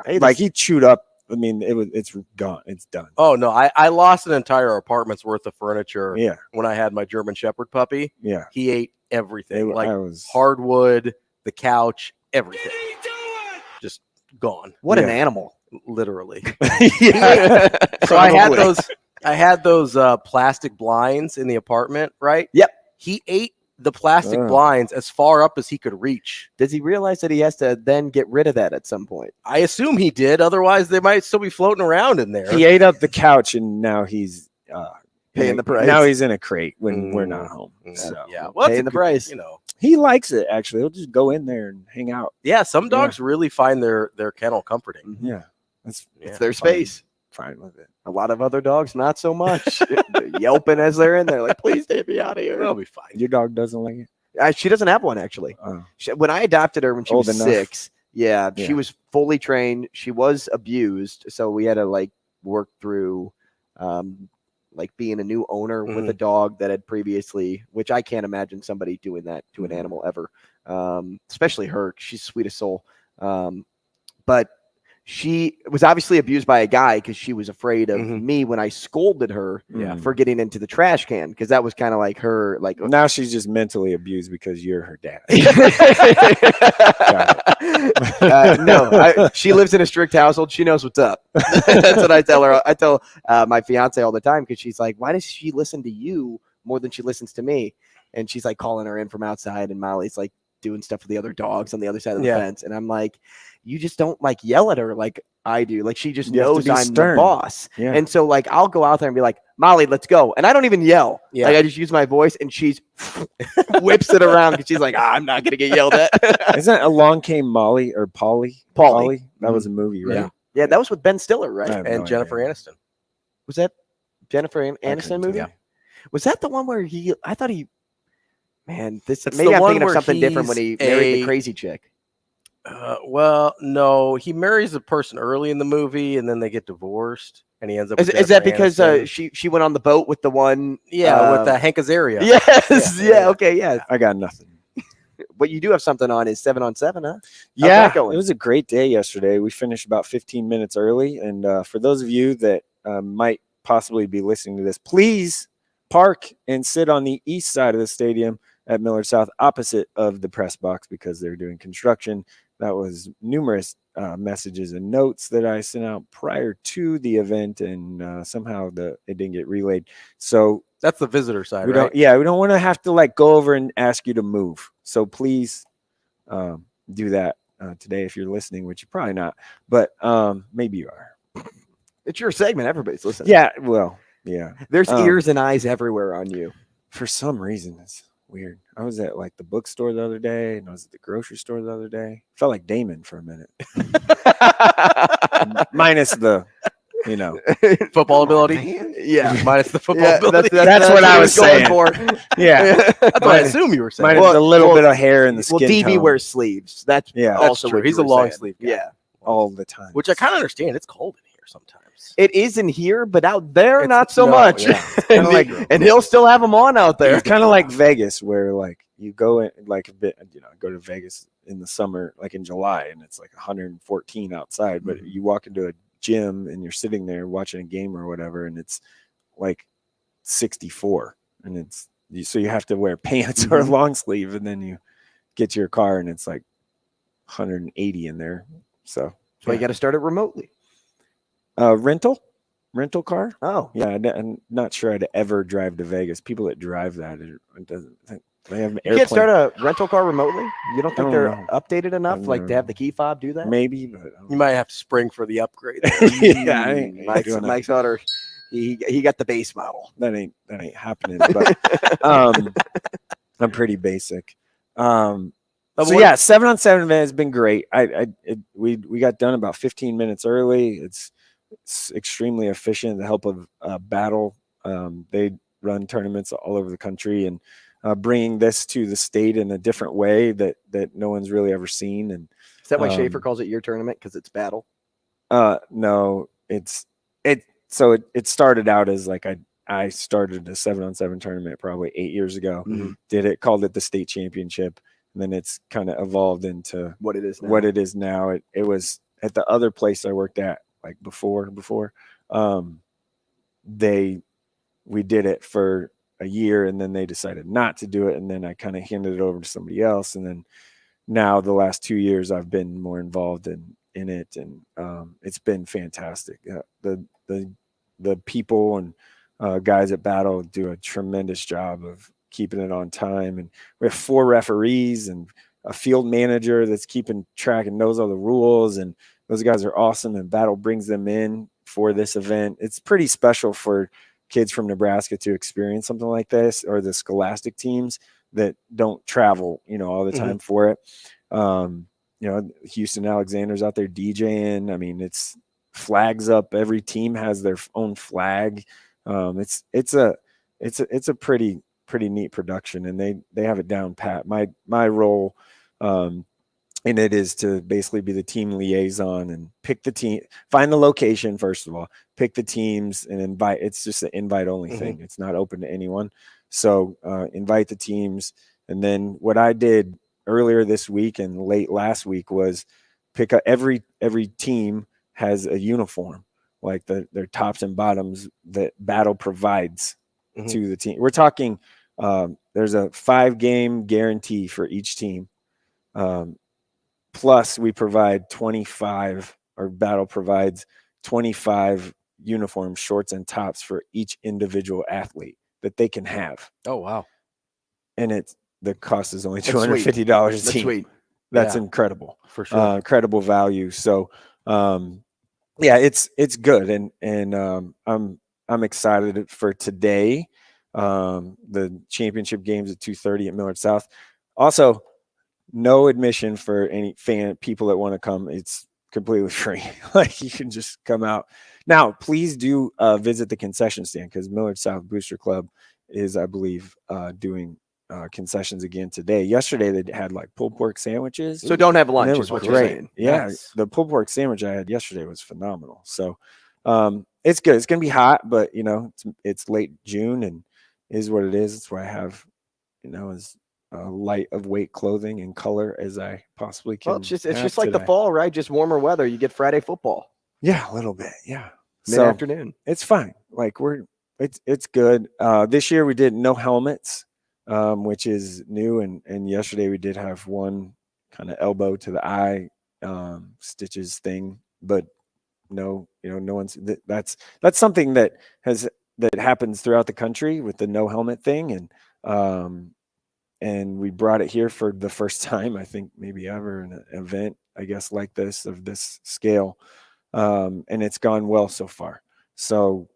Hey, like he chewed up. I mean, it's gone. It's done. Oh no, I lost an entire apartment's worth of furniture. Yeah. When I had my German Shepherd puppy. Yeah. He ate everything, I like was hardwood, the couch, everything. Just gone. What an animal. Literally. Yeah. So I had those plastic blinds in the apartment, right? Yep. He ate the plastic blinds as far up as he could reach. Does he realize that he has to then get rid of that at some point? I assume he did. Otherwise, they might still be floating around in there. He ate up the couch, and now he's paying the price. Now he's in a crate when we're not home. So Yeah, well, paying the price. he likes it. Actually, he'll just go in there and hang out. Yeah, some dogs really find their kennel comforting. Yeah, It's their space. Fine with it. A lot of other dogs, not so much. They're yelping as they're in there, like, please take me out of here. They'll be fine. Your dog doesn't like it. She doesn't have one, actually. Oh. When I adopted her when she Old was enough. 6, she was fully trained. She was abused, so we had to work through being a new owner with a dog that had previously, which I can't imagine somebody doing that to an animal ever, especially her. She's sweet as soul, but she was obviously abused by a guy because she was afraid of me when I scolded her for getting into the trash can, because that was kind of like her Now she's just mentally abused because you're her dad. She lives in a strict household. She knows what's up. That's what I tell her. I tell my fiance all the time, because she's like, why does she listen to you more than she listens to me? And she's like calling her in from outside, and Molly's like doing stuff with the other dogs on the other side of the fence. And I'm like, you just don't yell at her like I do. Like, she just knows I'm the boss. Yeah. And so I'll go out there and be like, Molly, let's go. And I don't even yell. Yeah. I just use my voice, and she's whips it around because she's like, I'm not going to get yelled at. Isn't that Along Came Molly or Polly? Polly. That was a movie, right? Yeah, that was with Ben Stiller, right? And Jennifer Aniston. Was that Jennifer Aniston movie? Yeah. Was that the one where I thought he, man, It's maybe the I'm one thinking of where something different when he married the a- crazy chick. Well, no, he marries a person early in the movie, and then they get divorced, and he ends up. Is with that Jennifer because Aniston. she went on the boat with the one? with Hank Azaria? Yes. Yeah. Okay. Yeah. I got nothing. What you do have something on is 7 on 7, huh? How's Yeah, that going? it was a great day yesterday. We finished about 15 minutes early. And for those of you that might possibly be listening to this, please park and sit on the east side of the stadium at Millard South, opposite of the press box, because they're doing construction. That was numerous messages and notes that I sent out prior to the event, and somehow it didn't get relayed. So That's the visitor side, we right? don't. Yeah, we don't want to have to go over and ask you to move. So please do that today if you're listening, which you're probably not, but maybe you are. It's your segment. Everybody's listening. Yeah. Well, yeah. There's ears and eyes everywhere on you. For some reason, it's weird. I was at the bookstore the other day, and I was at the grocery store the other day. Felt like Damon for a minute, minus the, football ability. Yeah, minus the football ability. That's what I was going saying. for. Yeah, That's what I assume you were saying. minus a little bit of hair in the skin. Well, DB tone wears sleeves. That's Yeah. That's also true. what He's you a were long saying. sleeve guy. Yeah, all the time. Which I kind of understand. It's cold in here sometimes. it is in here, but out there, It's- not so no, much. yeah. and, and he'll still have them on out there. It's kind of like Vegas, where you go in a bit, go to Vegas in the summer, in July, and it's 114 outside, but you walk into a gym and you're sitting there watching a game or whatever, and it's 64, and so you have to wear pants or a long sleeve, and then you get to your car and it's 180 in there. So you got to start it remotely. rental car. Oh, Yeah, I'm not sure I'd ever drive to Vegas. People that drive that, it doesn't. They have You can't start a rental car remotely? You don't think they're updated enough, like to have the key fob do that? Maybe, but You might have to spring for the upgrade. yeah, I ain't Mike doing that. Sautter, he got the base model. That ain't happening. But I'm pretty basic. So yeah, 7-on-7 event has been great. We got done about 15 minutes early. It's extremely efficient. The help of Battle, they run tournaments all over the country, and bringing this to the state in a different way that no one's really ever seen. And is that why Schaefer calls it your tournament, because it's Battle? No, So it started out as like I started a 7-on-7 tournament probably 8 years ago. Mm-hmm. Called it the state championship, and then it's kind of evolved into what it is now. It was at the other place I worked at, like before. We did it for a year, and then they decided not to do it, and then I kind of handed it over to somebody else, and then now the last 2 years I've been more involved in it, and it's been fantastic. The people and guys at Battle do a tremendous job of keeping it on time, and we have 4 referees and a field manager that's keeping track and knows all the rules, and those guys are awesome, and Battle brings them in for this event. It's pretty special for kids from Nebraska to experience something like this, or the scholastic teams that don't travel, all the time for it. Houston Alexander's out there DJing. I mean, it's flags up. Every team has their own flag. It's a pretty neat production, and they have it down pat. My role in it is to basically be the team liaison and pick the team, find the location first of all, pick the teams, and invite. It's just an invite only thing. It's not open to anyone. So invite the teams, and then what I did earlier this week and late last week was pick up every team has a uniform, like their tops and bottoms that Battle provides to the team. We're talking there's a 5-game guarantee for each team. Plus we provide 25, or Battle provides 25 uniform shorts and tops for each individual athlete that they can have. Oh, wow. And the cost is only $250 a team. That's sweet. That's incredible. For sure. Incredible value. So, yeah, it's good. And I'm excited for today. The championship games at 2:30 at Millard South. Also, no admission for any people that want to come. It's completely free. Like, you can just come out. Now, please do visit the concession stand, because Millard South Booster Club is, I believe, doing concessions again today. Yesterday they had like pulled pork sandwiches. So don't have lunch. It was great. Yeah, the pulled pork sandwich I had yesterday was phenomenal. So it's good. It's gonna be hot, but it's late June and is what it is. That's why I have as light of weight clothing and color as I possibly can. Well, it's just like the fall, right? Just warmer weather. You get Friday football. Yeah, a little bit. Yeah, mid-afternoon. So it's fine. Like it's good. This year we did no helmets, which is new, and yesterday we did have one kind of elbow to the eye stitches thing, but no one's that's something that happens throughout the country with the no helmet thing, and we brought it here for the first time, I think maybe ever, in an event, I guess, like this, of this scale, and it's gone well so far. So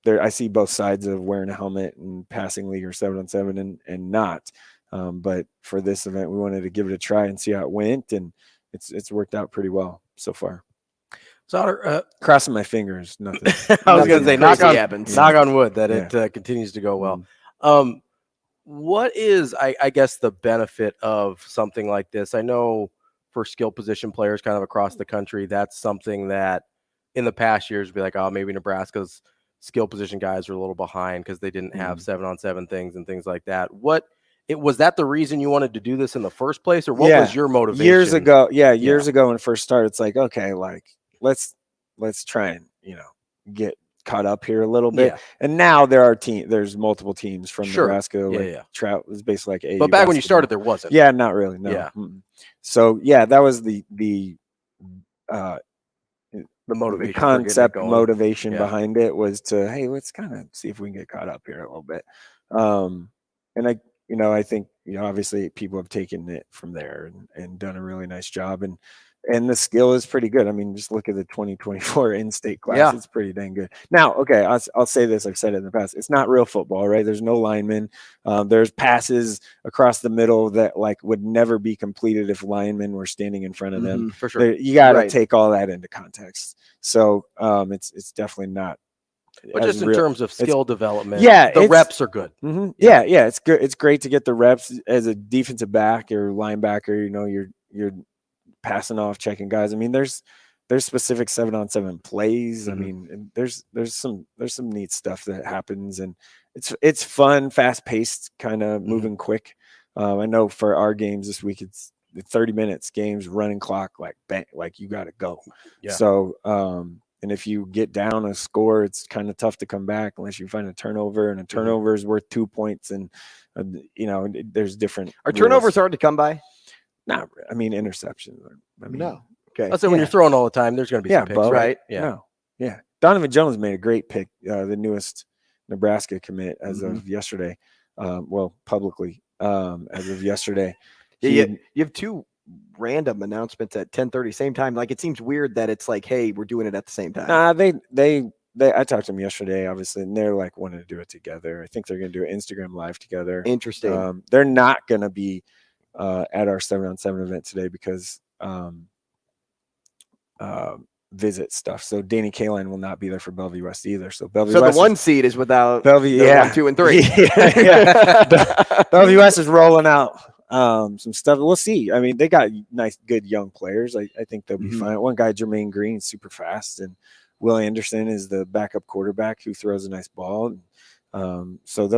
I see both sides of wearing a helmet and passing league or 7-on-7 and not. But for this event, we wanted to give it a try and see how it went, and it's worked out pretty well so far. Sautter, crossing my fingers, nothing. I was going to say, knock on wood that it continues to go well. What is, I guess, the benefit of something like this? I know for skill position players kind of across the country, that's something that in the past years would be like, oh, maybe Nebraska's skill position guys are a little behind because they didn't have 7-on-7 things and things like that. Was that the reason you wanted to do this in the first place, or what was your motivation? Years ago when it first started, it's like, okay, like let's try and get caught up here a little bit. Yeah. And now there's multiple teams from Nebraska. Trout was basically like AU. But back when you started, there wasn't. Yeah, not really. No. Yeah. So that was the motivation, the concept motivation behind it was to, hey, let's kind of see if we can get caught up here a little bit. And I think, obviously people have taken it from there and done a really nice job. And the skill is pretty good. I mean, just look at the 2024 in-state class. Yeah. It's pretty dang good. Now, okay, I'll say this. I've said it in the past. It's not real football, right? There's no linemen. There's passes across the middle that like would never be completed if linemen were standing in front of them. For sure. You got to take all that into context. So it's definitely not. But just in terms of skill development, the reps are good. Yeah, it's good. It's great to get the reps as a defensive back or linebacker. You're passing off, checking guys. I mean, there's specific 7-on-7 plays. I mean, and there's some neat stuff that happens, and it's fun, fast paced, kind of moving quick. I know for our games this week, it's 30 minutes games, running clock, like bang, like you got to go. Yeah. So, and if you get down a score, it's kind of tough to come back unless you find a turnover, and a turnover is worth 2 points. And, there's different. Are turnovers hard to come by? Not, I mean, interceptions. No. Okay. I'll say when you're throwing all the time, there's going to be some picks, right? Yeah. No. Yeah. Donovan Jones made a great pick, the newest Nebraska commit as of yesterday. Publicly, as of yesterday. You have two random announcements at 10:30 same time. Like, it seems weird that it's like, hey, we're doing it at the same time. Nah, they I talked to them yesterday, obviously, and they're like wanting to do it together. I think they're going to do an Instagram live together. Interesting. They're not going to be at our 7-on-7 event today because visit stuff. So Danny Kaline will not be there for Bellevue West either. So Bellevue West, the one seed is without Bellevue, 1, 2, and 3. Bellevue West is rolling out some stuff. We'll see. I mean, they got nice, good young players. I think they'll be fine. One guy, Jermaine Green, super fast, and Will Anderson is the backup quarterback who throws a nice ball. So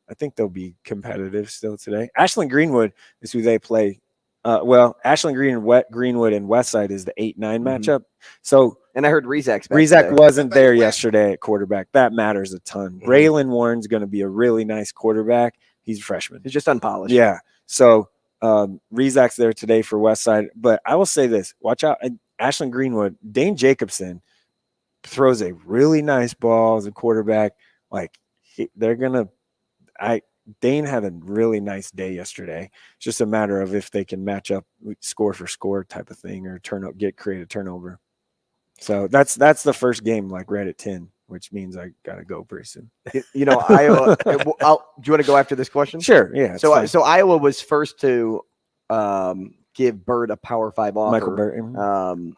I think they'll be competitive still today. Ashland Greenwood is who they play. Ashland Greenwood and Westside is the 8-9 matchup. So, and I heard Rezak's back Rezak today. wasn't there yesterday at quarterback. That matters a ton. Braylon Warren's going to be a really nice quarterback. He's a freshman. He's just unpolished. Yeah. So Rezak's there today for Westside. But I will say this: watch out, Ashland Greenwood. Dane Jacobson throws a really nice ball as a quarterback. Like Dane had a really nice day yesterday. It's just a matter of if they can match up score for score type of thing or create a turnover. So that's the first game, like right at 10, which means I gotta go pretty soon. Iowa. Do you want to go after this question? Sure. Yeah. So Iowa was first to give Burt a Power 5 offer. Michael Burt.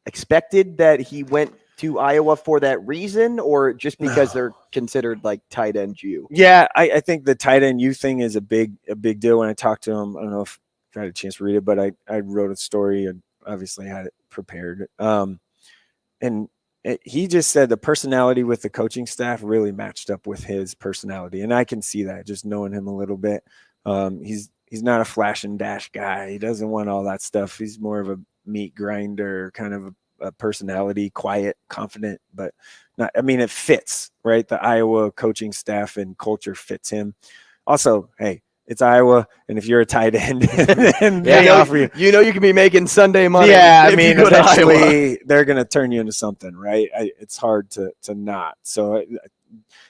Expected that he went to Iowa for that reason, or just because they're considered like tight end U? Yeah, I think the tight end U thing is a big deal. When I talked to him, I don't know if I had a chance to read it, but I wrote a story and obviously had it prepared. And he just said the personality with the coaching staff really matched up with his personality, and I can see that just knowing him a little bit. He's not a flash and dash guy. He doesn't want all that stuff. He's more of a meat grinder, kind of a personality, quiet, confident, but not. I mean, it fits, right? The Iowa coaching staff and culture fits him. Also, hey, it's Iowa, and if you're a tight end, and they offer you, you can be making Sunday money. Yeah, I mean, eventually they're going to turn you into something, right? It's hard to not. So I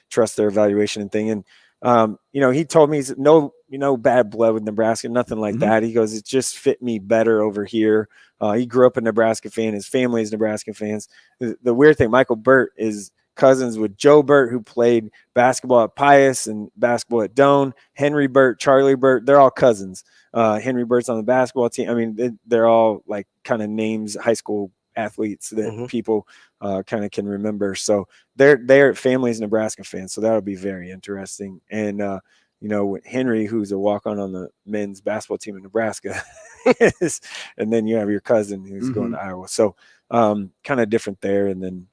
trust their evaluation and thing. And he told me he's no bad blood with Nebraska, nothing like that. He goes, it just fit me better over here. He grew up a Nebraska fan. His family is Nebraska fans. The weird thing, Michael Burt is cousins with Joe Burt, who played basketball at Pius and basketball at Doane. Henry Burt, Charlie Burt, they're all cousins. Henry Burt's on the basketball team. I mean, they're all like kind of names, high school athletes that people kind of can remember. So they're families Nebraska fans. So that'll be very interesting. And with Henry, who's a walk-on on the men's basketball team in Nebraska, and then you have your cousin who's going to Iowa. So kind of different there. And then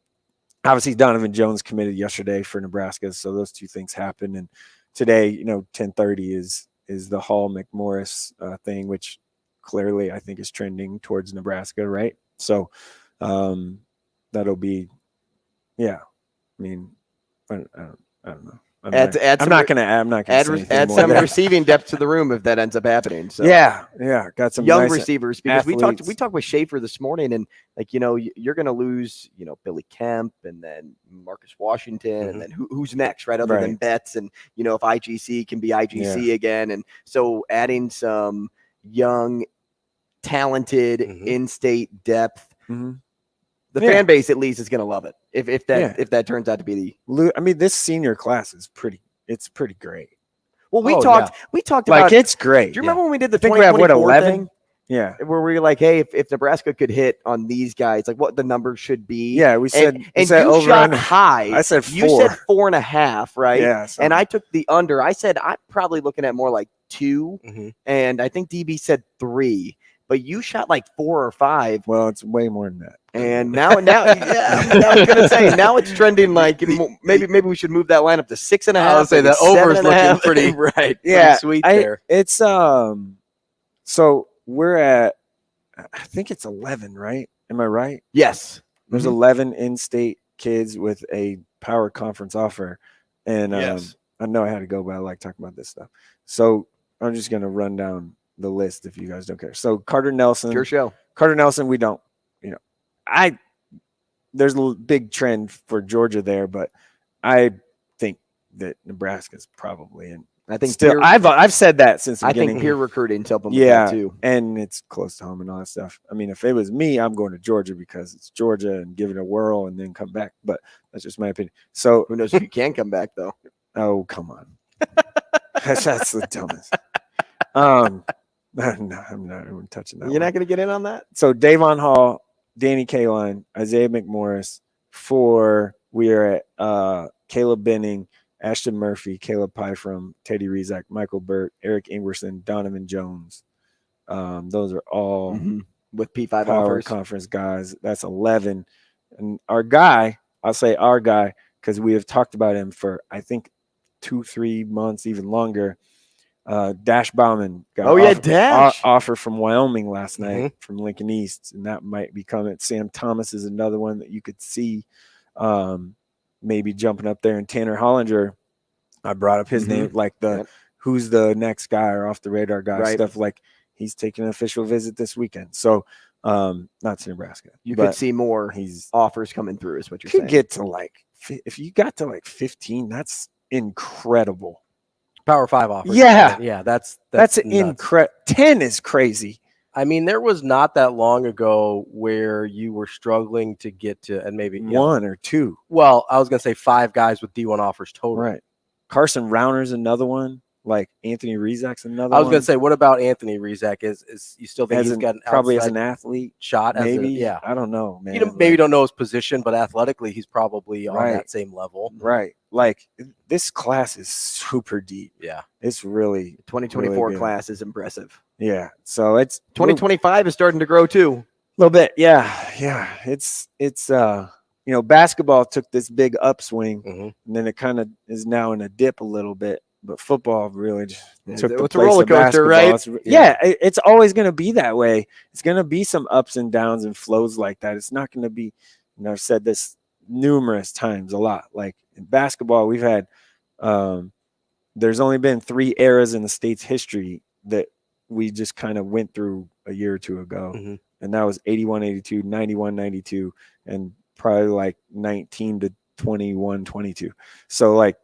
obviously Donovan Jones committed yesterday for Nebraska. So those two things happen. And today, 10:30 is the Hall McMorris thing, which clearly I think is trending towards Nebraska, right? So that'll be, yeah. I mean, I don't know. I'm not gonna add some receiving depth to the room if that ends up happening. So yeah, got some young nice receivers because athletes. we talked with Schaefer this morning, and you're gonna lose Billy Kemp and then Marcus Washington and then who's next, right? Other than Betts, and if IGC can be IGC again, and so adding some young, talented in-state depth. The fan base at least is going to love it if that turns out to be I mean, this senior class is pretty great. Well, we talked like about it's great. Do you remember when we did the 2024 thing? Yeah, where we were like, hey, if Nebraska could hit on these guys, like what the number should be. Yeah, we said and you over shot high. I said 4. You said 4.5, right? Yeah, and I took the under. I said I'm probably looking at more like 2, and I think DB said 3. But you shot like 4 or 5. Well, it's way more than that. And now, yeah, I was gonna say now it's trending like maybe we should move that line up to 6.5. I would say the over is looking pretty right. Yeah, pretty sweet there. It's so we're at I think it's 11, right? Am I right? Yes. There's 11 in-state kids with a power conference offer, and I know I had to go, but I like talking about this stuff. So I'm just gonna run down the list if you guys don't care. So Carter Nelson, your show. Carter Nelson, we don't, there's a big trend for Georgia there, but I think that Nebraska's probably in. I think still, I've said that since the beginning. I think peer recruiting's helping with that too. And it's close to home and all that stuff. I mean, if it was me, I'm going to Georgia because it's Georgia and give it a whirl and then come back. But that's just my opinion. So who knows if you can come back though? Oh, come on. That's the dumbest. No, I'm not even touching that. You're not going to get in on that? So Davon Hall, Danny Kaline, Isaiah McMorris. 4, we are at Caleb Benning, Ashton Murphy, Caleb Pyfrom, Teddy Rizak, Michael Burt, Eric Ingerson, Donovan Jones. Those are all with P5 power offers. conference guys. That's 11. And our guy, I'll say our guy, because we have talked about him for, I think, 2-3 months, even longer. Dash Bauman got Dash offer from Wyoming last night from Lincoln East, and that might be coming. Sam Thomas is another one that you could see maybe jumping up there. And Tanner Hollinger, I brought up his name, like who's the next guy or off the radar guy stuff. Like he's taking an official visit this weekend, so not to Nebraska. You could see more offers coming through, is what you're saying. Get to if you got to 15, that's incredible. Power 5 offers. Yeah, that's incredible. 10 is crazy. I mean, there was not that long ago where you were struggling to get to, and maybe 1 or 2. Well, I was going to say 5 guys with D1 offers total. Right. Carson Rauner's another one. Like Anthony Rizak's another one. I was going to say, what about Anthony Rizak? Is you still think he's got probably as an athlete shot? Maybe. I don't know, man. You maybe don't know his position, but athletically, he's probably on that same level. Right. Like this class is super deep. Yeah. It's really 2024 really class is impressive. Yeah. So it's 2025 is starting to grow too. A little bit. Yeah. Yeah. It's basketball took this big upswing and then it kind of is now in a dip a little bit. But football really just took the place a roller coaster, right? It's always going to be that way. It's going to be some ups and downs and flows like that. It's not going to be, I've said this numerous times a lot. Like in basketball, we've had, there's only been 3 eras in the state's history that we just kind of went through a year or 2 ago. And that was 81-82, 91-92, and probably like 19 to 21-22. So like,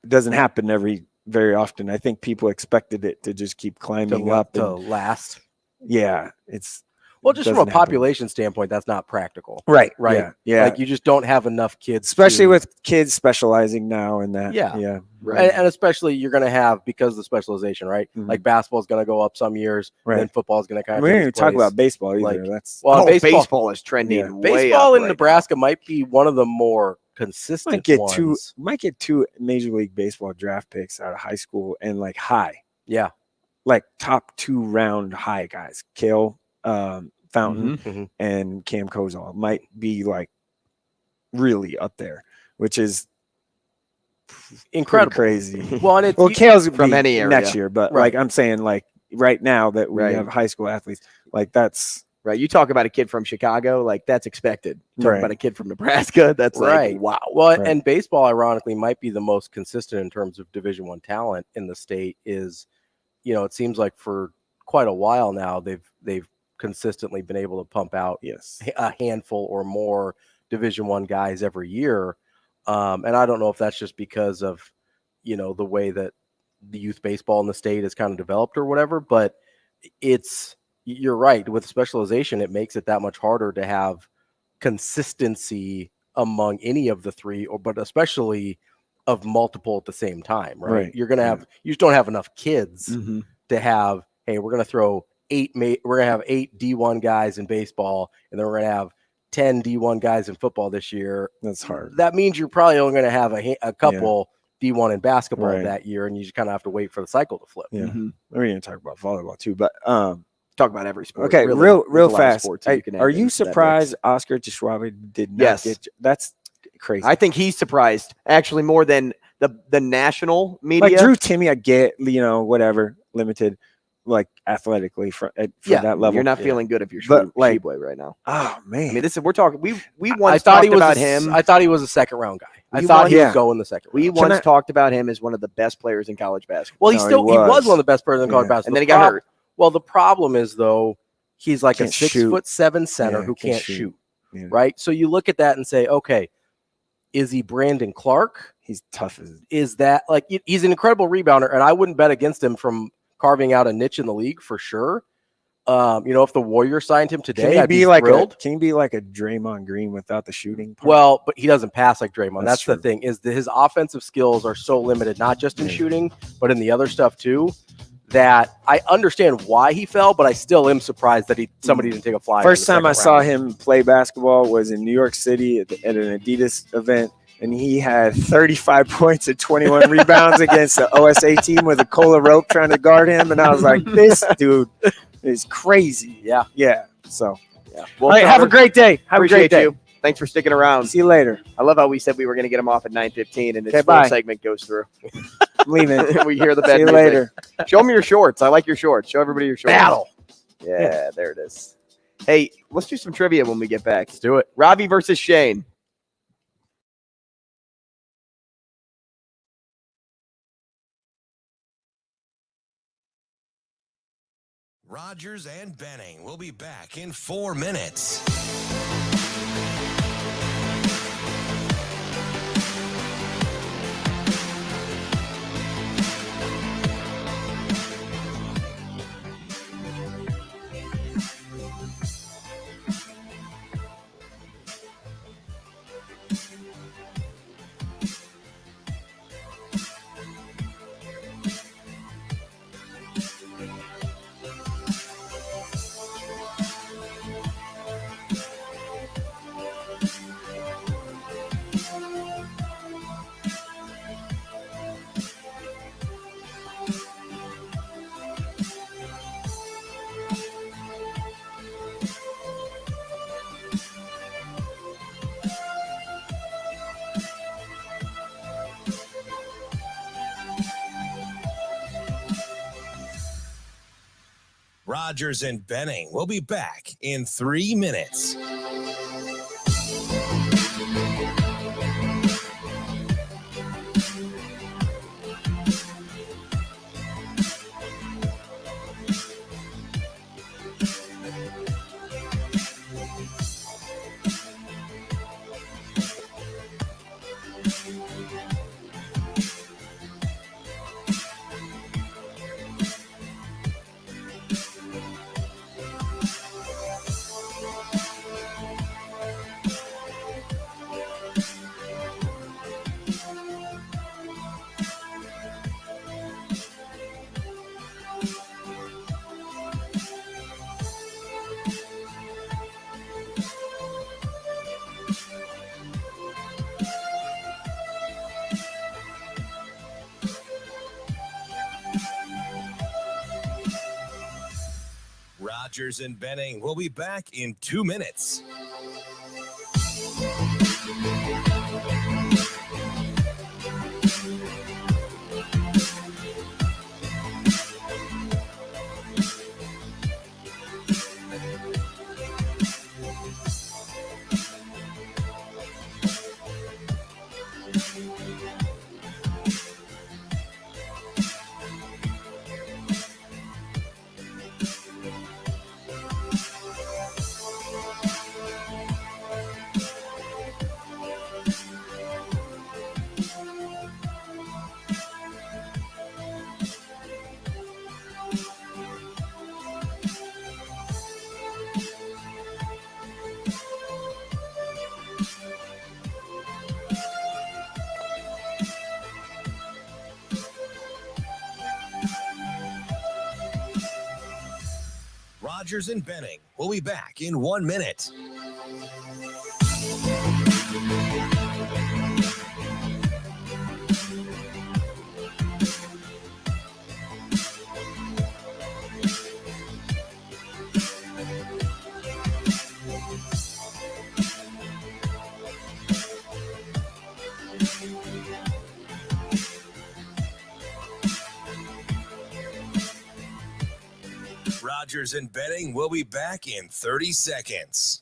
it doesn't happen very often. I think people expected it to just keep climbing up to last. Yeah, it's just from a population standpoint, that's not practical. Right. Yeah. Like you just don't have enough kids, especially with kids specializing now and that. Yeah. Right. And especially you're going to have, because of the specialization, right? Like basketball is going to go up some years, and then football is going to kind of. We didn't even talk about baseball either. Baseball is trending. Yeah. Baseball in Nebraska might be one of the more consistent might get 2 Major League Baseball draft picks out of high school and like high. Yeah. Like top 2 round high guys. Kale Fountain and Cam Kozol might be like really up there, which is incredible, crazy. Kale's from any area next year, but like I'm saying, like right now that we have high school athletes, like that's Right. You talk about a kid from Chicago, like that's expected. Talk Right. about a kid from Nebraska, that's Right. like, wow. Well, Right. and baseball, ironically, might be the most consistent in terms of Division I talent in the state. Is, it seems like for quite a while now, they've consistently been able to pump out a handful or more Division I guys every year. And I don't know if that's just because of, the way that the youth baseball in the state is kind of developed or whatever, but you're right. With specialization, it makes it that much harder to have consistency among any of the three, but especially of multiple at the same time, right? You're going to have, you just don't have enough kids to have, hey, we're going to throw we're going to have 8 D1 guys in baseball, and then we're going to have 10 D1 guys in football this year. That's hard. That means you're probably only going to have a couple D1 in basketball that year, and you just kind of have to wait for the cycle to flip. Yeah. We're going to talk about volleyball too, but talk about every sport. Okay, really, real fast. Are you surprised Oscar Tishwabi did not get? That's crazy. I think he's surprised actually more than the national media. Like Drew Timmy, I get, whatever, limited, like athletically for that level. You're not feeling good if you're Sheboy right now. Oh man, I mean, we're talking. We once talked about him. I thought he was a second round guy. I thought he was going the second round. We once talked about him as one of the best players in college basketball. Well, he was one of the best players in college basketball, and then he got hurt. Well, the problem is though, he's like Can't a 6'7" center who can't shoot. Yeah. Right. So you look at that and say, okay, is he Brandon Clark? He's tough as. Is that like he's an incredible rebounder, and I wouldn't bet against him from carving out a niche in the league for sure. If the Warriors signed him today, I'd be thrilled. Can he be like a Draymond Green without the shooting part? Well, but he doesn't pass like Draymond. That's true. the thing, is that his offensive skills are so limited, not just in shooting, but in the other stuff too, that I understand why he fell, but I still am surprised that somebody didn't take a flyer. First time I saw him play basketball was in New York City at an Adidas event, and he had 35 points and 21 rebounds against the OSA team with a cola rope trying to guard him, and I was like, this dude is crazy. Yeah. So, Well, all right, have a great day. Have a great day. You. Thanks for sticking around. See you later. I love how we said we were going to get him off at 9:15, and this full bye. segment goes through. I'm leaving. We hear the bed See you music. later. Show me your shorts. I like your shorts. Show everybody your shorts. Battle. Yeah, there it is. Hey, let's do some trivia when we get back. Let's do it. Robbie versus Shane. Rogers and Benning will be back in 4 minutes. Rogers and Benning will be back in 3 minutes. Rogers and Benning will be back in 2 minutes. Rogers and Benning. We'll be back in 1 minute. Rogers and Benning will be back in 30 seconds.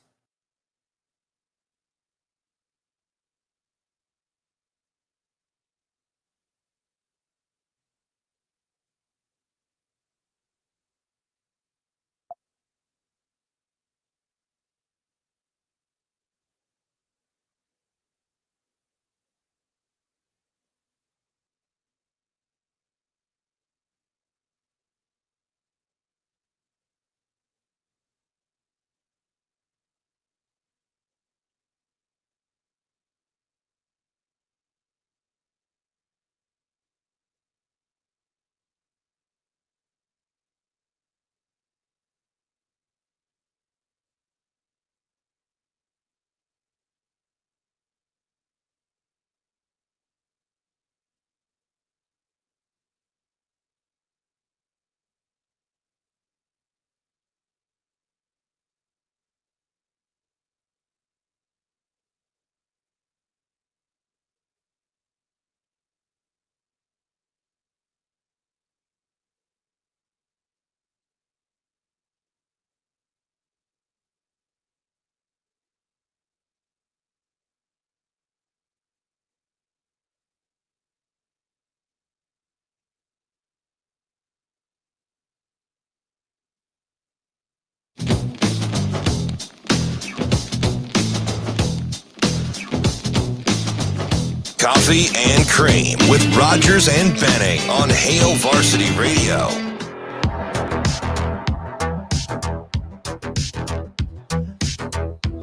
Coffee and Cream with Rogers and Benning on Hail Varsity Radio.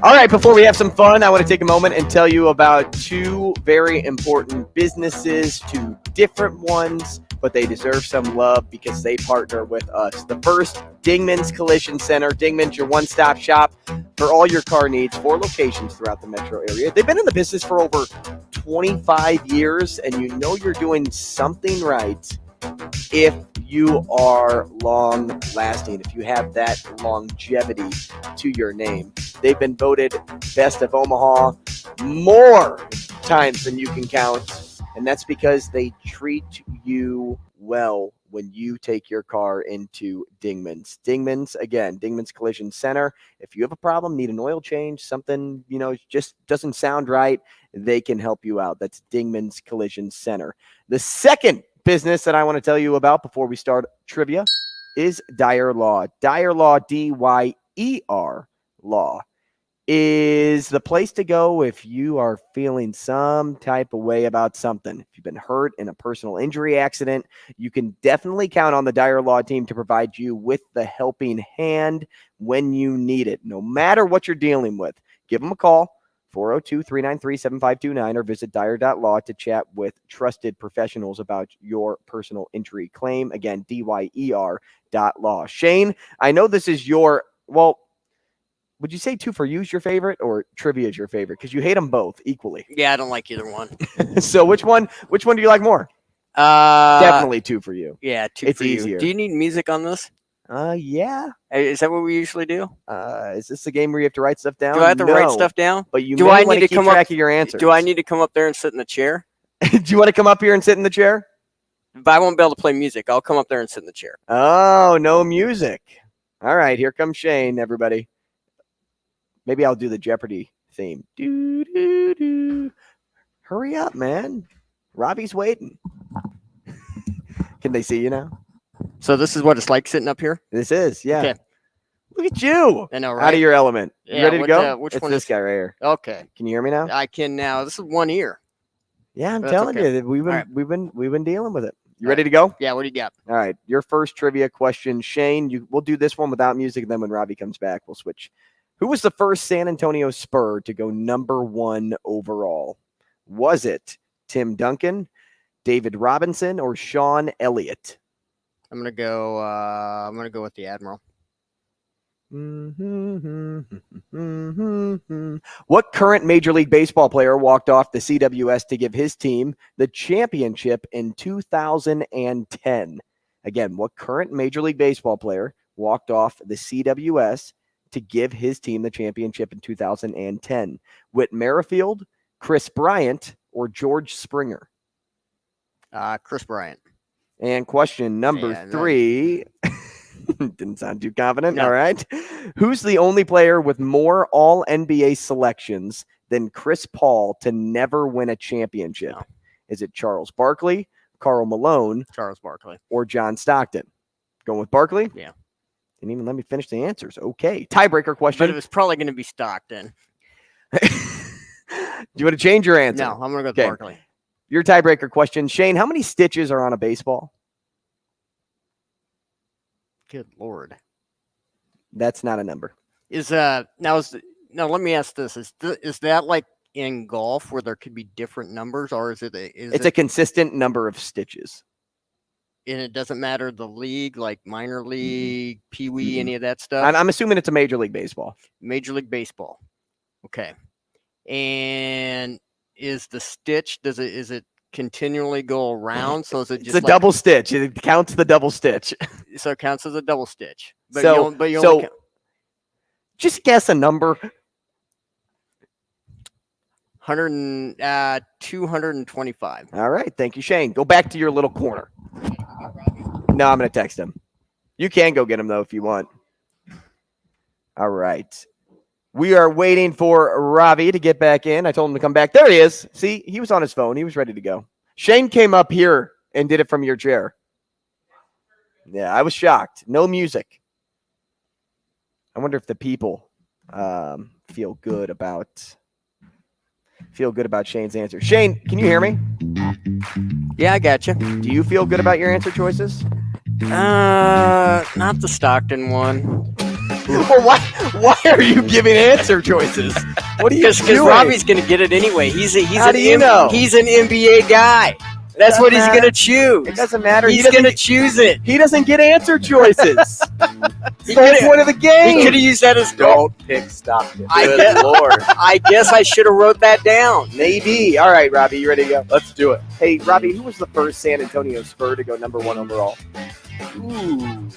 All right, before we have some fun, I want to take a moment and tell you about two very important businesses, two different ones, but they deserve some love because they partner with us. The first, Dingman's Collision Center. Dingman's, your one-stop shop for all your car needs, 4 locations throughout the metro area. They've been in the business for over 25 years, and you know you're doing something right if you are long lasting, if you have that longevity to your name. They've been voted best of Omaha more times than you can count, and that's because they treat you well when you take your car into Dingman's. Dingman's, again, Dingman's Collision Center. If you have a problem, need an oil change, something, just doesn't sound right, they can help you out. That's Dingman's Collision Center. The second business that I want to tell you about before we start trivia is Dyer Law. Dyer Law, D-Y-E-R Law, is the place to go if you are feeling some type of way about something. If you've been hurt in a personal injury accident, you can definitely count on the Dyer Law team to provide you with the helping hand when you need it. No matter what you're dealing with, give them a call, 402-393-7529, or visit Dyer.law to chat with trusted professionals about your personal injury claim. Again, DYER.law. Shane, I know this is would you say 2 for You is your favorite or trivia is your favorite? Because you hate them both equally. Yeah, I don't like either one. So which one do you like more? Definitely 2 for You. Yeah, 2 it's for you. Easier. Do you need music on this? Yeah. Is that what we usually do? Is this the game where you have to write stuff down? Do I have to write stuff down? But you may want to keep track of your answers. Do I need to come up there and sit in the chair? Do you want to come up here and sit in the chair? But I won't be able to play music. I'll come up there and sit in the chair. Oh, no music. All right, here comes Shane, everybody. Maybe I'll do the Jeopardy theme. Do. Hurry up, man. Robbie's waiting. Can they see you now? So this is what it's like sitting up here? This is, yeah. Okay. Look at you. I know, right? Out of your element. You ready to go? Which it's one this guy right here. Okay. Can you hear me now? I can now. This is one ear. Yeah, I'm telling you, we've been dealing with it. You ready to go? Yeah, what do you got? All right. Your first trivia question, Shane. We'll do this one without music, and then when Robbie comes back, we'll switch. Who was the first San Antonio Spur to go number 1 overall? Was it Tim Duncan, David Robinson, or Sean Elliott? I'm gonna go with the Admiral. What current Major League Baseball player walked off the CWS to give his team the championship in 2010? Again, what current Major League Baseball player walked off the CWS to give his team the championship in 2010? Whit Merrifield, Chris Bryant, or George Springer? Chris Bryant. And question number 3. Didn't sound too confident. No. All right. Who's the only player with more All-NBA selections than Chris Paul to never win a championship? No. Is it Charles Barkley, Karl Malone, Charles Barkley, or John Stockton? Going with Barkley? Yeah. Didn't even let me finish the answers. Okay. Tiebreaker question. But it was probably going to be Stockton. Do you want to change your answer? No, I'm going to go with Barkley. Your tiebreaker question. Shane, how many stitches are on a baseball? Good Lord. That's not a number. Now let me ask this. Is that like in golf where there could be different numbers, or is it a consistent number of stitches? And it doesn't matter the league, like minor league, pee-wee, any of that stuff? I'm assuming it's a Major League Baseball. Major League Baseball. Okay. And is the stitch, is it continually go around? So is it just it's a double stitch? It counts the double stitch. So it counts as a double stitch. But you only just guess a number. 225. All right. Thank you, Shane. Go back to your little corner. No, I'm going to text him. You can go get him, though, if you want. All right. We are waiting for Ravi to get back in. I told him to come back. There he is. See, he was on his phone. He was ready to go. Shane came up here and did it from your chair. Yeah, I was shocked. No music. I wonder if the people feel good about Shane's answer. Shane, can you hear me? Yeah, I got you. Do you feel good about your answer choices? Not the Stockton one. Well, why are you giving answer choices? What are you doing? Because Robbie's going to get it anyway. He's an NBA guy. That's what he's going to choose. It doesn't matter. He's going to choose it. He doesn't get answer choices. It's the whole point of the game. He could have used that as don't pick Stockton. Lord. I guess I should have wrote that down. Maybe. All right, Robbie, you ready to go? Let's do it. Hey, Robbie, who was the first San Antonio Spur to go number 1 overall? Ooh.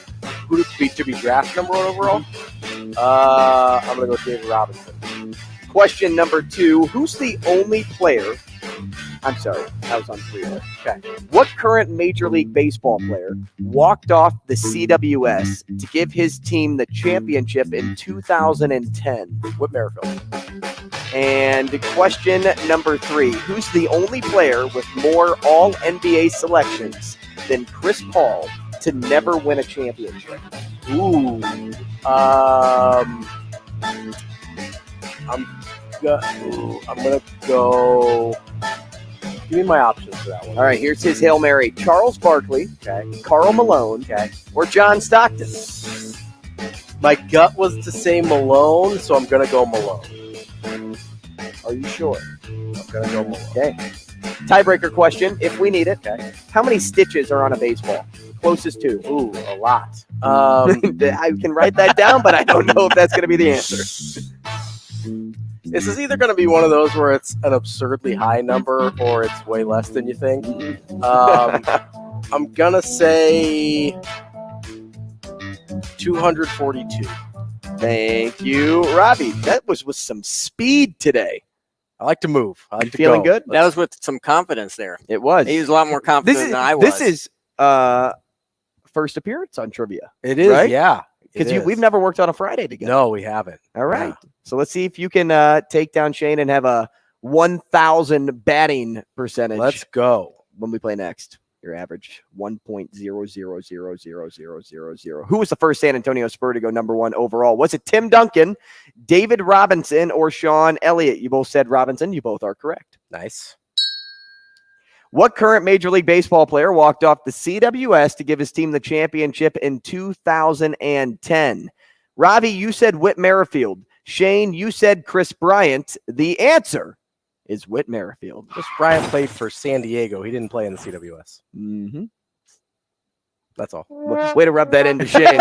Who to be drafted number 1 overall? I'm going to go David Robinson. Question number 2. Who's the only player... I'm sorry, I was on 3 there. Okay. What current Major League Baseball player walked off the CWS to give his team the championship in 2010? Whit Merrifield. And question number 3. Who's the only player with more All-NBA selections than Chris Paul to never win a championship? Ooh. I'm gonna go. Give me my options for that one. All right, here's his Hail Mary: Charles Barkley, Karl Malone, or John Stockton. My gut was to say Malone, so I'm gonna go Malone. Are you sure? I'm gonna go Malone. Okay. Tiebreaker question, if we need it. Okay. How many stitches are on a baseball? Closest to? Ooh, a lot. I can write that down, but I don't know if that's going to be the answer. This is either going to be one of those where it's an absurdly high number or it's way less than you think. I'm going to say 242. Thank you, Robbie. That was with some speed today. I like to move. I like you to feeling go. good? That was with some confidence there. It was. He was a lot more confident than I was. This is first appearance on trivia. It is, right? Yeah. Because we've never worked on a Friday together. No, we haven't. All right. Yeah. So let's see if you can take down Shane and have a 1,000 batting percentage. Let's go. When we play next. Your average 1.00000000. Who was the first San Antonio Spur to go number 1 overall? Was it Tim Duncan, David Robinson, or Sean Elliott? You both said Robinson. You both are correct. Nice. What current Major League Baseball player walked off the CWS to give his team the championship in 2010? Ravi, you said Whit Merrifield. Shane, you said Chris Bryant. The answer is Whit Merrifield. Chris Bryant played for San Diego. He didn't play in the CWS. Mm-hmm. That's all. Way to rub that into Shane.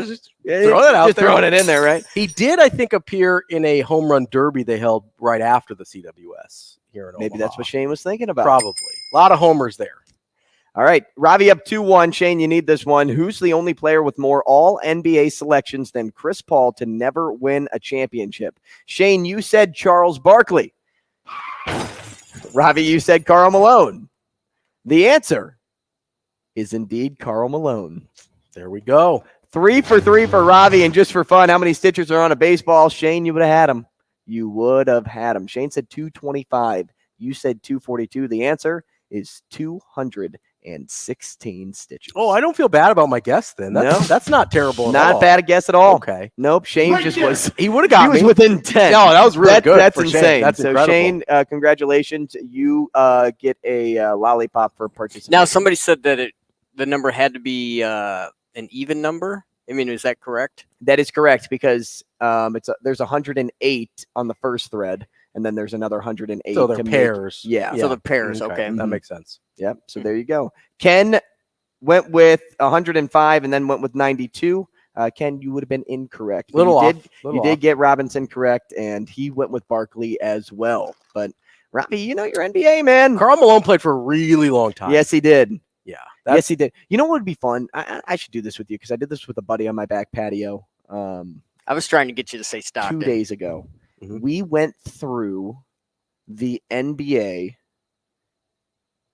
Just throw that out just there. Throwing it in there, right? He did, I think, appear in a home run derby they held right after the CWS here in Omaha. Maybe that's what Shane was thinking about. Probably. A lot of homers there. All right. Ravi up 2-1. Shane, you need this one. Who's the only player with more all-NBA selections than Chris Paul to never win a championship? Shane, you said Charles Barkley. Ravi, you said Karl Malone. The answer is indeed Karl Malone. There we go. 3 for 3 for Ravi. And just for fun, how many stitches are on a baseball? Shane, you would have had him. You would have had him. Shane said 225. You said 242. The answer is 216 stitches. Oh, I don't feel bad about my guess then. That's not terrible. Not bad a guess at all. Okay. Nope. Shane just was. He would have got He me. was within 10. No, that was really good. That's for Shane. insane. That's so incredible. Shane, congratulations. You get a lollipop for participation. Now, somebody said that the number had to be an even number. I mean, is that correct? That is correct because there's 108 on the first thread, and then there's another 108. So they're pairs. Yeah. So the pairs. Okay. That makes sense. Yep. So there you go. Ken went with 105 and then went with 92. Ken, you would have been incorrect. You did get Robinson correct, and he went with Barkley as well. But Robbie, you know your NBA, man. Karl Malone played for a really long time. Yes, he did. Yeah. Yes, he did. You know what would be fun? I should do this with you because I did this with a buddy on my back patio. I was trying to get you to say Stockton 2 days ago. Mm-hmm. We went through the NBA,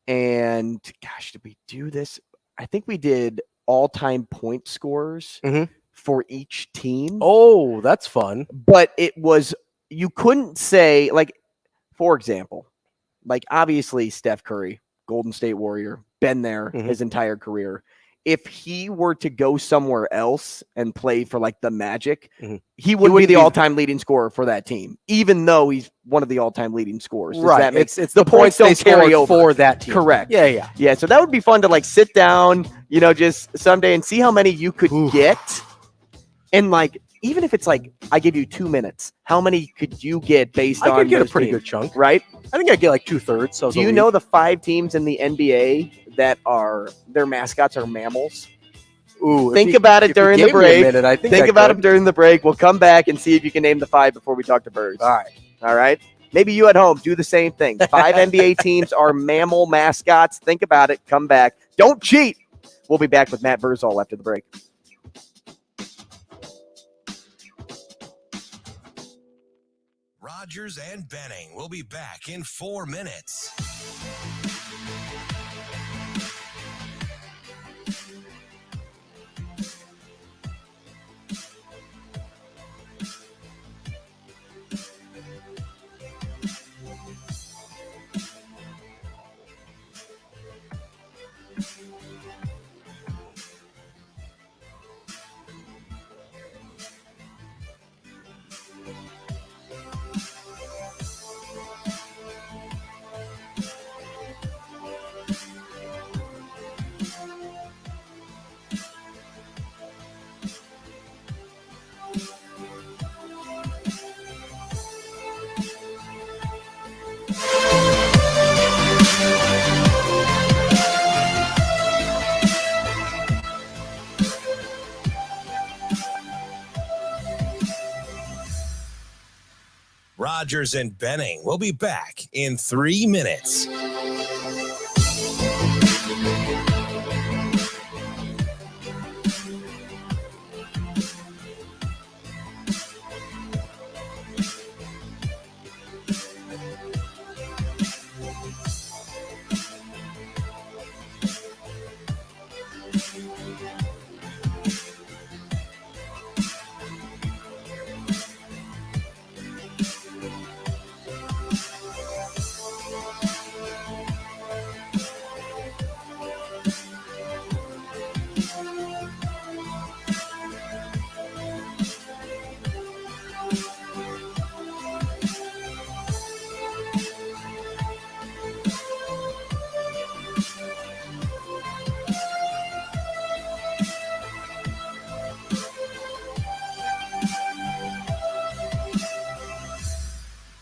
and gosh, did we do this? I think we did all-time point scores for each team. Oh, that's fun. But it was, you couldn't say, like, for example, like obviously Steph Curry, Golden State Warrior, been there his entire career. If he were to go somewhere else and play for like the Magic, he would be the all-time leading scorer for that team, even though he's one of the all-time leading scorers. Does that make, it's the points don't carry over for that team. Correct. Yeah. Yeah. So that would be fun to like sit down, just someday and see how many you could get. And like, even if it's like, I give you 2 minutes, how many could you get based on? I could get a those pretty teams, good chunk, right? I think I get like 2/3. So do you know the 5 teams in the NBA that their mascots are mammals? Ooh, think about it during the break. Think about it during the break. We'll come back and see if you can name the 5 before we talk to Birds. All right. Maybe you at home do the same thing. 5 NBA teams are mammal mascots. Think about it. Come back. Don't cheat. We'll be back with Matt Vrzl after the break. Rogers and Benning will be back in 4 minutes. Rogers and Benning will be back in 3 minutes.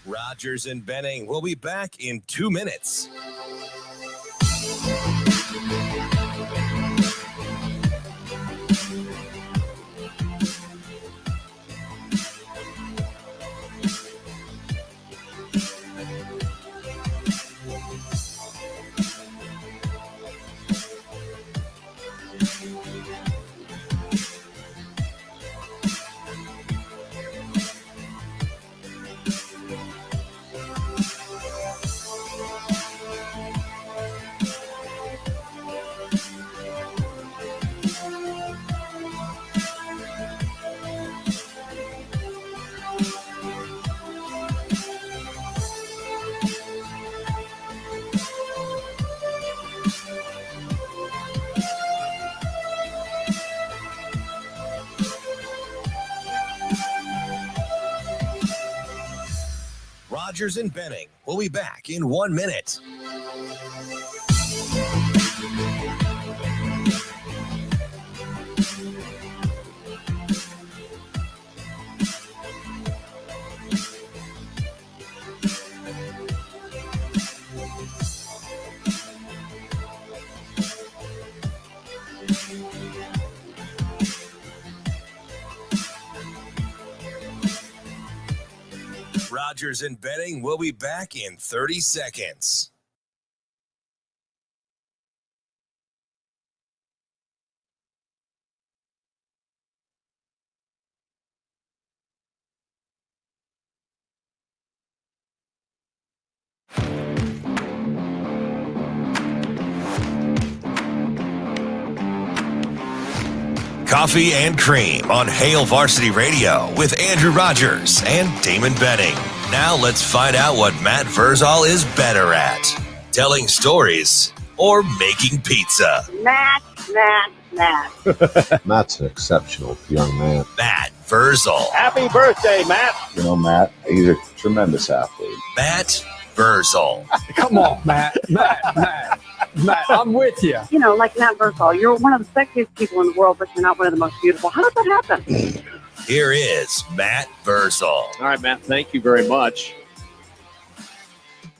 Rogers and Benning will be back in 2 minutes. Rogers and Benning. We'll be back in 1 minute. Rogers and Benning will be back in 30 seconds. Coffee and Cream on Hail Varsity Radio with Andrew Rogers and Damon Benning. Now let's find out what Matt Vrzl is better at, telling stories or making pizza. Matt. Matt's an exceptional young man. Matt Vrzl. Happy birthday, Matt. You know, Matt, he's a tremendous athlete. Matt Vrzl. Come on, Matt, I'm with you. You know, like Matt Vrzl, you're one of the sexiest people in the world, but you're not one of the most beautiful. How did that happen? Here is Matt Vrzl. All right, Matt, thank you very much.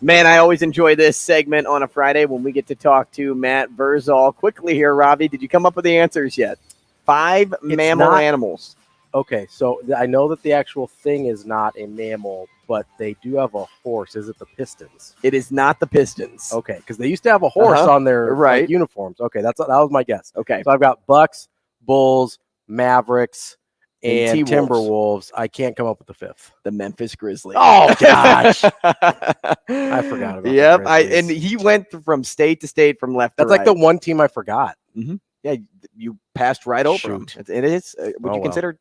Man, I always enjoy this segment on a Friday when we get to talk to Matt Vrzl. Quickly here, Ravi, did you come up with the answers yet? 5 mammal animals. Okay, so I know that the actual thing is not a mammal, but they do have a horse. Is it the Pistons? It is not the Pistons. Okay, because they used to have a horse on their right uniforms. Okay, that was my guess. Okay, so I've got Bucks, Bulls, Mavericks, and T-Wolves. Timberwolves. I can't come up with the 5th. The Memphis Grizzlies. Oh gosh, I forgot about. Yep, the and he went from state to state, from left That's to right. like the one team I forgot. Mm-hmm. Yeah, you passed right over him. It is. Would you consider,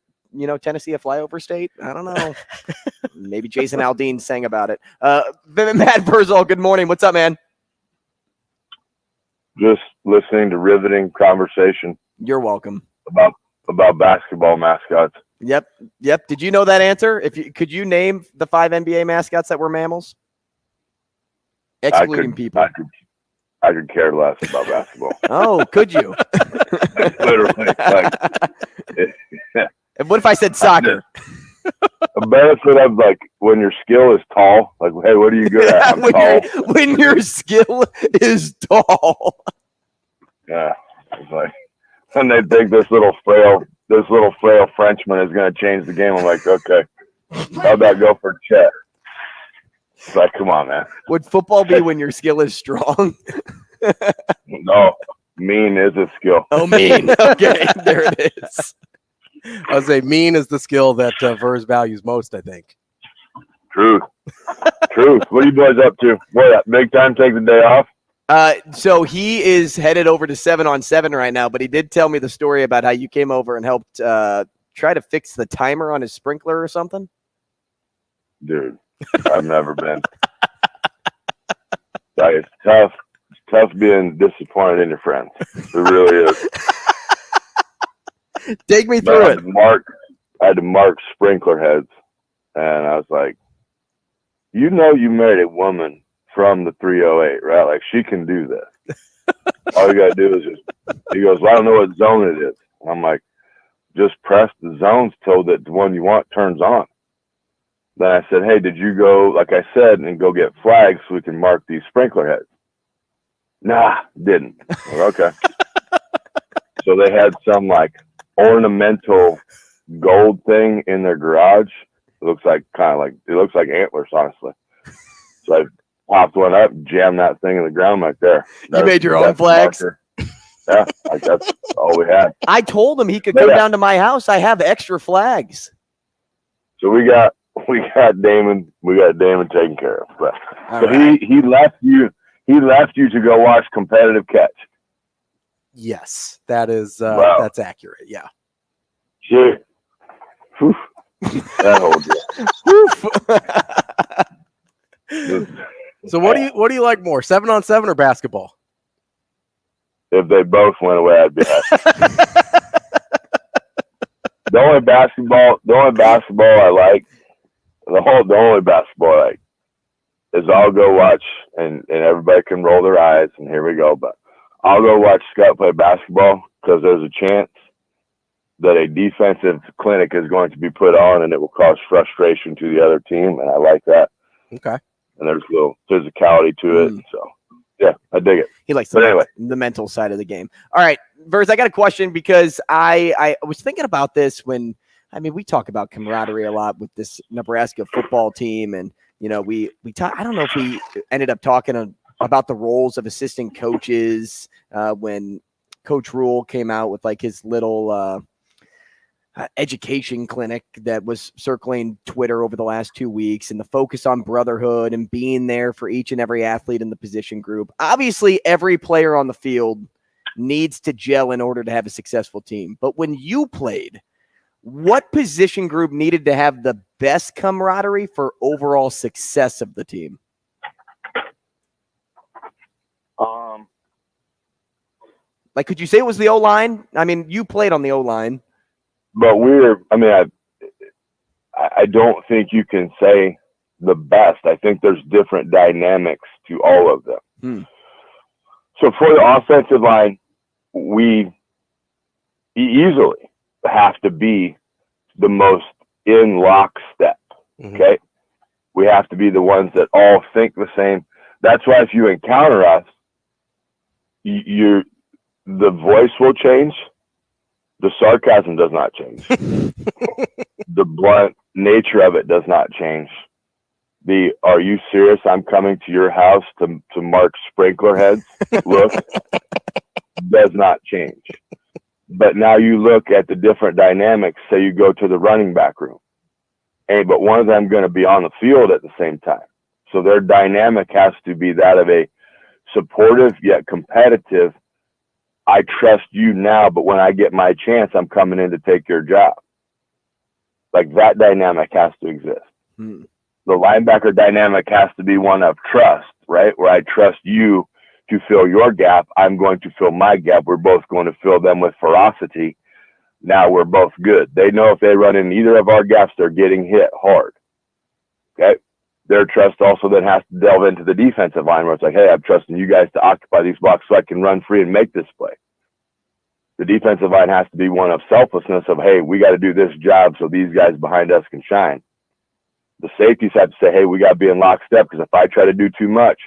Tennessee a flyover state? I don't know. Maybe Jason Aldean sang about it. Matt Vrzl, good morning. What's up, man? Just listening to riveting conversation. You're welcome. About basketball mascots. Yep. Did you know that answer? Could you name the 5 NBA mascots that were mammals? Excluding people. I could care less about basketball. Oh, could you? Literally. And what if I said soccer? A benefit of when your skill is tall, hey, what are you good at? I'm tall. When your skill is tall. Yeah. It's and they think this little frail Frenchman is going to change the game. I'm like, okay, how'd that go for Chet? It's like, come on, man. Would football be when your skill is strong? No, mean is a skill. Oh, mean. Okay, there it is. I would say mean is the skill that Verz values most, I think. Truth. What are you boys up to? What, big time take the day off? So he is headed over to 7-on-7 right now, but he did tell me the story about how you came over and helped try to fix the timer on his sprinkler or something. Dude, I've never been. It's tough. It's tough being disappointed in your friends. It really is. Take me through it. I had to mark sprinkler heads, and I was like, you married a woman from the 308, right? She can do this. All you gotta do is he goes, well, I don't know what zone it is. And I'm like, just press the zones till the one you want turns on. Then I said, hey, did you go, like I said, and go get flags so we can mark these sprinkler heads? Nah, didn't. Like, okay. So they had some ornamental gold thing in their garage. It looks like antlers, honestly. So I popped one up, jammed that thing in the ground right there. You made your own flags? Yeah, that's all we had. I told him he could come down to my house. I have extra flags. So we got Damon taken care of. But so right. he left you to go watch competitive catch. Yes, that is Wow. That's accurate. Yeah. Shit. That whole deal. So what do you like more, 7-on-7 or basketball? If they both went away, I'd be happy. The only basketball I like is I'll go watch, and everybody can roll their eyes, and here we go, but I'll go watch Scott play basketball because there's a chance that a defensive clinic is going to be put on and it will cause frustration to the other team, and I like that. Okay. And there's a little physicality to it, so yeah, I dig it. He likes the mental side of the game. All right, Verz, I got a question because I was thinking about this when, I mean, we talk about camaraderie a lot with this Nebraska football team, and we talk. I don't know if we ended up talking about the roles of assistant coaches when Coach Rule came out with like his little education clinic that was circling Twitter over the last 2 weeks, and the focus on brotherhood and being there for each and every athlete in the position group. Obviously, every player on the field needs to gel in order to have a successful team. But when you played, what position group needed to have the best camaraderie for overall success of the team? Like, could you say it was the O-line? I mean, you played on the O-line. But I don't think you can say the best. I think there's different dynamics to all of them. So for the offensive line, we easily have to be the most in lockstep. Okay. We have to be the ones that all think the same. That's why if you encounter us, the voice will change. The sarcasm does not change. The blunt nature of it does not change. Are you serious? I'm coming to your house to mark sprinkler heads look does not change. But now you look at the different dynamics. Say you go to the running back room, but one of them going to be on the field at the same time. So their dynamic has to be that of a supportive yet competitive. I trust you now, but when I get my chance, I'm coming in to take your job. Like that dynamic has to exist. The linebacker dynamic has to be one of trust, right? Where I trust you to fill your gap. I'm going to fill my gap. We're both going to fill them with ferocity. Now we're both good. They know if they run in either of our gaps, they're getting hit hard. Okay. Their trust also then has to delve into the defensive line where it's like, hey, I'm trusting you guys to occupy these blocks so I can run free and make this play. The defensive line has to be one of selflessness of, hey, we got to do this job so these guys behind us can shine. The safeties have to say, hey, we got to be in lockstep because if I try to do too much,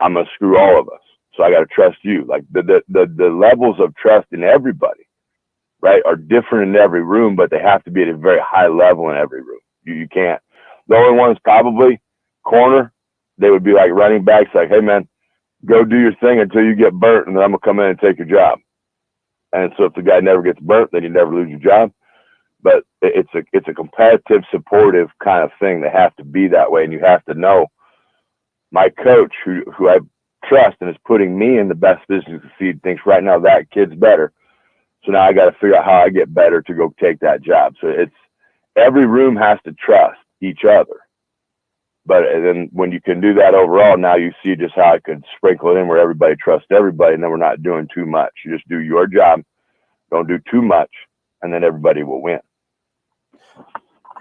I'm going to screw all of us. So I got to trust you. Like the levels of trust in everybody, right, are different in every room, but they have to be at a very high level in every room. You can't. The only one is probably corner. They would be like running backs, like, hey man, go do your thing until you get burnt, and then I'm gonna come in and take your job. And so if the guy never gets burnt, then you never lose your job. But it's a competitive, supportive kind of thing. They have to be that way, and you have to know my coach, who I trust and is putting me in the best position to succeed, thinks right now that kid's better. So now I got to figure out how I get better to go take that job. So it's every room has to trust each other. But then when you can do that overall, now you see just how I could sprinkle it in where everybody trusts everybody, and then we're not doing too much. You just do your job, don't do too much, and then everybody will win.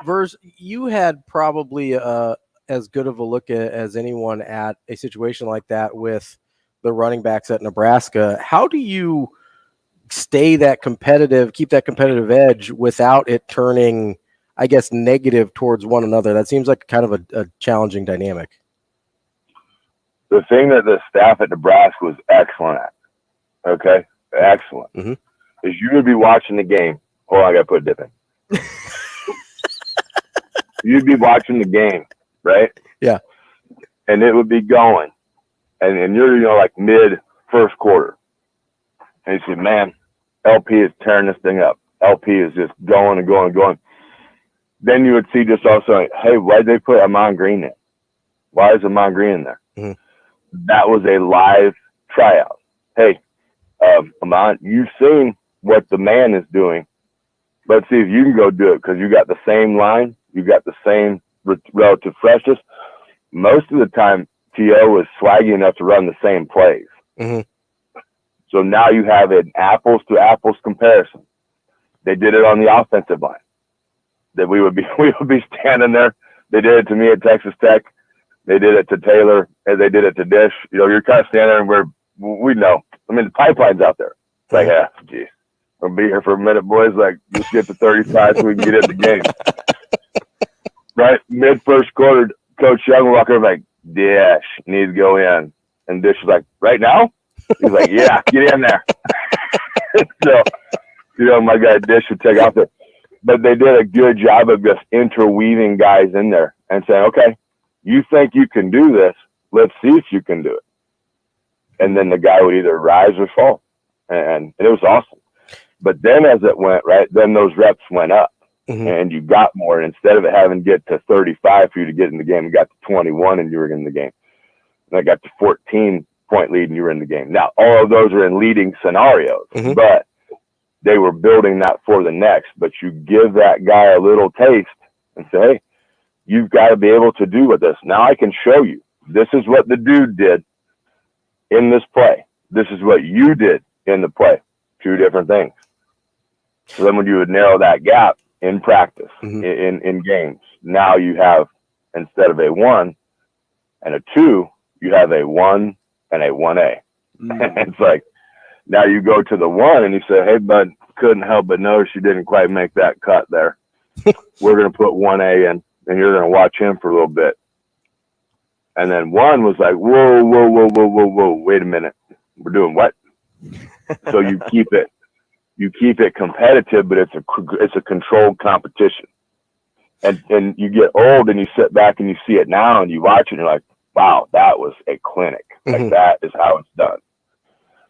Verz, you had probably as good of a look as anyone at a situation like that with the running backs at Nebraska. How do you stay that competitive, keep that competitive edge without it turning, I guess, negative towards one another? That seems like kind of a challenging dynamic. The thing that the staff at Nebraska was excellent at, okay, excellent, is you would be watching the game. Hold on, I got to put a dip in. You'd be watching the game, right? Yeah. And it would be going. And you're, like mid first quarter. And you say, man, LP is tearing this thing up. LP is just going and going and going. Then you would see just also, hey, why'd they put Amon Green in? Why is Amon Green in there? That was a live tryout. Hey, Amon, you've seen what the man is doing. Let's see if you can go do it because you got the same line. You got the same relative freshness. Most of the time, T.O. was swaggy enough to run the same plays. So now you have an apples to apples comparison. They did it on the offensive line. That we would be standing there. They did it to me at Texas Tech. They did it to Taylor, and they did it to Dish. You know, you're kind of standing there, and we know. I mean, the pipeline's out there. It's like, yeah, geez, we'll be here for a minute, boys. Like, just get to 35 so we can get in the game. Right? Mid-first quarter, Coach Young will walk over like, Dish needs to go in. And Dish was like, right now? He's like, yeah, get in there. So, you know, my guy Dish would take out there. But they did a good job of just interweaving guys in there and saying, okay, you think you can do this, let's see if you can do it. And then the guy would either rise or fall. And it was awesome. But then as it went, right, then those reps went up. And you got more. And instead of it having to get to 35 for you to get in the game, you got to 21 and you were in the game. And I got to 14-point lead and you were in the game. Now, all of those are in leading scenarios, but they were building that for the next. But you give that guy a little taste and say, hey, you've got to be able to do with this. Now I can show you. This is what the dude did in this play. This is what you did in the play. Two different things. So then when you would narrow that gap in practice, in games, now you have, instead of a 1 and a 2, you have a 1 and a 1A. It's like, now you go to the 1 and you say, hey, bud, couldn't help but notice you didn't quite make that cut there. We're going to put 1A in, and you're going to watch him for a little bit. And then 1 was like, whoa, wait a minute. We're doing what? So you keep it competitive, but it's a controlled competition. And you get old and you sit back and you see it now and you watch it and you're like, wow, that was a clinic. Like that is how it's done.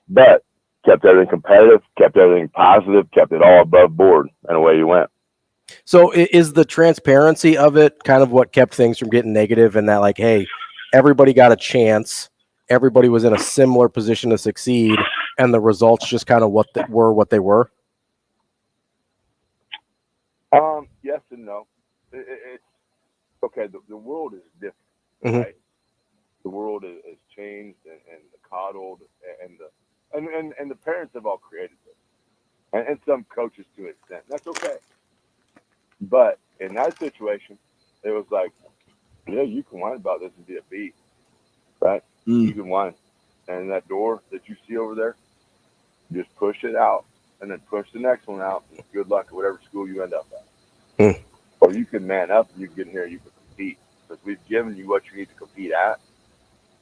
But kept everything competitive, kept everything positive, kept it all above board, and away you went. So is the transparency of it kind of what kept things from getting negative, and that like, hey, everybody got a chance, everybody was in a similar position to succeed, and the results just kind of what they were? Yes and no. It's okay. The world is different, right? The world is changed and coddled, and the parents have all created this, and some coaches to an extent. That's okay. But in that situation, it was like, yeah, you can whine about this and be a B, right? You can whine, and that door that you see over there, just push it out, and then push the next one out. And good luck at whatever school you end up at. Or you can man up and you can get in here and you can compete, because we've given you what you need to compete at.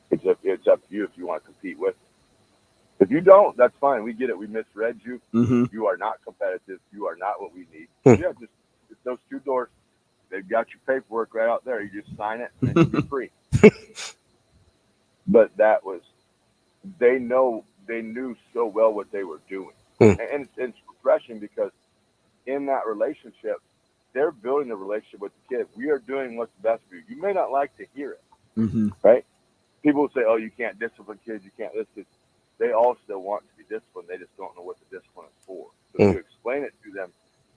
It's up to you if you want to compete with it. If you don't, that's fine. We get it. We misread you. You are not competitive. You are not what we need. Yeah, just those two doors. They've got your paperwork right out there. You just sign it and you're free. But that was, they knew so well what they were doing. And it's refreshing because in that relationship, they're building a relationship with the kid. We are doing what's best for you. You may not like to hear it, right? People will say, oh, you can't discipline kids. You can't this. They all still want to be disciplined. They just don't know what the discipline is for. So if you explain it to them,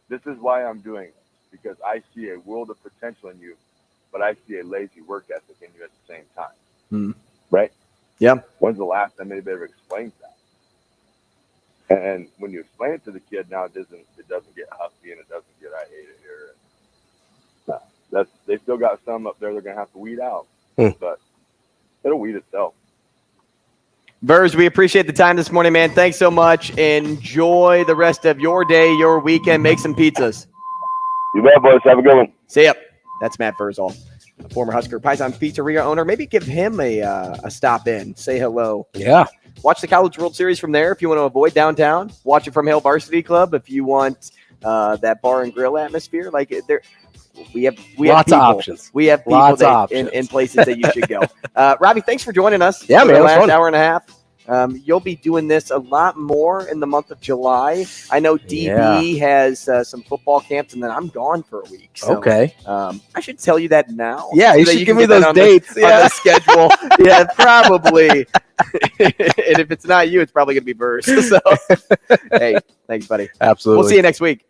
this is why I'm doing this, because I see a world of potential in you, but I see a lazy work ethic in you at the same time. Right? Yeah. When's the last time anybody ever explained that? And when you explain it to the kid now, it doesn't get huffy and it doesn't get, I hate it here. No, they still got some up there they're going to have to weed out, but it'll weed itself. Verz, we appreciate the time this morning, man. Thanks so much. Enjoy the rest of your day, your weekend. Make some pizzas. You bet, boys. Have a good one. See ya. That's Matt Vrzl, former Husker Paisan Pizzeria owner. Maybe give him a stop in. Say hello. Yeah. Watch the College World Series from there if you want to avoid downtown. Watch it from Hail Varsity Club if you want that bar and grill atmosphere. Like we have lots of options. We have people in places that you should go. Robbie, thanks for joining us. Yeah, for man. The last hour and a half. You'll be doing this a lot more in the month of July. I know DB has some football camps, and then I'm gone for a week. So, okay. I should tell you that now. Yeah, you should give me those dates. On the schedule. Yeah, probably. And if it's not you, it's probably going to be Verz. So, hey, thanks, buddy. Absolutely. We'll see you next week.